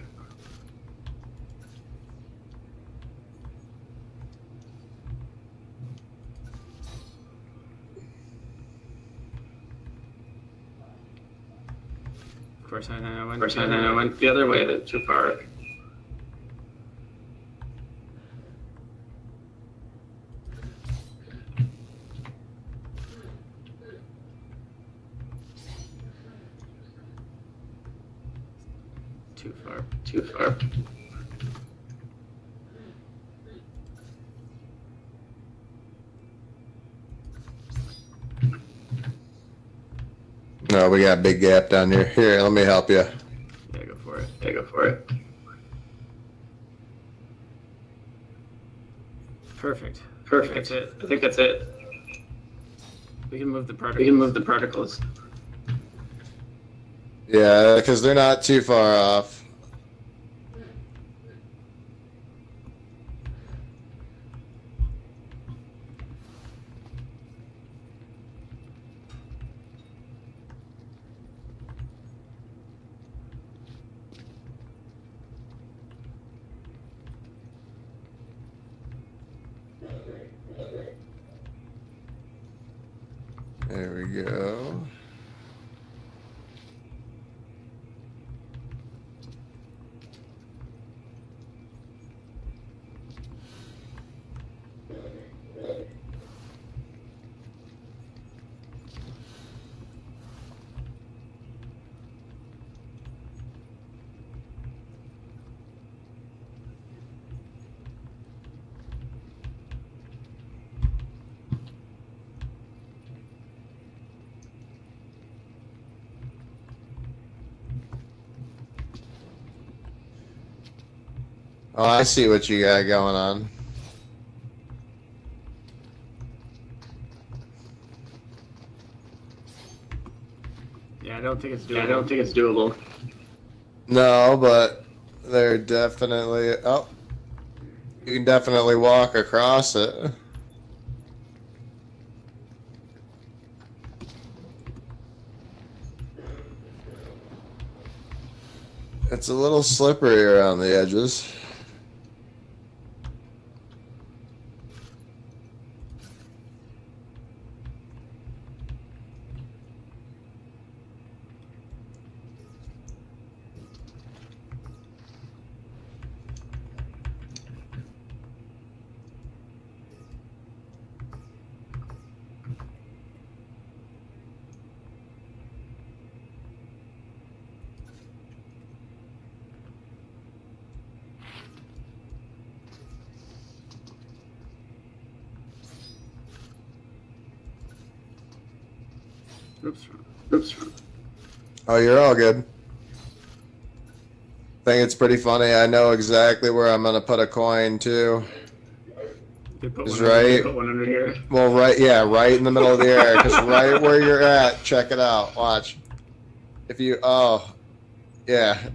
A: Of course, I know.
C: Of course, I went the other way. That's too far.
A: Too far.
C: Too far.
B: no, we got a big gap down here. Here, let me help you.
A: Yeah, go for it.
C: Yeah, go for it.
A: Perfect.
C: Perfect.
A: That's it.
C: I think that's it.
A: We can move the particles.
C: We can move the particles.
B: Yeah, because they're not too far off. There we go. Oh, I see what you got going on.
A: Yeah, I don't think it's doable.
C: Yeah, I don't think it's doable.
B: No, but they're definitely... Oh, you can definitely walk across it. It's a little slippery around the edges.
A: Oops.
C: Oops.
B: Oh, you're all good. I think it's pretty funny. I know exactly where I'm gonna put a coin too. Is right.
C: Put one under here.
B: Well, right, yeah, right in the middle of the air. Because right where you're at, check it out. Watch. If you, oh, yeah,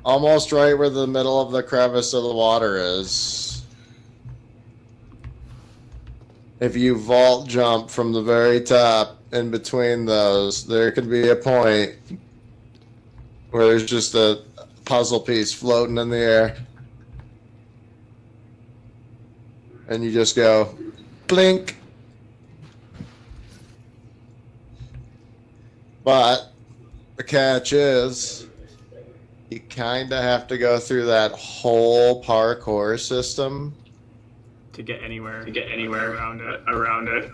B: almost right where the middle of the crevice of the water is. if you vault jump from the very top in between those, there could be a point where there's just a puzzle piece floating in the air. And you just go, blink. But the catch is, you kind of have to go through that whole parkour system
A: to get anywhere around it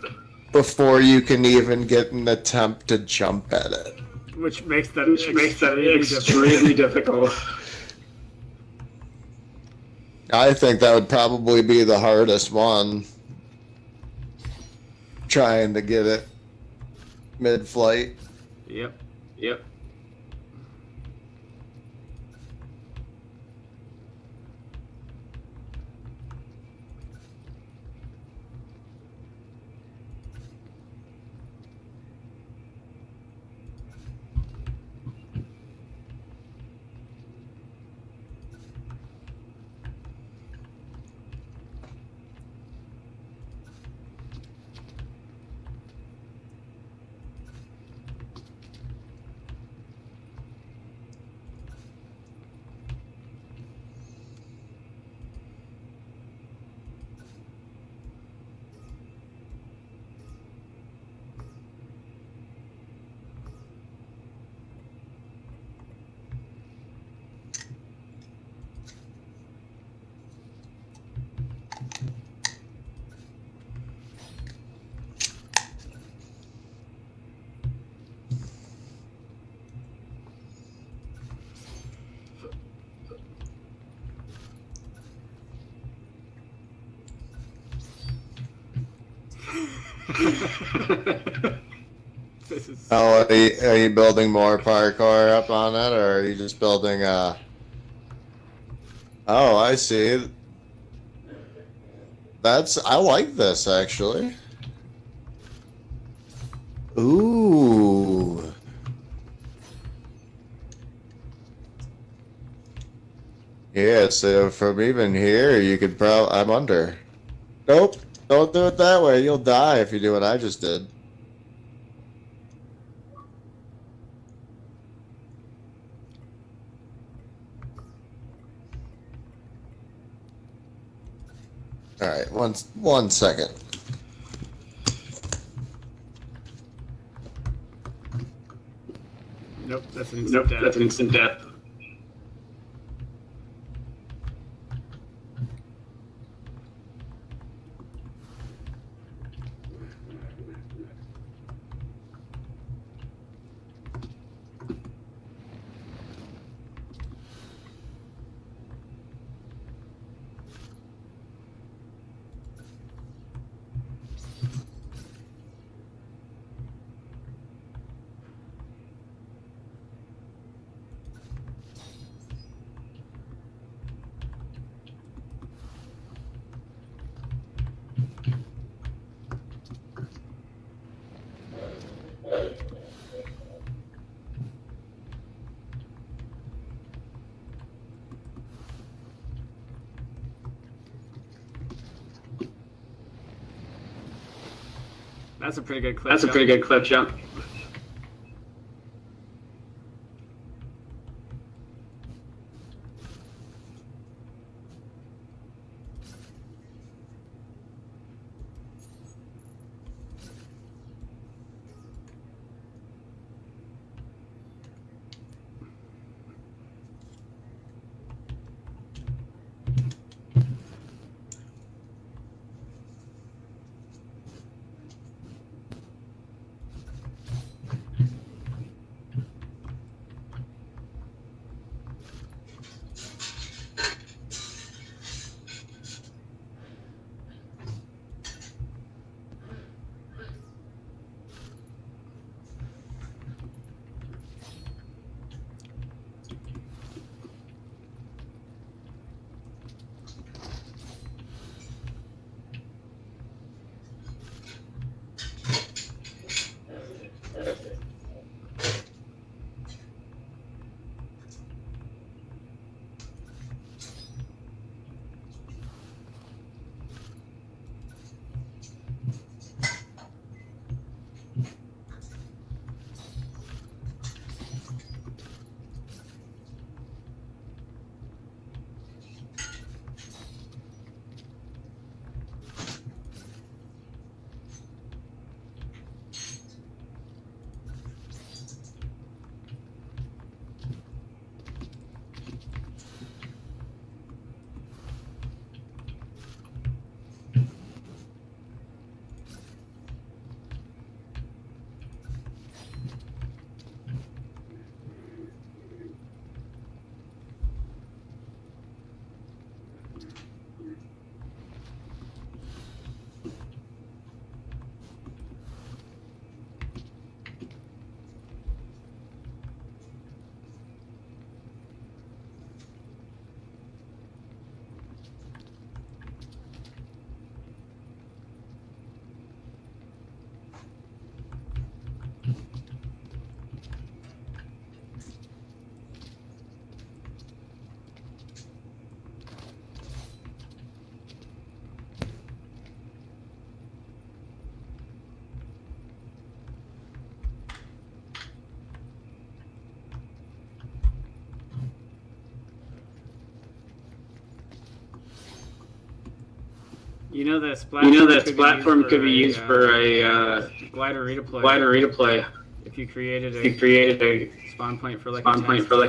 B: before you can even get an attempt to jump at it.
A: Which makes that extremely difficult.
B: I think that would probably be the hardest one. Trying to get it mid-flight.
A: Yep.
B: Oh, are you building more parkour up on it, or are you just building a... Oh, I see. I like this, actually. Ooh. Yeah, so from even here, you could probably... I'm under. Nope, don't do it that way. You'll die if you do what I just did. All right, one second.
A: Nope, that's an instant death. That's a pretty good clip jump. You know this
C: platform could be used for a
A: glider redeploy.
C: If you created a
A: spawn point for like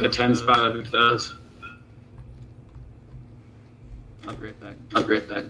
C: a 10 spot of those.
A: I'll be right back.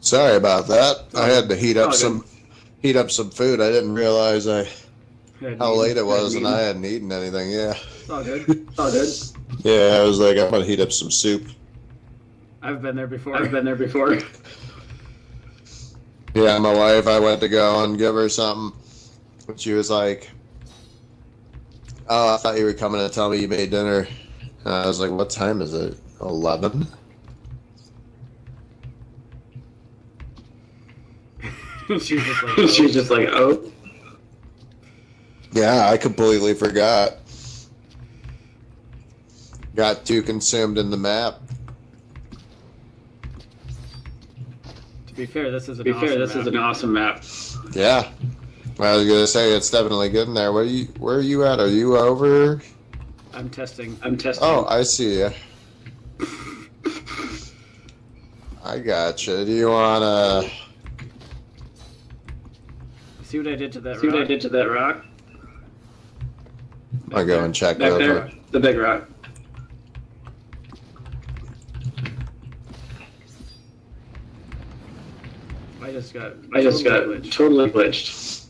B: Sorry about that. I had to heat up some food. I didn't realize how late it was, and I hadn't eaten anything. Yeah.
A: It's all good. It's all good.
B: Yeah, I was like, I'm gonna heat up some soup.
A: I've been there before.
B: Yeah, my wife, I went to go and give her something, but she was like, "Oh, I thought you were coming to tell me you made dinner." And I was like, "What time is it? 11?"
A: She's just like, oh.
B: Yeah, I completely forgot. Got too consumed in the map.
A: To be fair, this is an awesome map.
B: Yeah. I was gonna say it's definitely good in there. Where are you at? Are you over?
A: I'm testing.
B: Oh, I see you. I gotcha. Do you wanna
A: see what I did to that rock?
B: I'll go and check
A: back there. The big rock. I just got totally glitched.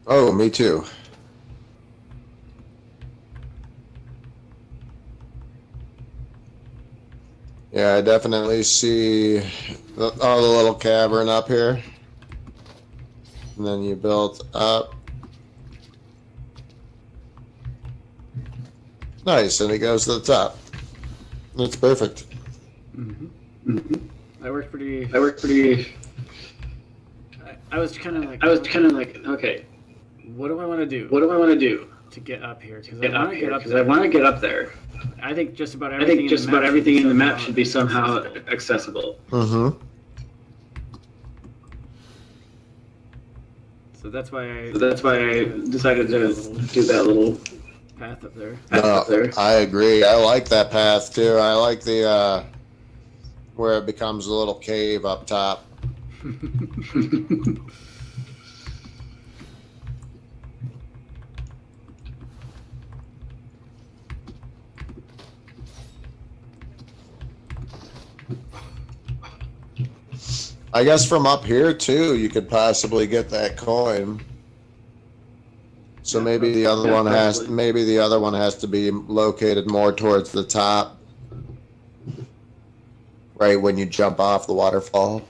B: Oh, me too. Yeah, I definitely see the little cavern up here. And then you build up. Nice, and it goes to the top. That's perfect.
A: I worked pretty. I was kind of like, okay, what do I want to do? To get up here? Because I want to get up there. I think just about everything in the map should be somehow accessible.
B: Mm-hmm.
A: So that's why I decided to do that little path up there.
B: I agree. I like that path too. I like the where it becomes a little cave up top. I guess from up here too, you could possibly get that coin. So maybe the other one has to be located more towards the top, right when you jump off the waterfall.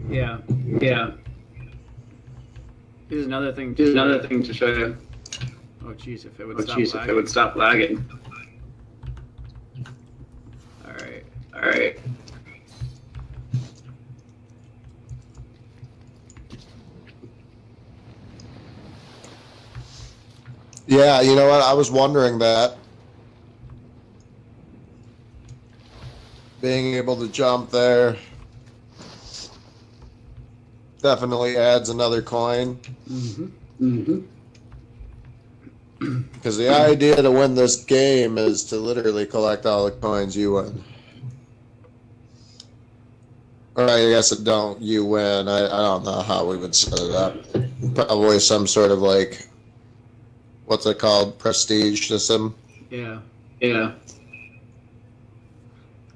A: Yeah. Here's another thing to show you. Oh jeez, if it would stop lagging. All right.
B: Yeah, you know what? I was wondering that. Being able to jump there definitely adds another coin. Because the idea to win this game is to literally collect all the coins you win. Or I guess you win. I don't know how we would set it up. Probably some sort of like, what's it called? Prestige system?
A: Yeah.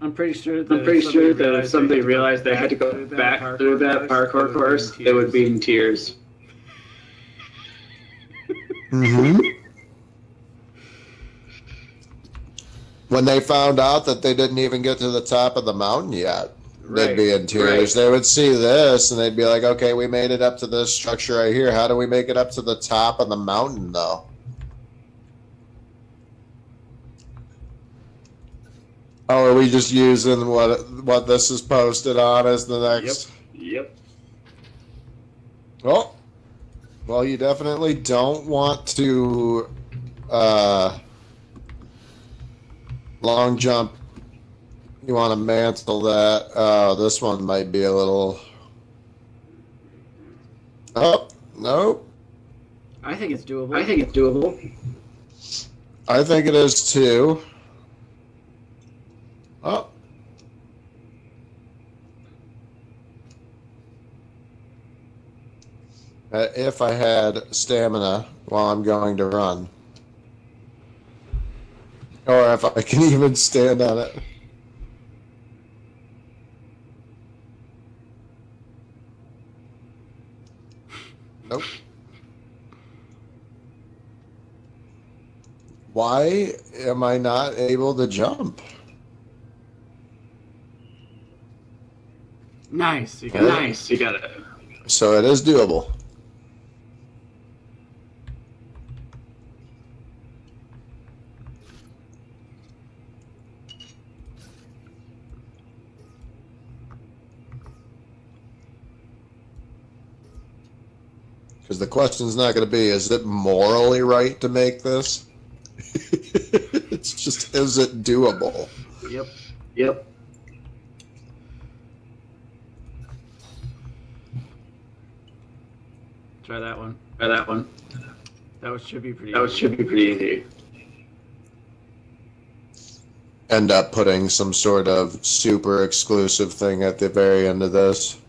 A: I'm pretty sure that if somebody realized they had to go back through that parkour course, they would be in tears.
B: When they found out that they didn't even get to the top of the mountain yet, they'd be in tears. They would see this and they'd be like, okay, we made it up to this structure right here. How do we make it up to the top of the mountain though? Oh, are we just using what this is posted on as the next?
A: Yep.
B: Oh, well, you definitely don't want to long jump You want to mantle that. This one might be a little... Oh, no.
A: I think it's doable.
C: I think it's doable.
B: I think it is too. Oh. If I had stamina while I'm going to run. Or if I can even stand on it. Nope. Why am I not able to jump?
A: Nice. You
C: got it.
B: So it is doable. Because the question's not going to be, is it morally right to make this? It's just, is it doable?
C: Yep.
A: Try that one. That should be pretty
C: easy.
B: End up putting some sort of super exclusive thing at the very end of this.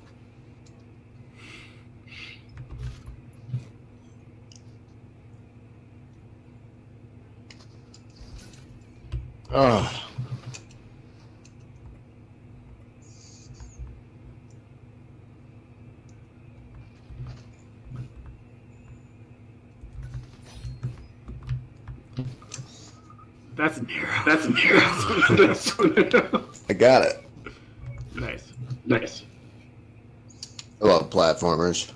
B: Oh.
A: That's narrow.
B: I got it.
A: Nice.
B: I love platformers.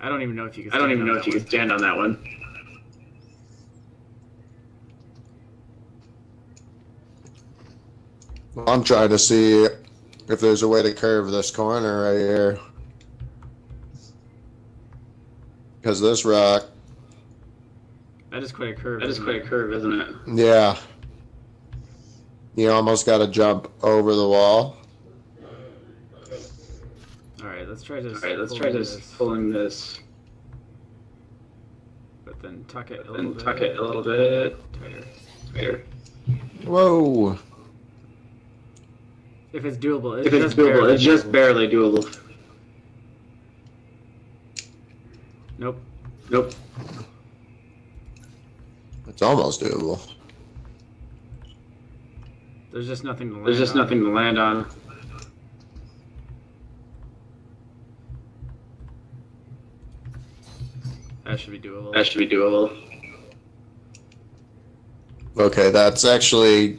A: I don't even know if you can
C: stand on that one.
B: I'm trying to see if there's a way to curve this corner right here. Because this rock...
A: That is quite a curve.
C: Isn't it?
B: Yeah. You almost got to jump over the wall.
A: Alright, let's try just
C: pulling this.
A: But then tuck it a
C: little bit. Tighter.
B: Whoa.
A: If it's doable,
C: it's just barely doable.
A: Nope.
B: It's almost doable.
A: There's just nothing to
C: land on.
A: That should be doable.
B: Okay, that's actually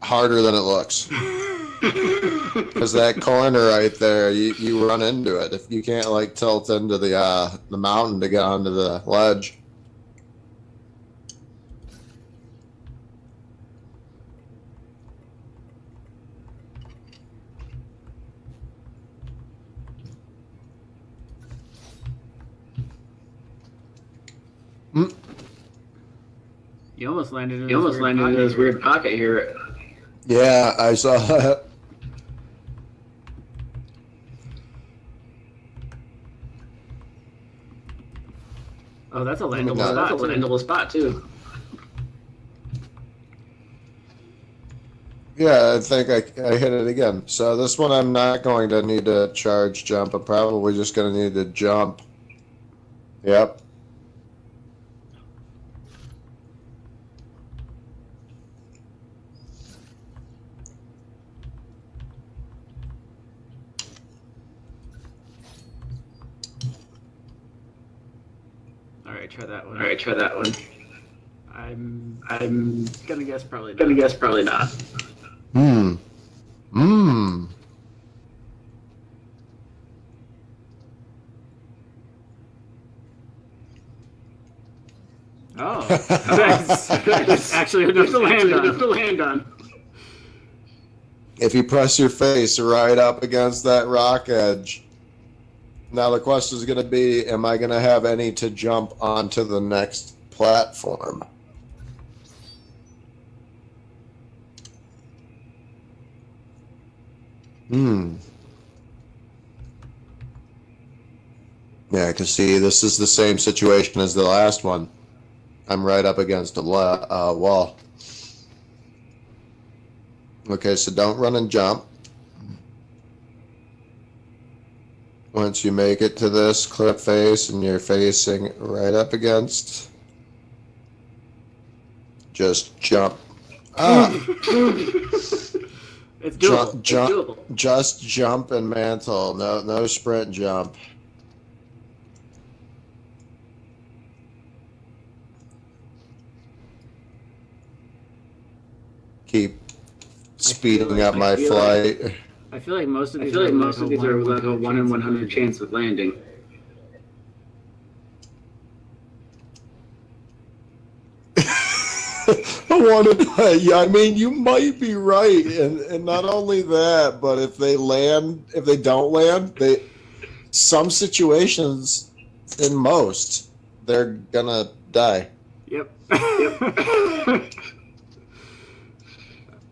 B: harder than it looks. Because that corner right there, you run into it. If you can't like tilt into the mountain to get onto the ledge.
A: You almost landed in
C: this weird pocket here.
B: Yeah, I saw that.
A: Oh, that's a landable spot too.
B: Yeah, I think I hit it again. So this one I'm not going to need to charge jump. I'm probably just going to need to jump. Yep.
A: Alright,
C: try that one.
A: I'm
C: gonna guess probably not.
A: That's actually enough to land on.
B: If you press your face right up against that rock edge, now the question is going to be, am I going to have any to jump onto the next platform? Yeah, because see, this is the same situation as the last one. I'm right up against a wall. Okay, so don't run and jump. Once you make it to this cliff face and you're facing right up against, just jump.
A: It's doable.
B: Jump,
A: it's doable.
B: Just jump and mantle. No sprint jump. Keep speeding up my flight.
A: I feel like most of these
C: are like a 1 in 100 chance of landing.
B: Yeah, I mean, you might be right, and not only that, but if they don't land, some situations, in most, they're gonna die.
A: Yep.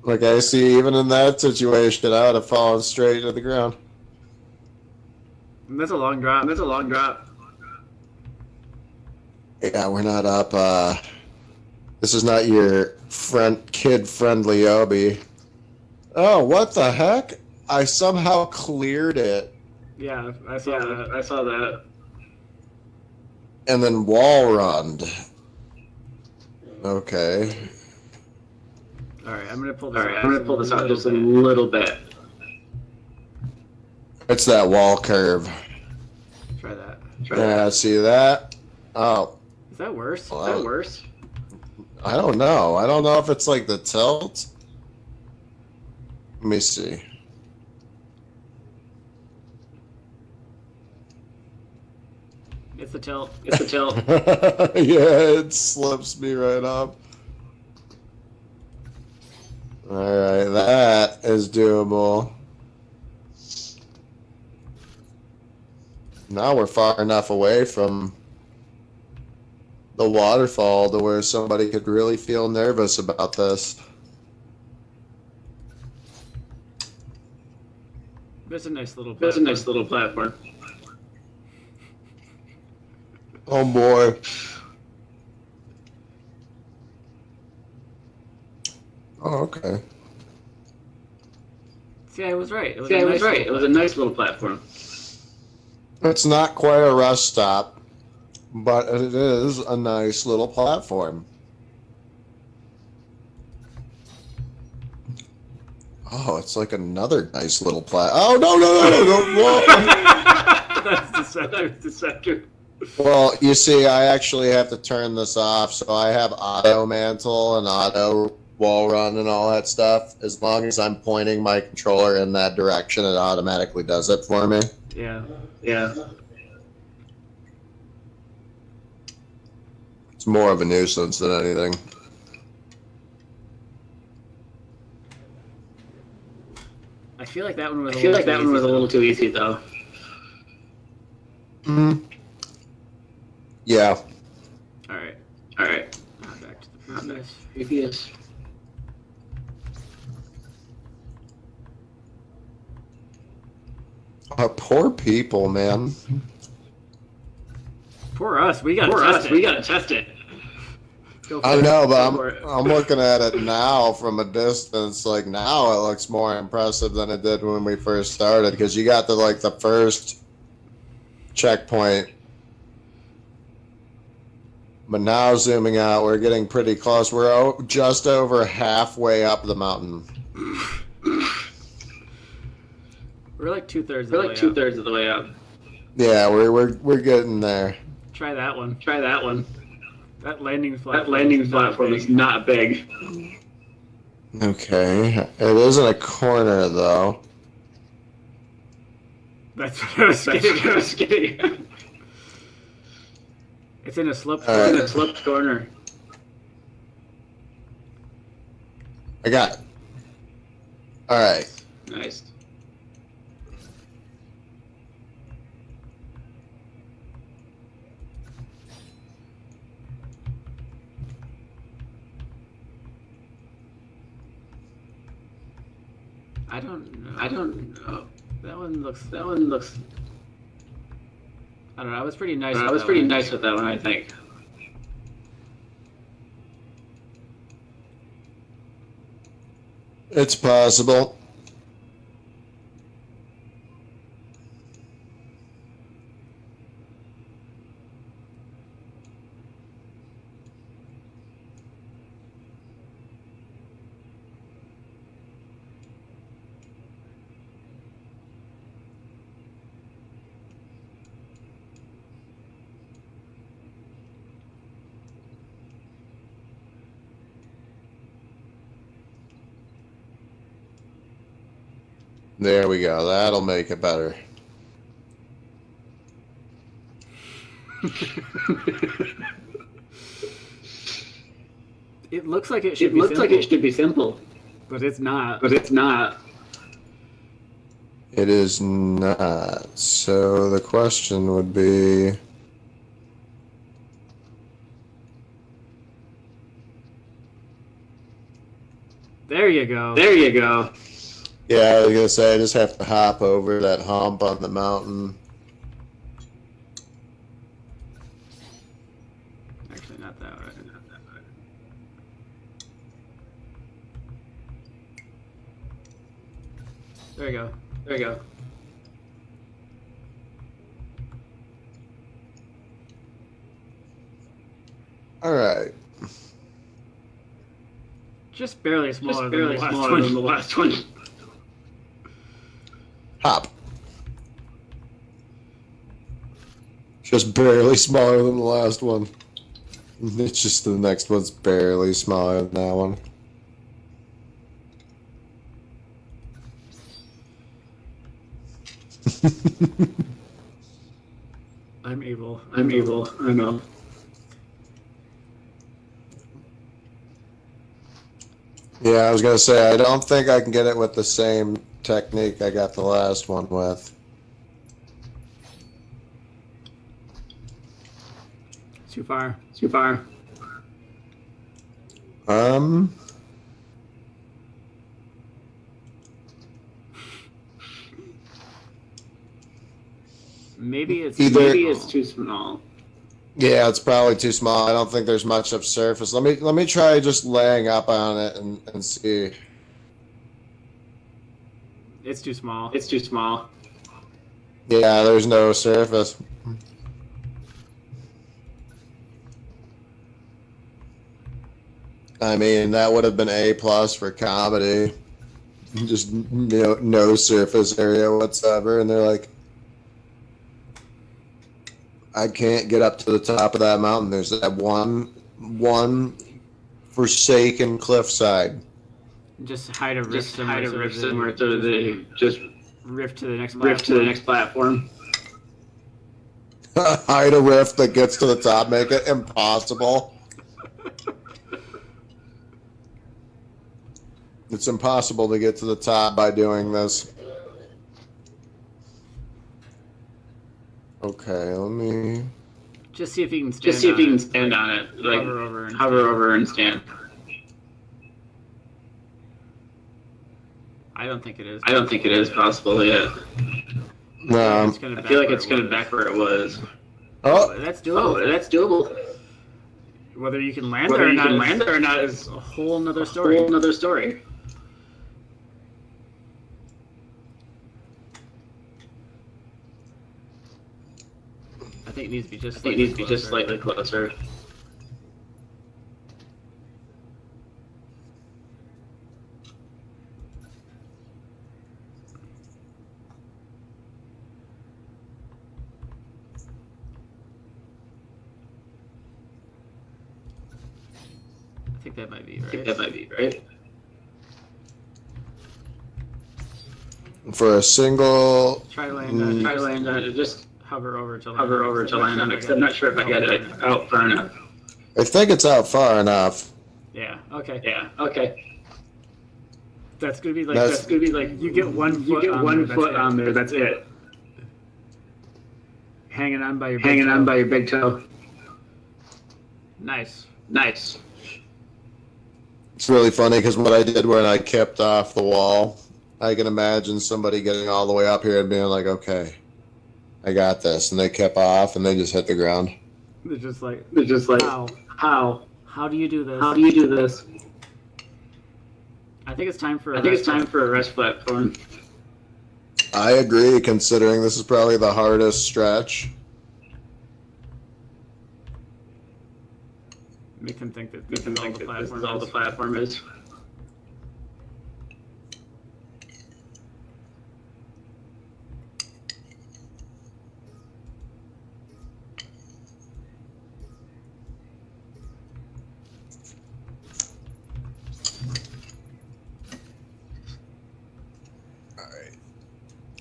B: Like I see, even in that situation, I would have fallen straight to the ground.
A: And that's a long drop.
B: Yeah, we're not up. This is not your kid-friendly obby. Oh, what the heck? I somehow cleared it.
A: Yeah, I saw that.
B: And then wall runned. Okay.
A: Alright, I'm gonna pull this
C: out just a little bit.
B: It's that wall curve.
A: Try that.
B: Yeah, see that? Oh.
A: Is that worse?
B: Well, I don't know. I don't know if it's like the tilt. Let me see.
A: It's the tilt.
B: Yeah, it slips me right up. Alright, that is doable. Now we're far enough away from the waterfall to where somebody could really feel nervous about this.
A: That's a nice little
C: platform.
B: Oh boy. Oh, okay.
A: See, I was right. It was
C: a nice little platform.
B: It's not quite a rest stop, but it is a nice little platform. Oh, it's like another nice little Oh, no.
A: That's deceptive.
B: Well, you see, I actually have to turn this off, so I have auto mantle and auto wall run and all that stuff. As long as I'm pointing my controller in that direction, it automatically does it for me.
A: Yeah.
B: It's more of a nuisance than anything.
A: I feel like that one was
C: a little too easy, though.
B: Yeah.
A: Alright. Back to the
C: Previous.
B: Poor people, man.
A: Poor us. We gotta test it.
B: I know, but I'm looking at it now from a distance. Like, now it looks more impressive than it did when we first started, because you got the first checkpoint. But now zooming out, we're getting pretty close. We're just over halfway up the mountain.
A: We're like 2/3
C: of the way up.
B: Yeah, we're getting there.
A: Try that one. That landing
C: platform is not big.
B: Okay, it isn't a corner though.
A: That's what I was getting. It's in a sloped
C: corner.
B: I got it. All right.
C: Nice.
A: I don't know.
C: I don't know.
A: That one looks. I don't know. I was pretty nice.
C: I was pretty nice with that one, I think.
B: It's possible. There we go. That'll make it better.
A: It looks like it
C: should be simple.
A: But it's not.
B: It is not. So the question would be...
A: There you go.
B: Yeah, I was gonna say I just have to hop over that hump on the mountain.
A: Actually, not that way. There you go.
B: All right.
A: Just barely smaller
C: Barely
A: than the last
C: smaller
A: one.
C: than the last one.
B: Hop. Just barely smaller than the last one. It's just the next one's barely smaller than that one.
A: I'm evil.
C: I know.
B: Yeah, I was gonna say I don't think I can get it with the same technique I got the last one with.
A: Too far. Maybe it's
C: too small.
B: Yeah, it's probably too small. I don't think there's much of surface. Let me try just laying up on it and see.
A: It's too small.
B: Yeah, there's no surface. I mean, that would have been A+ for comedy. Just no surface area whatsoever, and they're like, I can't get up to the top of that mountain. There's that one forsaken cliffside.
A: Just hide a rift somewhere
C: so they just
A: rift to the next
C: platform.
B: Hide a rift that gets to the top, make it impossible. It's impossible to get to the top by doing this. Okay, let me...
A: Just see if you can
C: stand on it. Like,
A: hover over
C: and stand.
A: I don't think it is.
C: I don't think it is possible yet.
B: No.
C: I feel like it's going back where it was.
B: Oh,
A: That's doable. Whether you can land there or not is a whole nother story. I think it needs to be just slightly
C: closer.
A: I think that might be right.
B: for a single...
A: Try to land on it.
C: Just
A: Hover over to
C: land on it, because I'm not sure if I get it out far enough.
B: I think it's out far enough.
A: Yeah, okay. That's gonna be like you get
C: you get one foot on there. That's it.
A: Hanging on by your
C: big toe.
A: Nice.
B: It's really funny because what I did when I kept off the wall, I can imagine somebody getting all the way up here and being like, okay, I got this. And they kept off and they just hit the ground.
A: They're just like,
C: How?
A: How do you do this?
C: How do you do this?
A: I think it's time for
C: I think it's time for a rest platform.
B: I agree, considering this is probably the hardest stretch.
A: Make them think that
C: This is all the platform is.
B: Alright.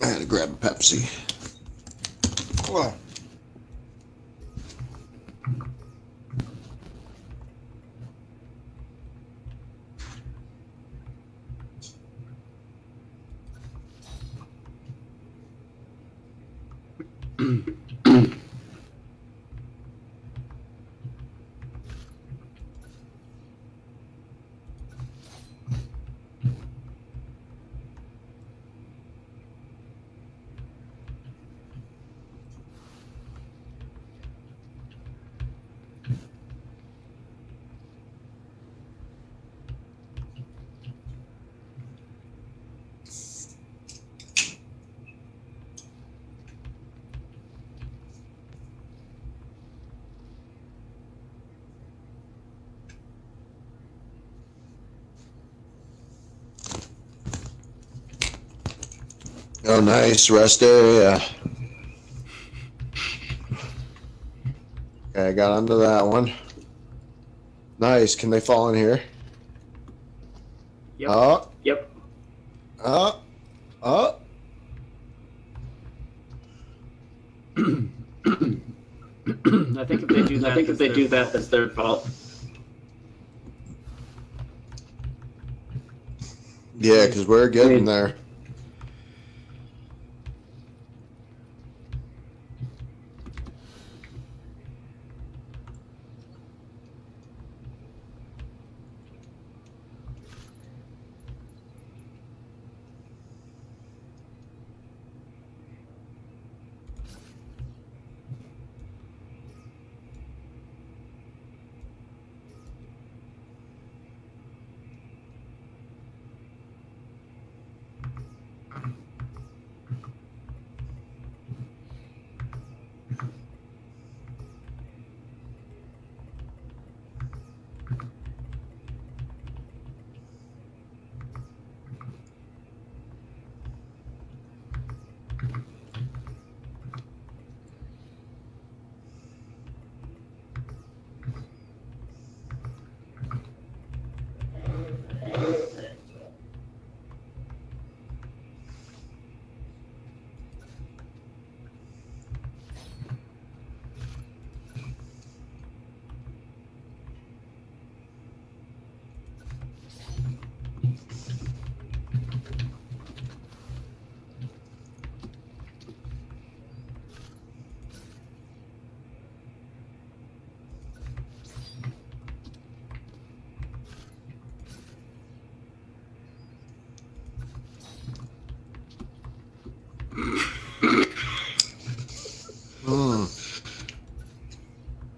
B: I had to grab a Pepsi. Whoa. Oh, nice rest area. Okay, I got onto that one. Nice. Can they fall in here?
A: Yep.
B: Oh.
C: Yep.
B: Oh. Oh.
A: I think if they do that,
C: that's their fault.
B: Yeah, because we're getting there.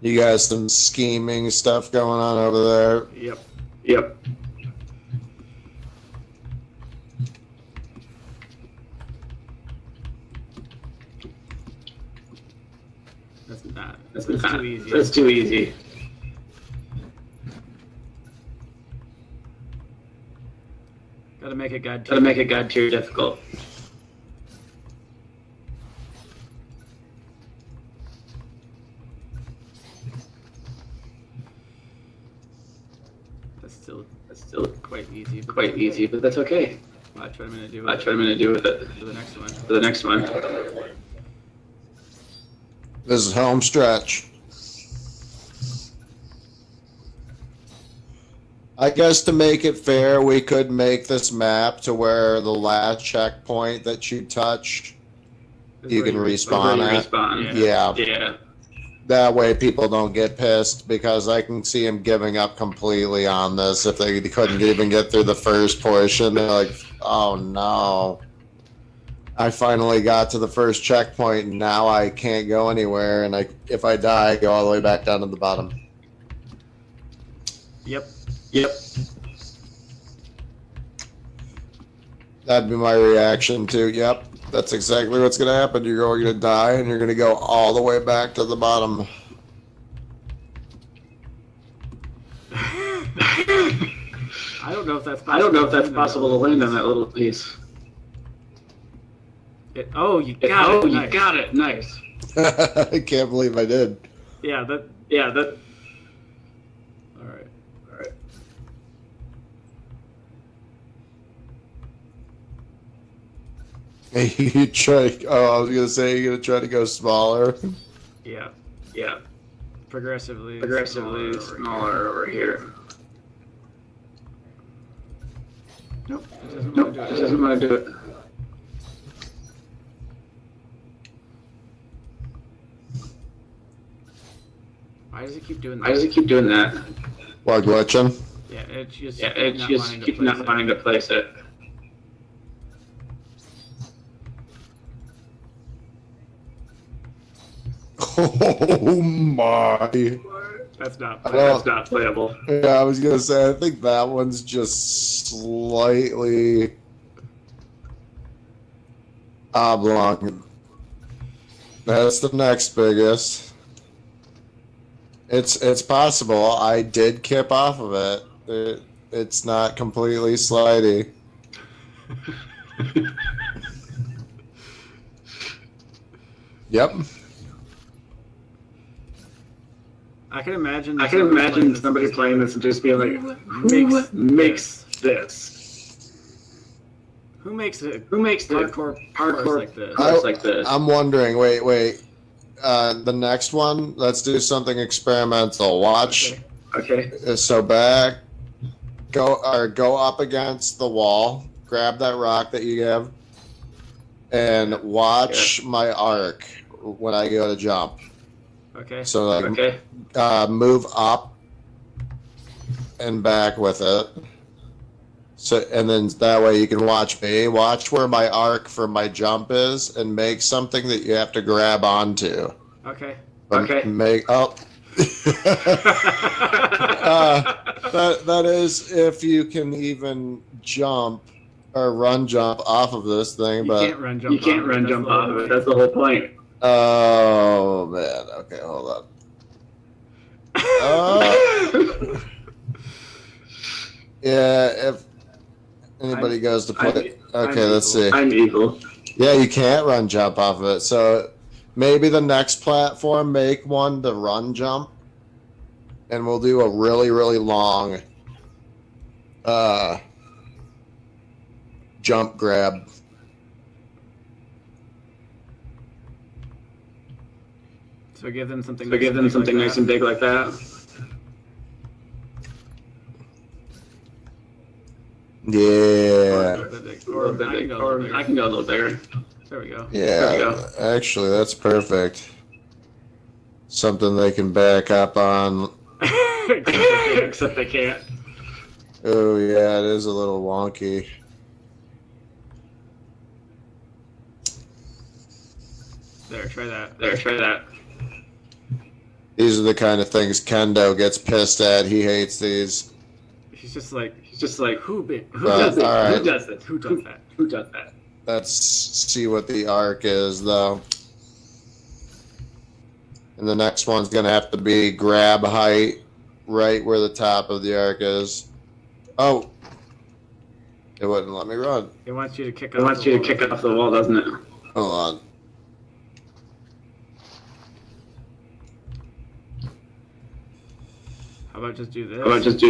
B: You got some scheming stuff going on over there.
C: Yep.
A: That's too easy.
C: That's too easy.
A: Gotta make it god
C: tier difficult.
A: That's still quite
C: easy, but that's okay.
A: Watch what I'm gonna do
C: with it.
A: For the next one.
C: For the next one.
B: This is home stretch. I guess to make it fair, we could make this map to where the last checkpoint that you touch, you can respawn at. Yeah. That way people don't get pissed, because I can see them giving up completely on this. If they couldn't even get through the first portion, they're like, oh no. I finally got to the first checkpoint, and now I can't go anywhere, and if I die, I go all the way back down to the bottom.
A: Yep.
B: That'd be my reaction to, yep, that's exactly what's going to happen. You're going to die, and you're going to go all the way back to the bottom.
A: I don't know if that's
C: possible to land on that little piece.
A: You got it. Nice.
B: I can't believe I did.
A: Yeah, that. All right.
B: You try. Oh, I was gonna say you're gonna try to go smaller.
A: Yeah. Progressively
C: smaller over here.
A: Nope.
C: It doesn't want to do it.
A: Why does it keep doing
C: that?
B: While glitching?
A: Yeah, it's just
C: keep not wanting to place it.
B: Oh my!
A: That's not
C: playable.
B: Yeah, I was gonna say I think that one's just slightly oblong. That's the next biggest. It's possible. I did kip off of it. It's not completely slidey. Yep.
A: I can imagine
C: somebody playing this and just being like, who makes this?
A: Who makes
C: Hardcore
A: parts like this?
B: I'm wondering. Wait. The next one, let's do something experimental. Watch.
C: Okay.
B: So go up against the wall. Grab that rock that you have, and watch my arc when I go to jump.
A: Okay.
B: So move up and back with it. So, and then that way you can watch me. Watch where my arc for my jump is, and make something that you have to grab onto.
A: Okay.
B: That is if you can even jump or run jump off of this thing, but
A: you can't run jump off of it.
C: That's the whole point.
B: Oh man. Okay, hold on. Yeah, if anybody goes to play. Okay, let's see.
C: I'm evil.
B: Yeah, you can't run jump off of it. So maybe the next platform, make one to run jump, and we'll do a really, really long jump grab.
A: So give them something
C: nice and big like that.
B: Yeah.
C: Or I can go a little bigger.
A: There we go.
B: Yeah, actually, that's perfect. Something they can back up on.
C: Except they can't.
B: Oh, yeah, it is a little wonky.
A: There, try that.
B: These are the kind of things Kendo gets pissed at. He hates these.
A: He's just like, who
B: does
A: that? Who does that?
B: Let's see what the arc is, though. And the next one's going to have to be grab height right where the top of the arc is. Oh. It wouldn't let me run.
A: It wants you to kick
C: off the wall, doesn't it?
B: Hold on.
A: How about just do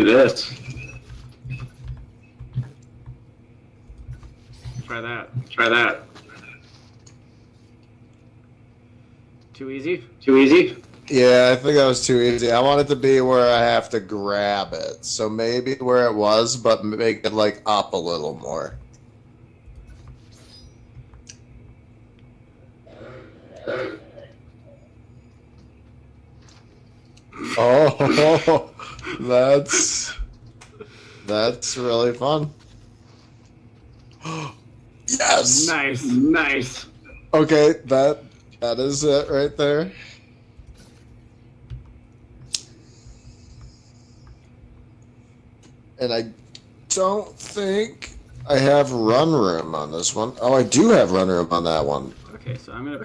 A: this? Try that. Too easy?
B: Yeah, I think that was too easy. I want it to be where I have to grab it. So maybe where it was, but make it like up a little more. Oh, that's really fun. Yes.
C: Nice.
B: Okay, that is it right there. And I don't think I have run room on this one. Oh, I do have run room on that one.
A: Okay, so I'm gonna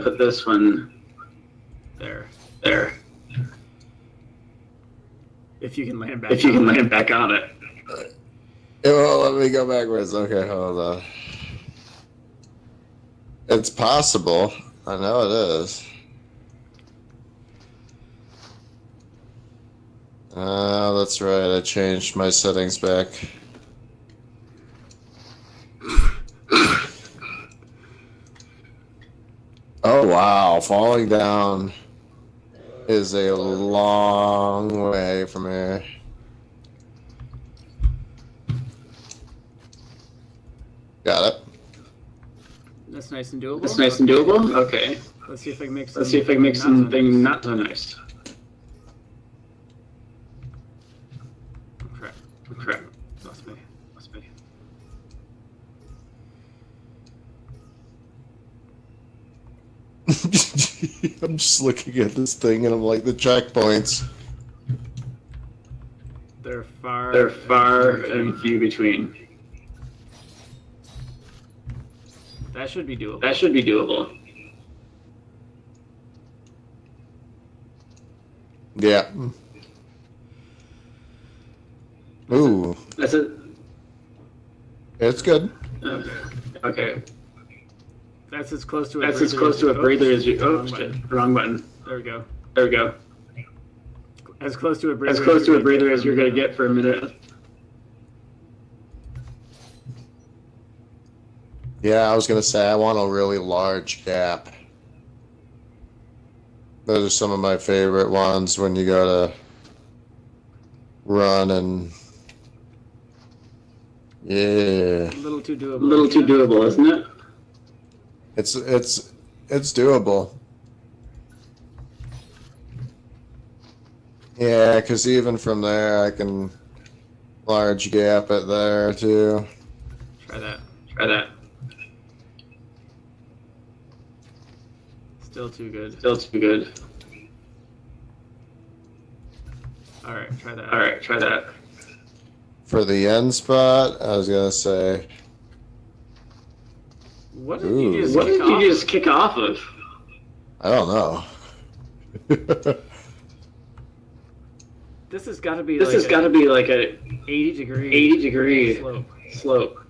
C: put this one
A: there. If you can land back on it.
B: It won't let me go backwards. Okay, hold on. It's possible. I know it is. That's right. I changed my settings back. Oh, wow. Falling down is a long way from here. Got it.
A: That's nice and doable.
C: Okay.
A: Let's see if I can make
C: something not so nice.
A: Crap. Lost me.
B: I'm just looking at this thing and I'm like, the checkpoints.
A: They're far
C: and few between.
A: That should be doable.
B: Yeah. Ooh.
C: That's it.
B: It's good.
C: Okay.
A: That's as close to
C: a breather as you. Oh, shit. Wrong button.
A: There we go.
C: As close to a breather as you're gonna get for a minute.
B: Yeah, I was gonna say I want a really large gap. Those are some of my favorite ones when you go to run and yeah.
A: A little too doable,
C: isn't it?
B: It's doable. Yeah, because even from there I can large gap it there too.
A: Try that. Still too good. All right, try that.
B: For the end spot, I was gonna say.
A: What did you
C: just kick off of?
B: I don't know.
A: This has got to be.
C: Like a
A: 80 degree
C: slope.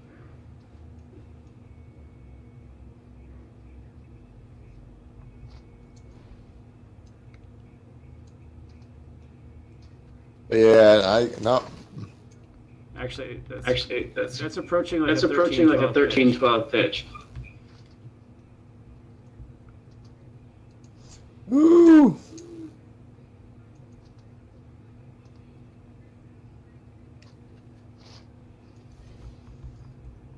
B: Yeah, no.
A: Actually, that's
C: That's
A: approaching like
C: a 13-12 pitch.
B: Woo!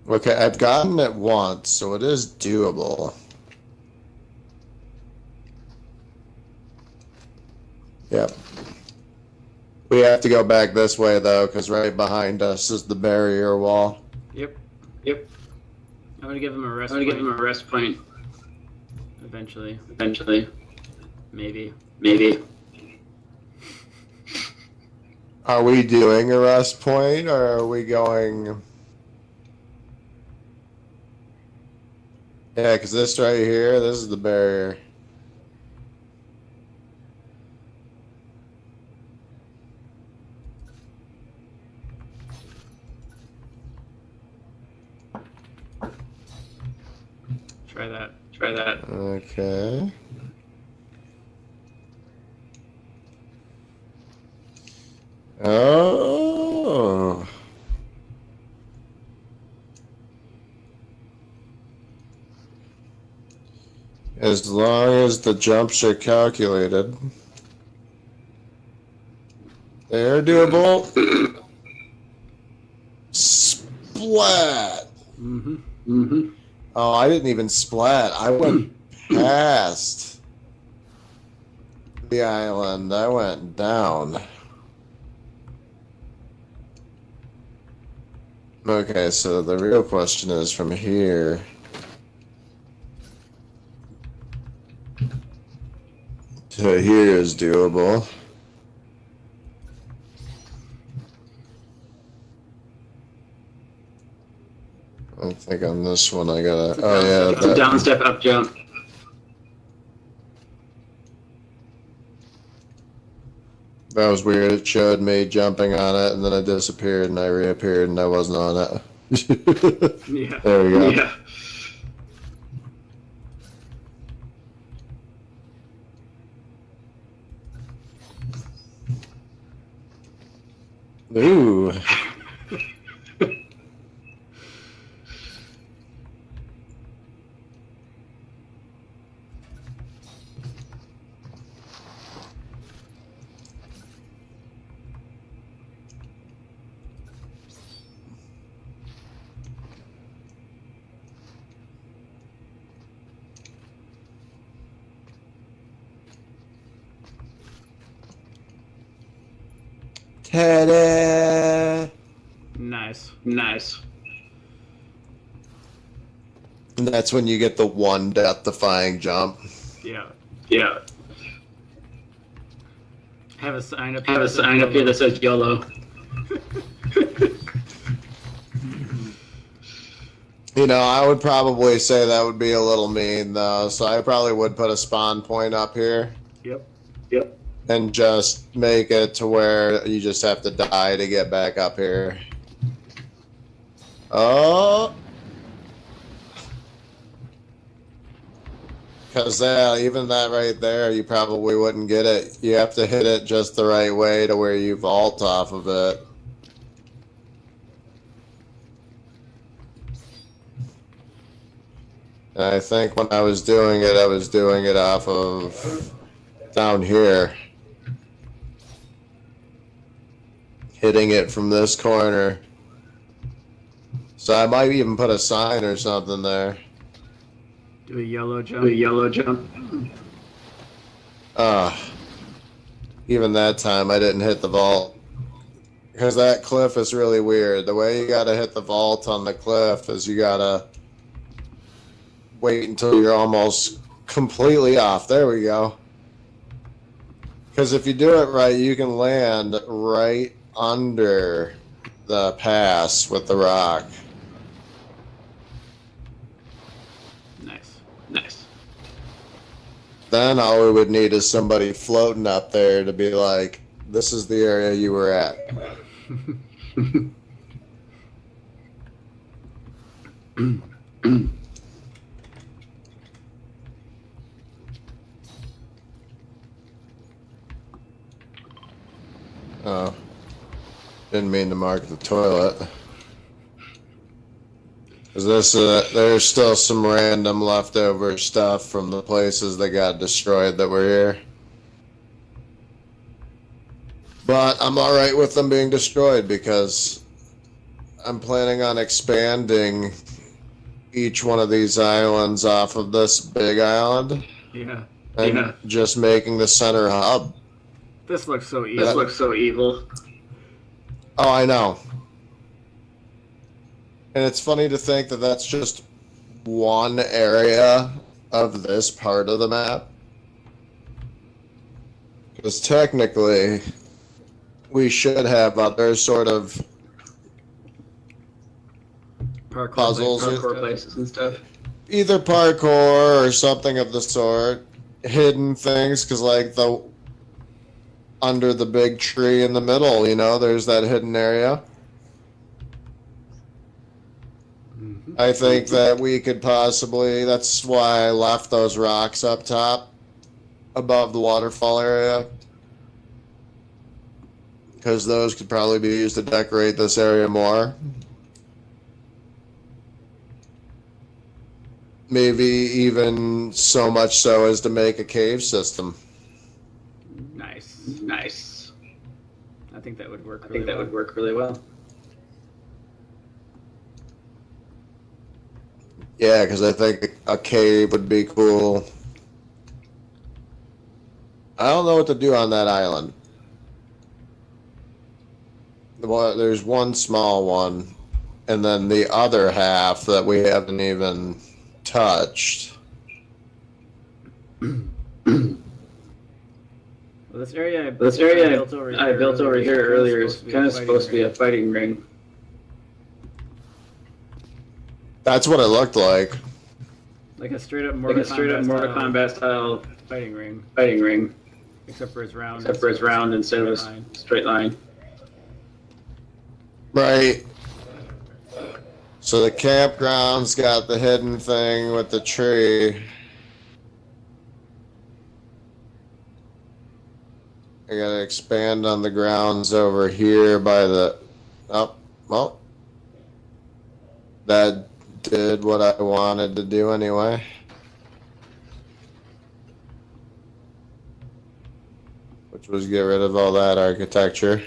B: Okay, I've gotten it once, so it is doable. Yep. We have to go back this way, though, because right behind us is the barrier wall.
A: Yep. I'm gonna give him a rest.
C: Point.
A: Eventually. Maybe.
B: Are we doing a rest point, or are we going... Yeah, because this right here, this is the barrier.
A: Try that.
B: Okay. Oh. As long as the jumps are calculated, they're doable. Splat! Oh, I didn't even splat. I went past the island. I went down. Okay, so the real question is from here to here is doable. I think on this one I gotta. Oh yeah,
C: It's a down step, up jump.
B: That was weird. It showed me jumping on it, and then I disappeared, and I reappeared, and I wasn't on it.
A: Yeah.
B: There we go.
C: Yeah.
B: Ooh. Ta-da!
A: Nice.
C: Nice.
B: And that's when you get the one death-defying jump.
A: Yeah.
C: Yeah.
A: Have a sign up.
C: Have a sign up here that says YOLO.
B: You know, I would probably say that would be a little mean, though, so I probably would put a spawn point up here.
A: Yep.
C: Yep.
B: And just make it to where you just have to die to get back up here. Oh! Because even that right there, you probably wouldn't get it. You have to hit it just the right way to where you vault off of it. And I think when I was doing it off of down here. Hitting it from this corner. So I might even put a sign or something there.
A: Do a yellow jump.
C: Do a yellow jump.
B: Even that time I didn't hit the vault. Because that cliff is really weird. The way you gotta hit the vault on the cliff is you gotta wait until you're almost completely off. There we go. Because if you do it right, you can land right under the pass with the rock.
A: Nice.
C: Nice.
B: Then all we would need is somebody floating up there to be like, this is the area you were at. Oh. Didn't mean to mark the toilet. Is this, there's still some random leftover stuff from the places that got destroyed that were here. But I'm alright with them being destroyed because I'm planning on expanding each one of these islands off of this big island.
A: Yeah.
B: And just making the center hub.
A: This looks so evil.
C: This looks so evil.
B: Oh, I know. And it's funny to think that that's just one area of this part of the map. Because technically, we should have other sort of
A: Parkour
B: puzzles.
C: Parkour places and stuff.
B: Either parkour or something of the sort. Hidden things, because like the under the big tree in the middle, you know, there's that hidden area. I think that we could possibly, that's why I left those rocks up top above the waterfall area. Because those could probably be used to decorate this area more. Maybe even so much so as to make a cave system.
A: Nice. I think that would work.
C: Would work really well.
B: Yeah, because I think a cave would be cool. I don't know what to do on that island. Well, there's one small one, and then the other half that we haven't even touched.
A: Well, this area I
C: built over here earlier is kind of supposed to be a fighting ring.
B: That's what it looked like.
A: Like a straight up Mortal
C: Kombat style
A: fighting ring. Except for it's round.
C: Instead of a straight line.
B: Right. So the campground's got the hidden thing with the tree. I gotta expand on the grounds over here by the... Oh, well. That did what I wanted to do anyway. Which was get rid of all that architecture.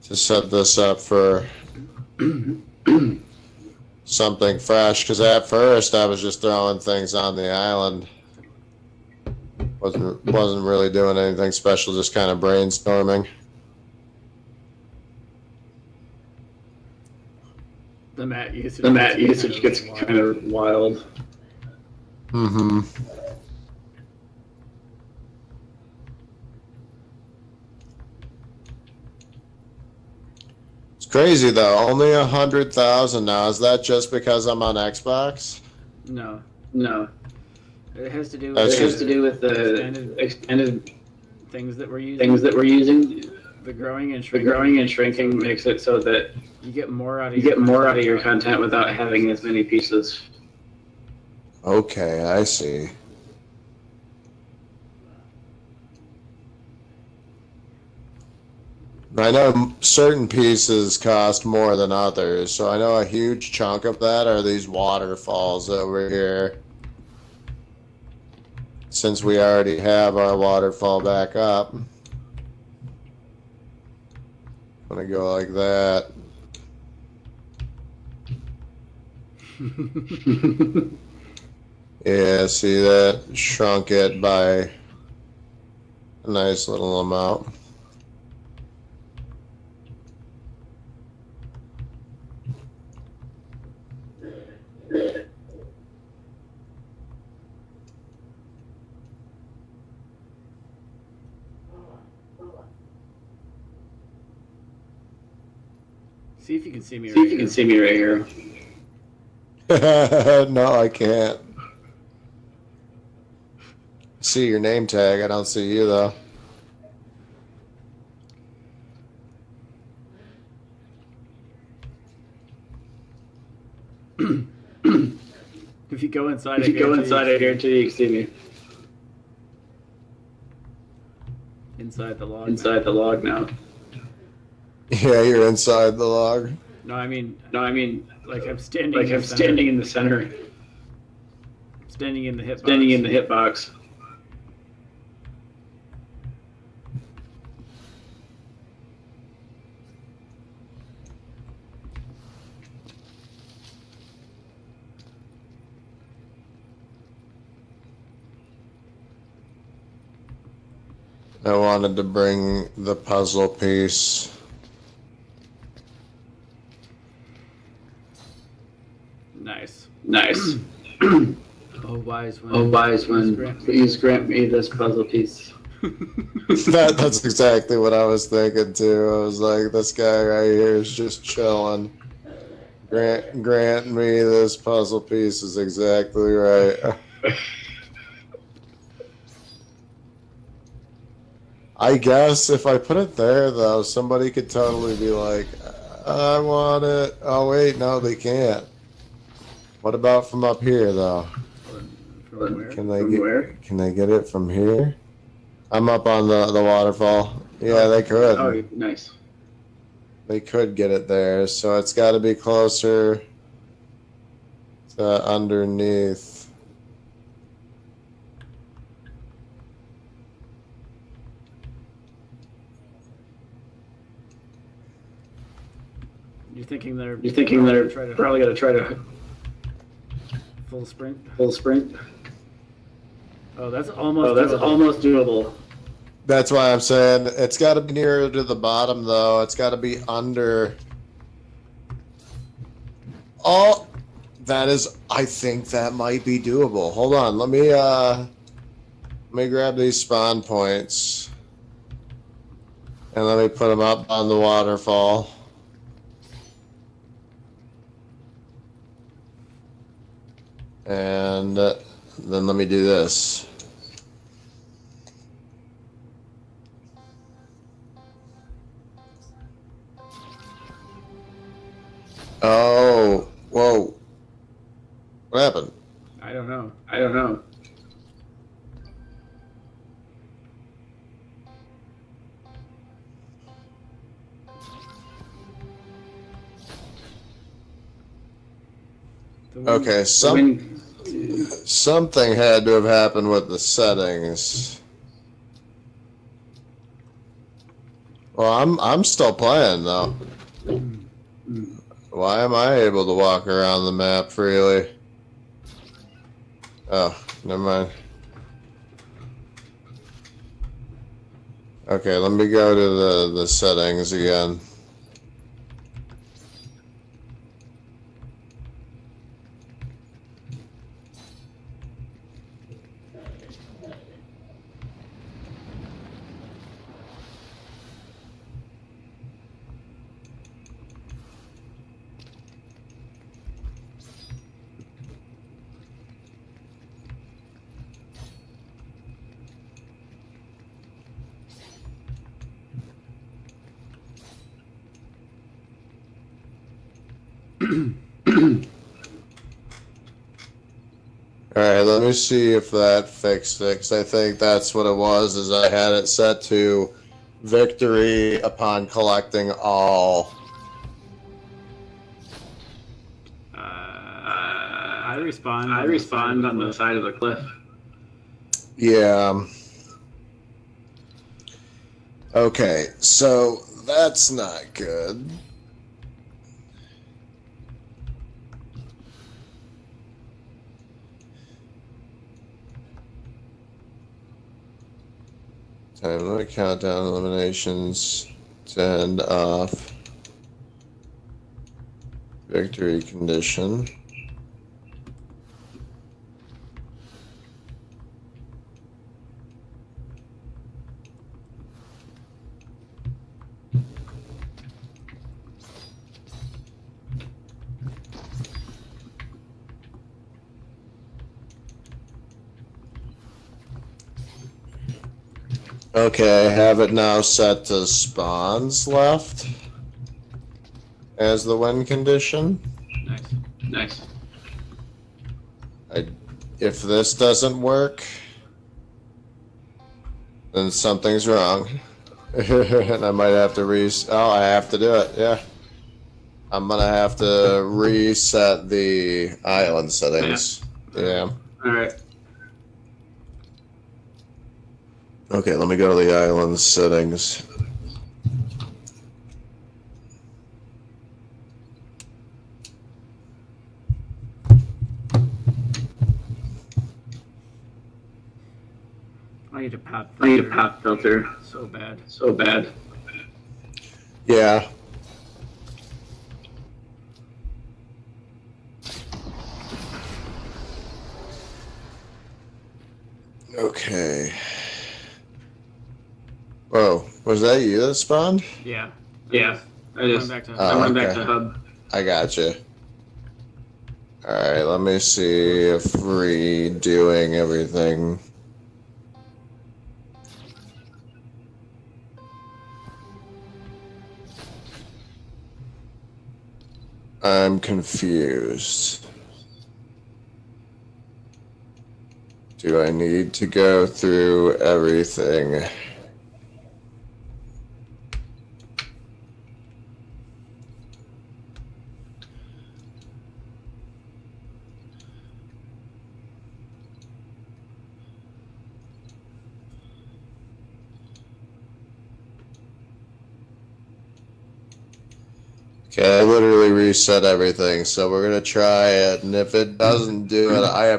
B: To set this up for something fresh, because at first I was just throwing things on the island. Wasn't really doing anything special, just kind of brainstorming.
A: The mat usage
C: gets kind of wild.
B: Mm-hmm. It's crazy though. Only 100,000 now. Is that just because I'm on Xbox?
A: No. It has to do
C: with the extended
A: things that we're using. The growing and
C: shrinking makes it so that
A: you get more out
C: of your content without having as many pieces.
B: Okay, I see. I know certain pieces cost more than others, so I know a huge chunk of that are these waterfalls over here. Since we already have our waterfall back up. I'm gonna go like that. Yeah, see that? Shrunk it by a nice little amount.
A: See if you can see me
C: right here.
B: No, I can't. See your name tag. I don't see you though.
A: If you go inside,
C: I guarantee you can see me.
A: Inside the
C: log now.
B: Yeah, you're inside the log.
A: No, I mean, like I'm standing.
C: Like I'm standing in the center.
A: Standing in the hitbox.
C: Standing in the hitbox.
B: I wanted to bring the puzzle piece.
A: Nice. Oh, wise one.
C: Please grant me this puzzle piece.
B: That's exactly what I was thinking too. I was like, this guy right here is just chilling. Grant me this puzzle piece is exactly right. I guess if I put it there though, somebody could totally be like, I want it. Oh wait, no, they can't. What about from up here though?
A: From where?
B: Can they get it from here? I'm up on the waterfall. Yeah, they could.
C: Oh, nice.
B: they could get it there, so it's got to be closer to underneath.
A: You're thinking they're
C: probably gonna try to
A: full sprint?
C: full sprint?
A: Oh, that's almost
C: almost doable.
B: That's why I'm saying it's got to be nearer to the bottom, though. It's got to be under. Oh, that is. I think that might be doable. Hold on. Let me grab these spawn points, and let me put them up on the waterfall. And then let me do this. Oh, whoa. What happened?
A: I don't know.
B: Okay, something had to have happened with the settings. Well, I'm still playing though. Why am I able to walk around the map freely? Oh, never mind. Okay, let me go to the settings again. Alright, let me see if that fixed it, 'cause I think that's what it was, is I had it set to victory upon collecting all.
A: I respawn
C: on the side of the cliff.
B: Yeah. Okay, so that's not good. Time limit countdown eliminations to end off. Victory condition. Okay, I have it now set to spawns left as the win condition.
C: Nice.
B: If this doesn't work, then something's wrong. And I might have to oh, I have to do it, yeah. I'm gonna have to reset the island settings. Yeah.
C: Alright.
B: Okay, let me go to the island settings.
A: I need a pop
C: filter.
A: So bad.
B: Yeah. Okay. Whoa, was that you that spawned?
A: Yeah.
C: I went back to hub.
B: I gotcha. Alright, let me see if redoing everything. I'm confused. Do I need to go through everything? Okay, I literally reset everything, so we're gonna try it, and if it doesn't do it, I have